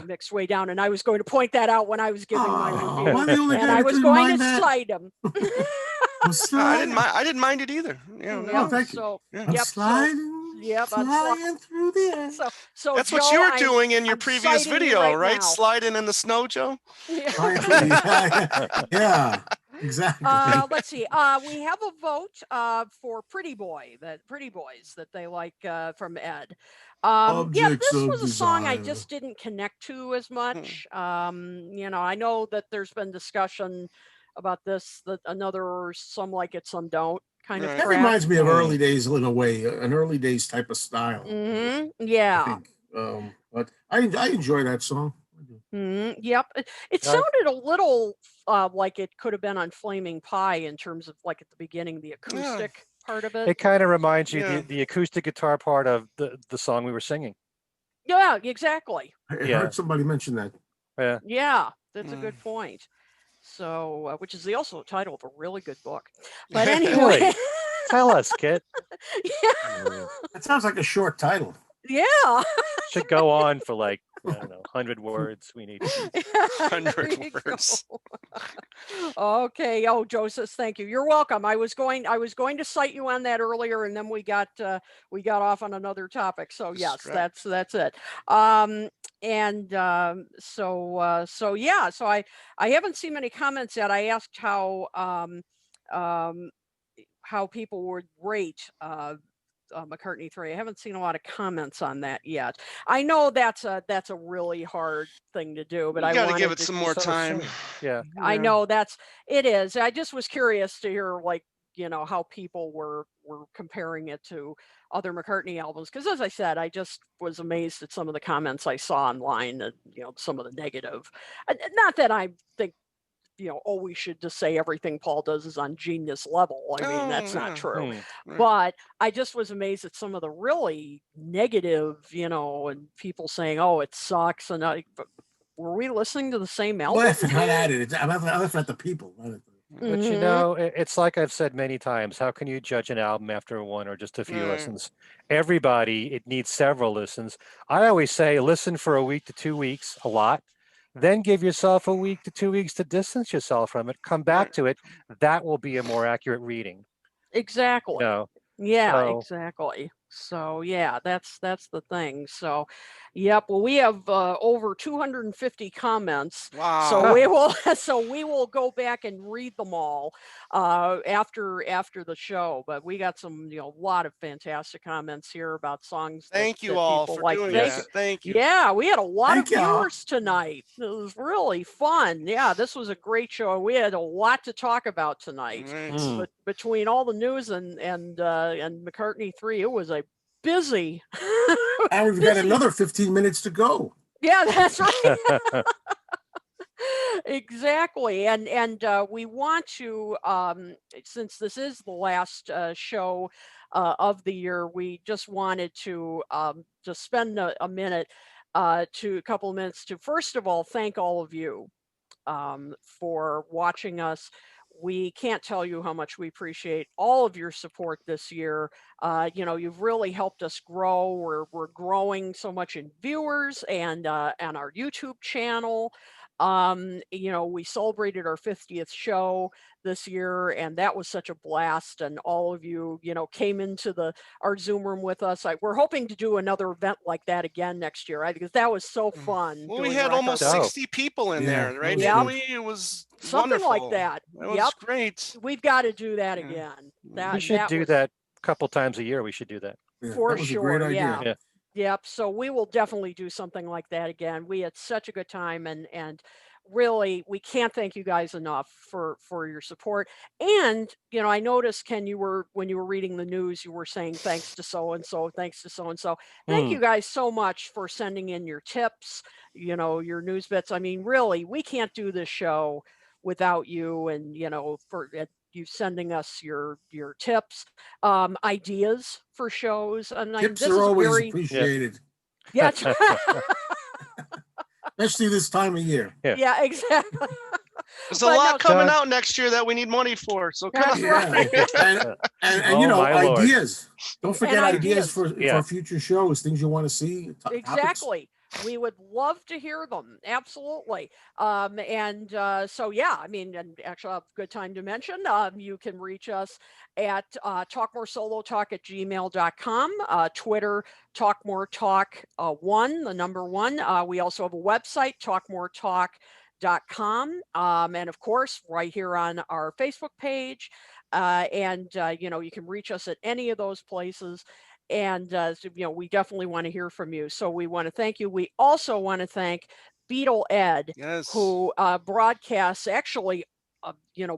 mixed way down, and I was going to point that out when I was giving my Oh, review, I'm the only and guy I that was couldn't going mind to that. cite him. I'm I sliding. didn't mind it either. Yeah. Yep, Oh, thank you. so Yeah. I'm yep, sliding. yep, I'm flying through the air. so That's Joe, what you were doing in your I'm previous citing you video, right right? now. Sliding in the snow, Joe? Yeah. Flying through the yeah, exactly. Let's see. We have a vote for Pretty Boys that they like from Ed. Yeah, Objects this of was a song I desire. just didn't connect to as much. You know, I know that there's been discussion about this, that another Some Like It, Some Don't kind of Right. That track. reminds me of early days in a way, an early days type of style. I Yeah. think. But I enjoy that song. Yep. It sounded a little like it could have been on Flaming Pie in terms of like at the beginning, the acoustic part of it. it kind of reminds you Yeah. the acoustic guitar part of the song we were singing. Yeah, exactly. I Yeah. heard somebody mention that. Yeah. Yeah, that's a good point. So, which is also the title of a really good book. But anyway, Really? Tell us, Kit. yeah, That sounds like a short title. yeah. Should go on for like, I don't know, 100 words. We need. 100 There you words. go. Okay. Oh, Joseph, thank you. You're welcome. I was going to cite you on that earlier, and then we got off on another topic. So yes, Distract. that's it. So yeah. So I haven't seen many comments yet. I asked how people would rate McCartney 3. I haven't seen a lot of comments on that yet. I know that's a really hard thing to do, but You I got to wanted give it to some more time. Yeah. I know it is. I just was curious to hear, like, you know, how people were comparing it to other McCartney albums. Because as I said, I just was amazed at some of the comments I saw online, and, you know, some of the negative. Not that I think, you know, oh, we should just say everything Paul does is on genius level. I mean, that's not true. Right. But I just was amazed at some of the really negative, you know, and people saying, oh, it sucks. And were we listening to the same album? Laughing not at it. I'm laughing at the people. Not at the... But you know, it's like I've said many times, how can you judge an album after one or just a few listens? Everybody, it needs several listens. I always say listen for a week to 2 weeks, a lot. Then give yourself a week to 2 weeks to distance yourself from it. Come back to it. That will be a more accurate reading. Exactly. You know? Yeah, So- exactly. So yeah, that's the thing. So, yep. Well, we have over 250 comments. Wow. So we will go back and read them all after the show. But we got some, you know, a lot of fantastic comments here about songs. Thank you that all people for like. doing Thank that. Thank you. Yeah, we had a lot Thank of y'all. viewers tonight. It was really fun. Yeah, this was a great show. We had a lot to talk about tonight. Right. But between all the news and McCartney 3, it was a busy. And we've got another 15 minutes to go. Yeah, that's right. Exactly. And we want to, since this is the last show of the year, we just wanted to just spend a couple of minutes to, first of all, thank all of you for watching us. we can't tell you how much we appreciate all of your support this year. You've really helped us grow. We're growing so much in viewers and our YouTube channel. We celebrated our 50th show this year, and that was such a blast. And all of you, came into our Zoom room with us. We're hoping to do another event like that again next year, right? Because that was so fun. Well, we doing had almost record. 60 people in there, right? Yep. Didn't we? It was Something wonderful. like that. That was great. We've got to do that Yeah. again. We should do that a couple times a year. We should do that. For that was sure. a great idea. Yeah. Yep. So we will definitely do something like that again. We had such a good time, and really, we can't thank you guys enough for your support. And I noticed, Ken, when you were reading the news, you were saying thanks to so and so, thanks to so and so. Thank you guys so much for sending in your tips, your news bits. I mean, really, we can't do this show without you, and for you sending us your tips, ideas for shows. And Tips this are is always appreciated. Yeah. Especially this time of year. Yeah, exactly. There's a lot coming out next year that we need money for. So come on. Right. And ideas. Don't forget ideas for future shows, things you want to see. Exactly. We would love to hear them. Absolutely. So yeah, I mean, and actually a good time to mention, you can reach us at talkmoresolotalk@gmail.com, Twitter, talkmoretalk1, the number 1. We also have a website, talkmoretalk.com, and of course, right here on our Facebook page. You can reach us at any of those places. And, we definitely want to hear from you. So we want to thank you. We also want to thank Beatle Ed, who broadcasts actually,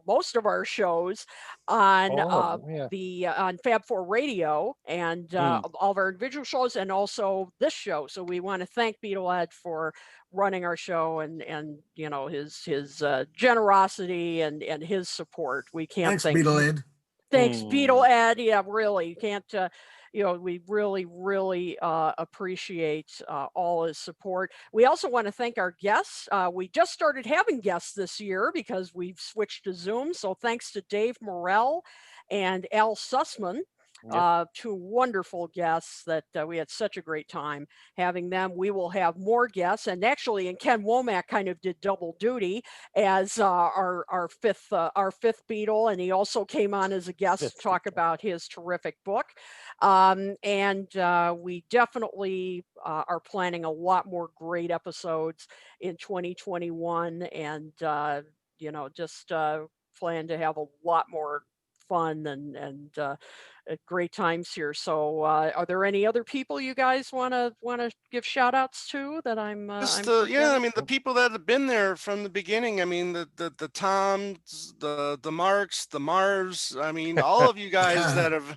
most of our shows on on Fab 4 Radio and all of our individual shows, and also this show. So we want to thank Beatle Ed for running our show and his generosity and his support. We can't thank Beatle Ed. Thanks, Beatle Ed. Yeah, really, you can't. We really, really appreciate all his support. We also want to thank our guests. We just started having guests this year because we've switched to Zoom. So thanks to Dave Morrell and Al Sussman, 2 wonderful guests that we had such a great time having them. We will have more guests, and Ken Womack kind of did double duty as our fifth Beatle, and he also came on as a guest to talk about his terrific book. We definitely are planning a lot more great episodes in 2021, and just plan to have a lot more fun and great times here. So are there any other people you guys want to give shout outs to that I mean, the people that have been there from the beginning. I mean, the Toms, the Marks, the Marvs. I mean, all of you guys that have,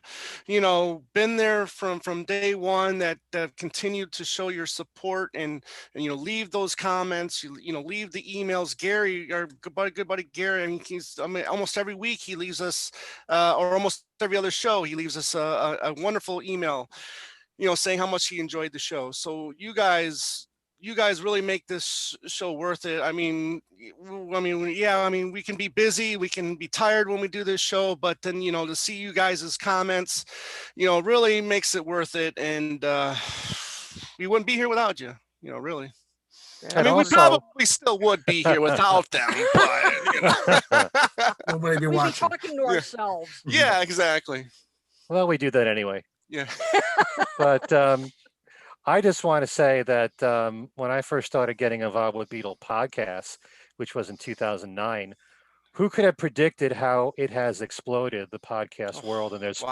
been there from day one, that continued to show your support and leave those comments, leave the emails. Gary, our good buddy Gary, I mean, almost every week he leaves us, or almost every other show, he leaves us a wonderful email, saying how much he enjoyed the show. So you guys really make this show worth it. I mean, we can be busy, we can be tired when we do this show, but then, to see you guys' comments, really makes it worth it. And we wouldn't be here without you, really. I mean, we probably still would be here without them, but nobody be we'd watching. be talking to ourselves. Yeah, exactly. Well, we do that anyway. Yeah. But I just want to say that when I first started getting involved with Beatle podcasts, which was in 2009, who could have predicted how it has exploded, the podcast world? And there's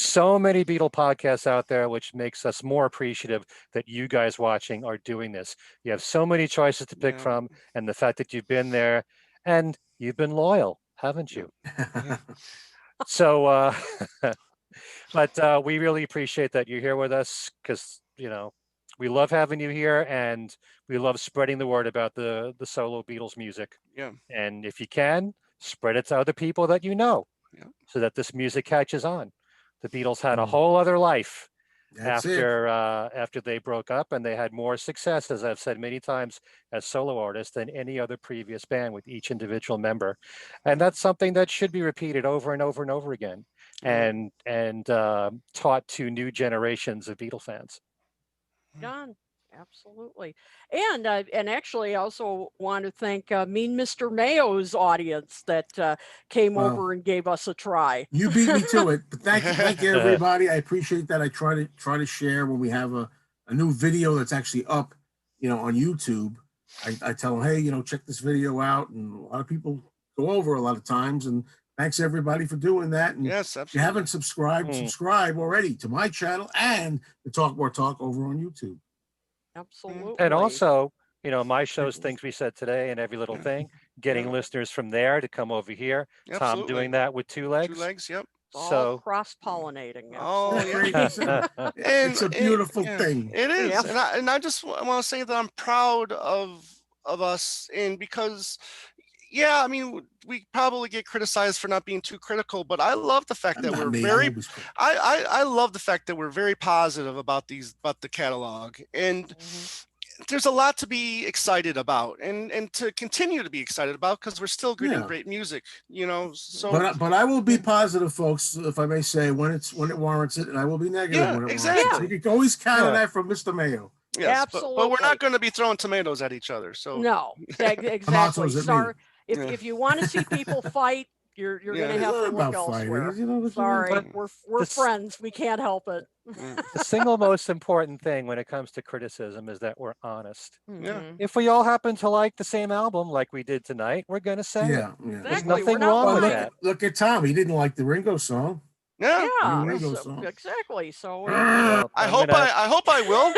so many Beatle podcasts out there, which makes us more appreciative that you guys watching are doing this. You have so many choices to pick from, and the fact that you've been there and you've been loyal, haven't you? So, but we really appreciate that you're here with us, because, we love having you here, and we love spreading the word about the solo Beatles music. Yeah. And if you can, spread it to other people that so that this music catches on. The Beatles had a whole other life after they broke up, and they had more success, as I've said many times, as solo artists than any other previous band with each individual member. And that's something that should be repeated over and over and over again, and taught to new generations of Beatle fans. John, absolutely. And actually, I also want to thank Mean Mr. Mayo's audience that came over and gave us a try. You beat me to it, but thank you everybody. I appreciate that. I try to share when we have a new video that's actually up, on YouTube. I tell them, hey, check this video out, and a lot of people go over a lot of times. And thanks everybody for doing that. And yes, absolutely. If you haven't subscribed, subscribe already to my channel and the Talk More Talk over on YouTube. Absolutely. And also, my shows, things we said today, and every little thing, getting listeners from there to come over here. Tom doing that with 2 legs. 2 legs, yep. So cross-pollinating. Oh, it's a beautiful thing. It is, yeah. and I just want to say that I'm proud of us, and because. Yeah, I mean, we probably get criticized for not being too critical, but I love the fact that we're very. I love the fact that we're very positive about the catalog, and there's a lot to be excited about, and to continue to be excited about, because we're still getting great music, So, but I will be positive, folks, if I may say, when it warrants it, and I will be negative when it warrants it. You can always count on that from Mr. Mayo. Yes, absolutely. But we're not going to be throwing tomatoes at each other. So no, exactly. Sorry. If you want to see people fight, you're going to have to look elsewhere. Sorry, we're friends. We can't help it. The single most important thing when it comes to criticism is that we're honest. Yeah. If we all happen to like the same album, like we did tonight, we're going to say it. Exactly. There's nothing wrong with that. Look at Tom. He didn't like the Ringo song. Yeah, exactly. So I hope I will.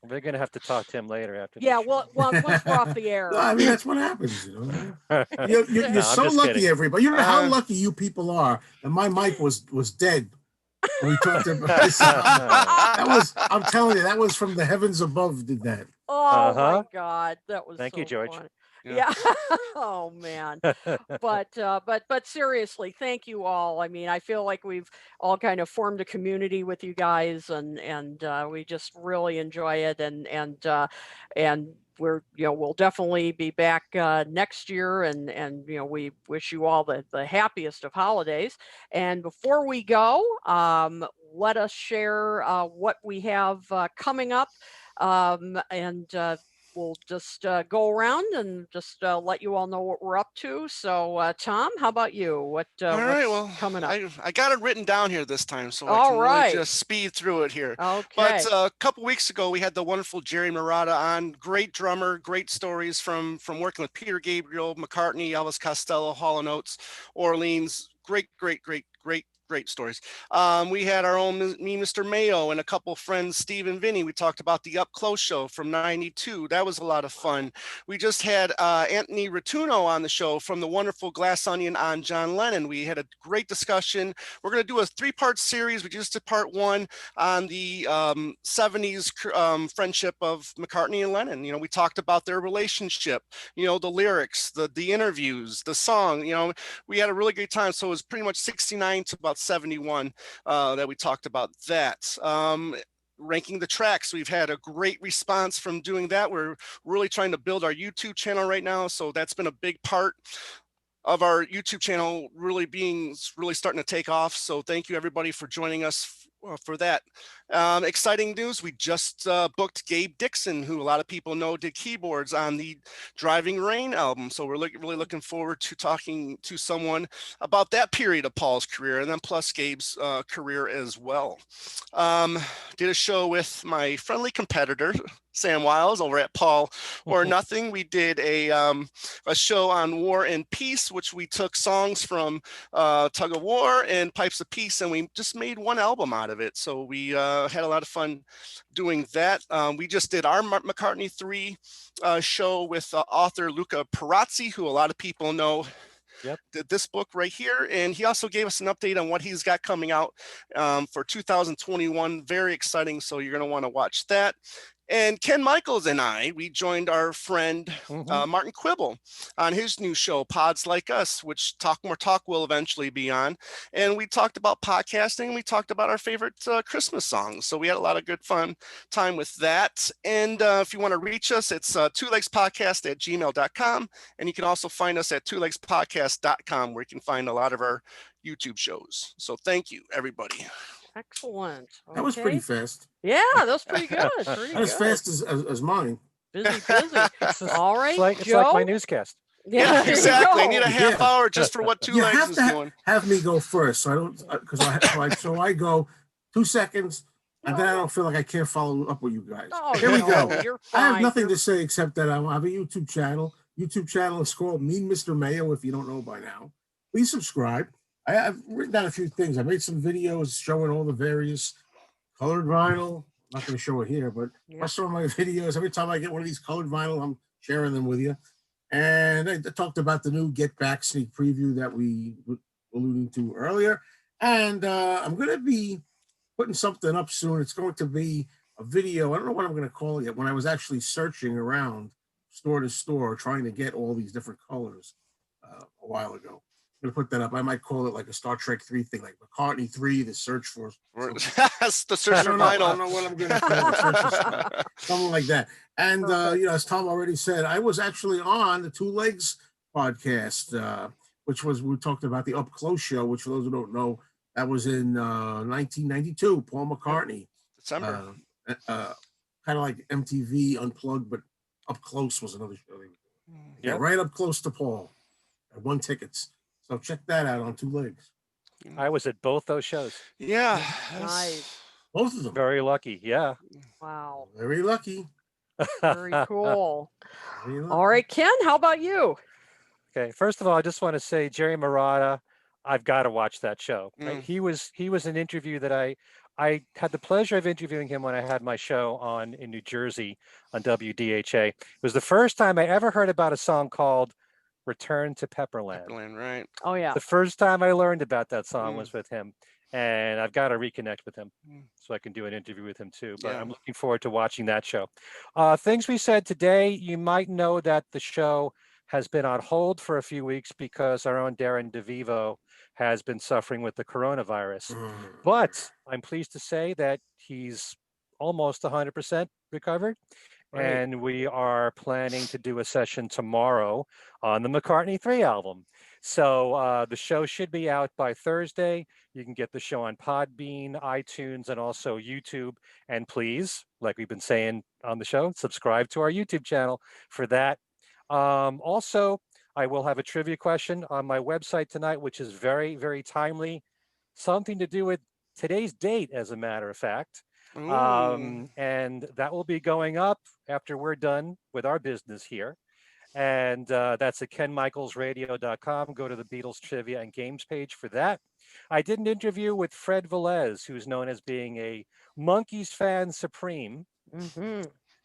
We're going to have to talk to him later after. Yeah, well, once we're off the air. No, I mean, that's what happens. You're so lucky, kidding. Everybody. You know how lucky you people are. And my mic was dead. When we talked about that was. I'm telling you, that was from the heavens above. Did that? Oh my God, that was. Thank you, George. Funny. Yeah. Oh man. But seriously, thank you all. I mean, I feel like we've all kind of formed a community with you guys, and we just really enjoy it, and we're we'll definitely be back next year, and we wish you all the happiest of holidays. And before we go, let us share what we have coming up, and we'll just go around and just let you all know what we're up to. So, Tom, how about you? What's coming up? I got it written down here this time, so I can really just speed through it here. Okay. But a couple weeks ago, we had the wonderful Jerry Murata on. Great drummer, great stories from working with Peter Gabriel, McCartney, Elvis Costello, Hall & Oates, Orleans. Great stories. We had our own me, Mr. Mayo, and a couple friends, Steve and Vinny. We talked about the Up Close show from '92. That was a lot of fun. We just had Anthony Rotuno on the show from the wonderful Glass Onion on John Lennon. We had a great discussion. We're going to do a 3-part series. We just did part 1 on the 70s friendship of McCartney and Lennon. We talked about their relationship, the lyrics, the interviews, the song. We had a really great time. So it was pretty much 69 to about 71 that we talked about that. Ranking the tracks, we've had a great response from doing that. We're really trying to build our YouTube channel right now, so that's been a big part of our YouTube channel really starting to take off. So thank you everybody for joining us for that. Exciting news, we just booked Gabe Dixon, who a lot of people know did keyboards on the Driving Rain album. So we're really looking forward to talking to someone about that period of Paul's career, and then plus Gabe's career as well. Did a show with my friendly competitor, Sam Wiles, over at Paul or Nothing. We did a show on War and Peace, which we took songs from Tug of War and Pipes of Peace, and we just made one album out of it. So we had a lot of fun doing that. We just did our McCartney 3 show with author Luca Perazzi, who a lot of people know. Yep. Did this book right here, and he also gave us an update on what he's got coming out for 2021. Very exciting, so you're going to want to watch that. And Ken Michaels and we joined our friend Martin Quibble on his new show, Pods Like Us, which Talk More Talk will eventually be on. And we talked about podcasting. We talked about our favorite Christmas songs. So we had a lot of good fun time with that. And if you want to reach us, it's twolegspodcast@gmail.com. And you can also find us at twolegspodcast.com, where you can find a lot of our YouTube shows. So thank you, everybody. Excellent. Okay. That was pretty fast. Yeah, that was pretty good. Not as fast as mine. Busy. All right, it's like my newscast. Yeah, exactly. I need a half hour just for what Two Legs is doing. Have me go first, so I don't, because I go 2 seconds, and then I don't feel like I can't follow up with you guys. Oh, Here we go. You're I have fine. nothing to say except that I have a YouTube channel. YouTube channel is called Mean Mr. Mayo. If you don't know by now, please subscribe. I've written down a few things. I made some videos showing all the various colored vinyl. I'm not going to show it here, but I saw my videos. Every time I get one of these colored vinyl, I'm sharing them with you. And I talked about the new Get Back sneak preview that we were alluding to earlier. And I'm going to be putting something up soon. It's going to be a video. I don't know what I'm going to call it yet. When I was actually searching around store to store, trying to get all these different colors a while ago. I'm going to put that up. I might call it like a Star Trek 3 thing, like McCartney 3, the search for. That's the search for vinyl. I don't know what I'm going to call it. Something like that. And, as Tom already said, I was actually on the Two Legs podcast, which was, we talked about the Up Close show, which for those who don't know, that was in 1992, Paul McCartney. December. Kind of like MTV Unplugged, but Up Close was another show. Yeah, right up close to Paul. I won tickets. So check that out on Two Legs. I was at both those shows. Yeah. Nice. Both of them. Very lucky. Yeah. Wow. Very lucky. Very cool. All right, Ken, how about you? Okay. First of all, I just want to say Jerry Marotta, I've got to watch that show. Right? He was an interview that I had the pleasure of interviewing him when I had my show in New Jersey on WDHA. It was the first time I ever heard about a song called Return to Pepperland. Pepperland, right. Oh, yeah. The first time I learned about that song was with him. And I've got to reconnect with him so I can do an interview with him too. But I'm looking forward to watching that show. Things we said today, you might know that the show has been on hold for a few weeks because our own Darren DeVivo has been suffering with the coronavirus. But I'm pleased to say that he's almost 100% recovered. Right. And we are planning to do a session tomorrow on the McCartney 3 album. So the show should be out by Thursday. You can get the show on Podbean, iTunes, and also YouTube. And please, like we've been saying on the show, subscribe to our YouTube channel for that. Also, I will have a trivia question on my website tonight, which is very, very timely. Something to do with today's date, as a matter of fact. And that will be going up after we're done with our business here. And that's at kenmichaelsradio.com. Go to the Beatles trivia and games page for that. I did an interview with Fred Velez, who's known as being a Monkees fan supreme.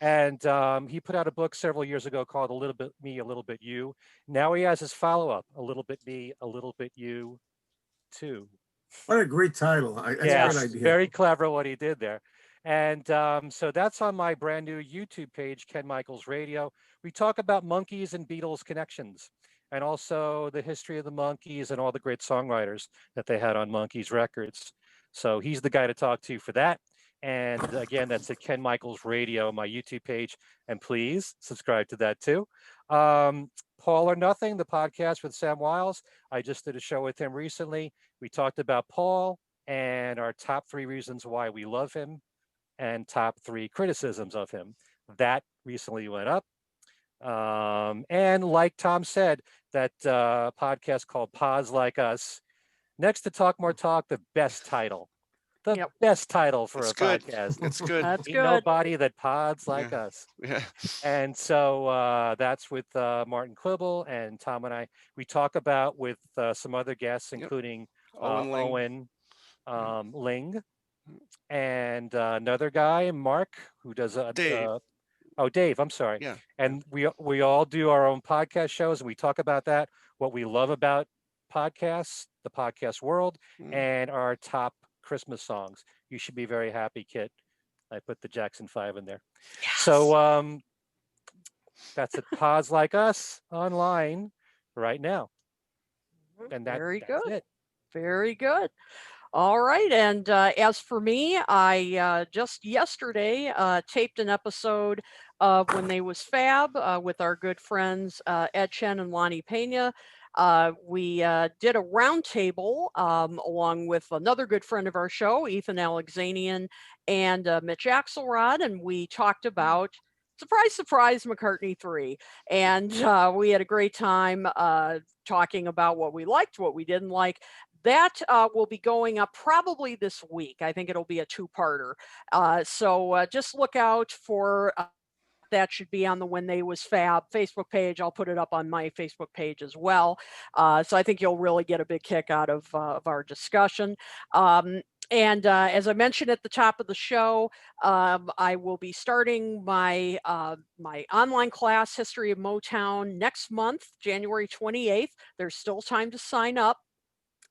And he put out a book several years ago called A Little Bit Me, A Little Bit You. Now he has his follow-up, A Little Bit Me, A Little Bit You, too. What a great title. That's a good idea. Very clever what he did there. And so that's on my brand new YouTube page, Ken Michaels Radio. We talk about Monkees and Beatles connections, and also the history of the Monkees and all the great songwriters that they had on Monkees records. So he's the guy to talk to for that. And again, that's at Ken Michaels Radio, my YouTube page. And please subscribe to that too. Paul or Nothing, the podcast with Sam Wiles. I just did a show with him recently. We talked about Paul and our top 3 reasons why we love him and top 3 criticisms of him. That recently went up. And like Tom said, that podcast called Pods Like Us, next to Talk More Talk, the best title. The best title for a podcast. It's good. That's Ain't good. nobody that pods like us. Yeah. And so that's with Martin Quibble and Tom and I. We talk about with some other guests, including Owen Ling, and another guy, Mark, who does Dave. Dave, I'm sorry. Yeah. And we all do our own podcast shows, and we talk about that, what we love about podcasts, the podcast world, and our top Christmas songs. You should be very happy, Kit. I put the Jackson 5 in there. So that's at Pods Like Us online right now. And that's good. it. Very good. All right. And as for me, I just yesterday taped an episode of When They Was Fab with our good friends Ed Chen and Lonnie Pena. We did a roundtable along with another good friend of our show, Ethan Alexanian and Mitch Axelrod, and we talked about, surprise, surprise, McCartney 3. And we had a great time talking about what we liked, what we didn't like. That will be going up probably this week. I think it'll be a two-parter. So just look out for that. Should be on the When They Was Fab Facebook page. I'll put it up on my Facebook page as well. So I think you'll really get a big kick out of our discussion. And as I mentioned at the top of the show, I will be starting my my online class, History of Motown, next month, January 28th. There's still time to sign up.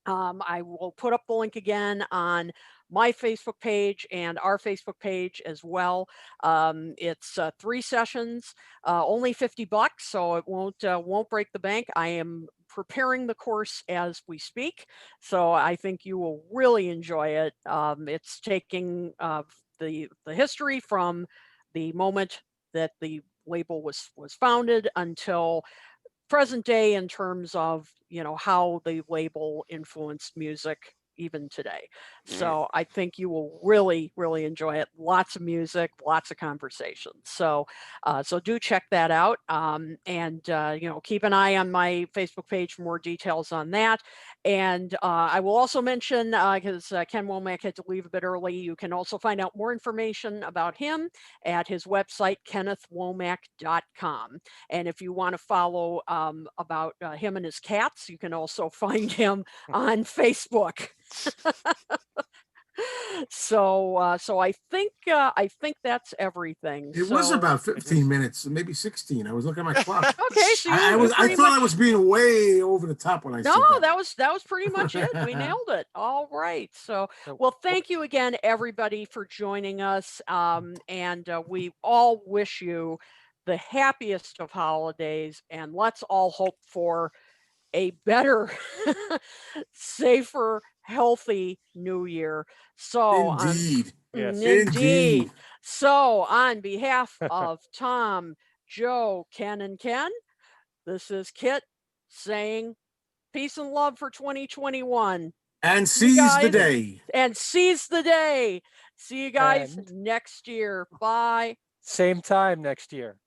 I will put up the link again on my Facebook page and our Facebook page as well. It's 3 sessions, only $50, so it won't break the bank. I am preparing the course as we speak, so I think you will really enjoy it. It's taking the history from the moment that the label was founded until present day, in terms of, you know, how the label influenced music even today. So I think you will really, really enjoy it. Lots of music, lots of conversations. So so do check that out. And you know, keep an eye on my Facebook page for more details on that. And I will also mention, because Ken Womack had to leave a bit early, you can also find out more information about him at his website, kennethwomack.com. And if you want to follow about him and his cats, you can also find him on Facebook. So so I think that's everything. It was about 15 minutes, maybe 16. I was looking at my clock. Okay, so I thought I was being way over the top when I said no, that. that was pretty much it. We nailed it. All right. So, well, thank you again, everybody, for joining us. And we all wish you the happiest of holidays, and let's all hope for a better, safer, healthy new year. So Indeed. Yes. indeed. So on behalf of Tom, Joe, Ken, and Ken, this is Kit saying peace and love for 2021. And seize the day. And seize the day. See you guys next year. Bye. Same time next year.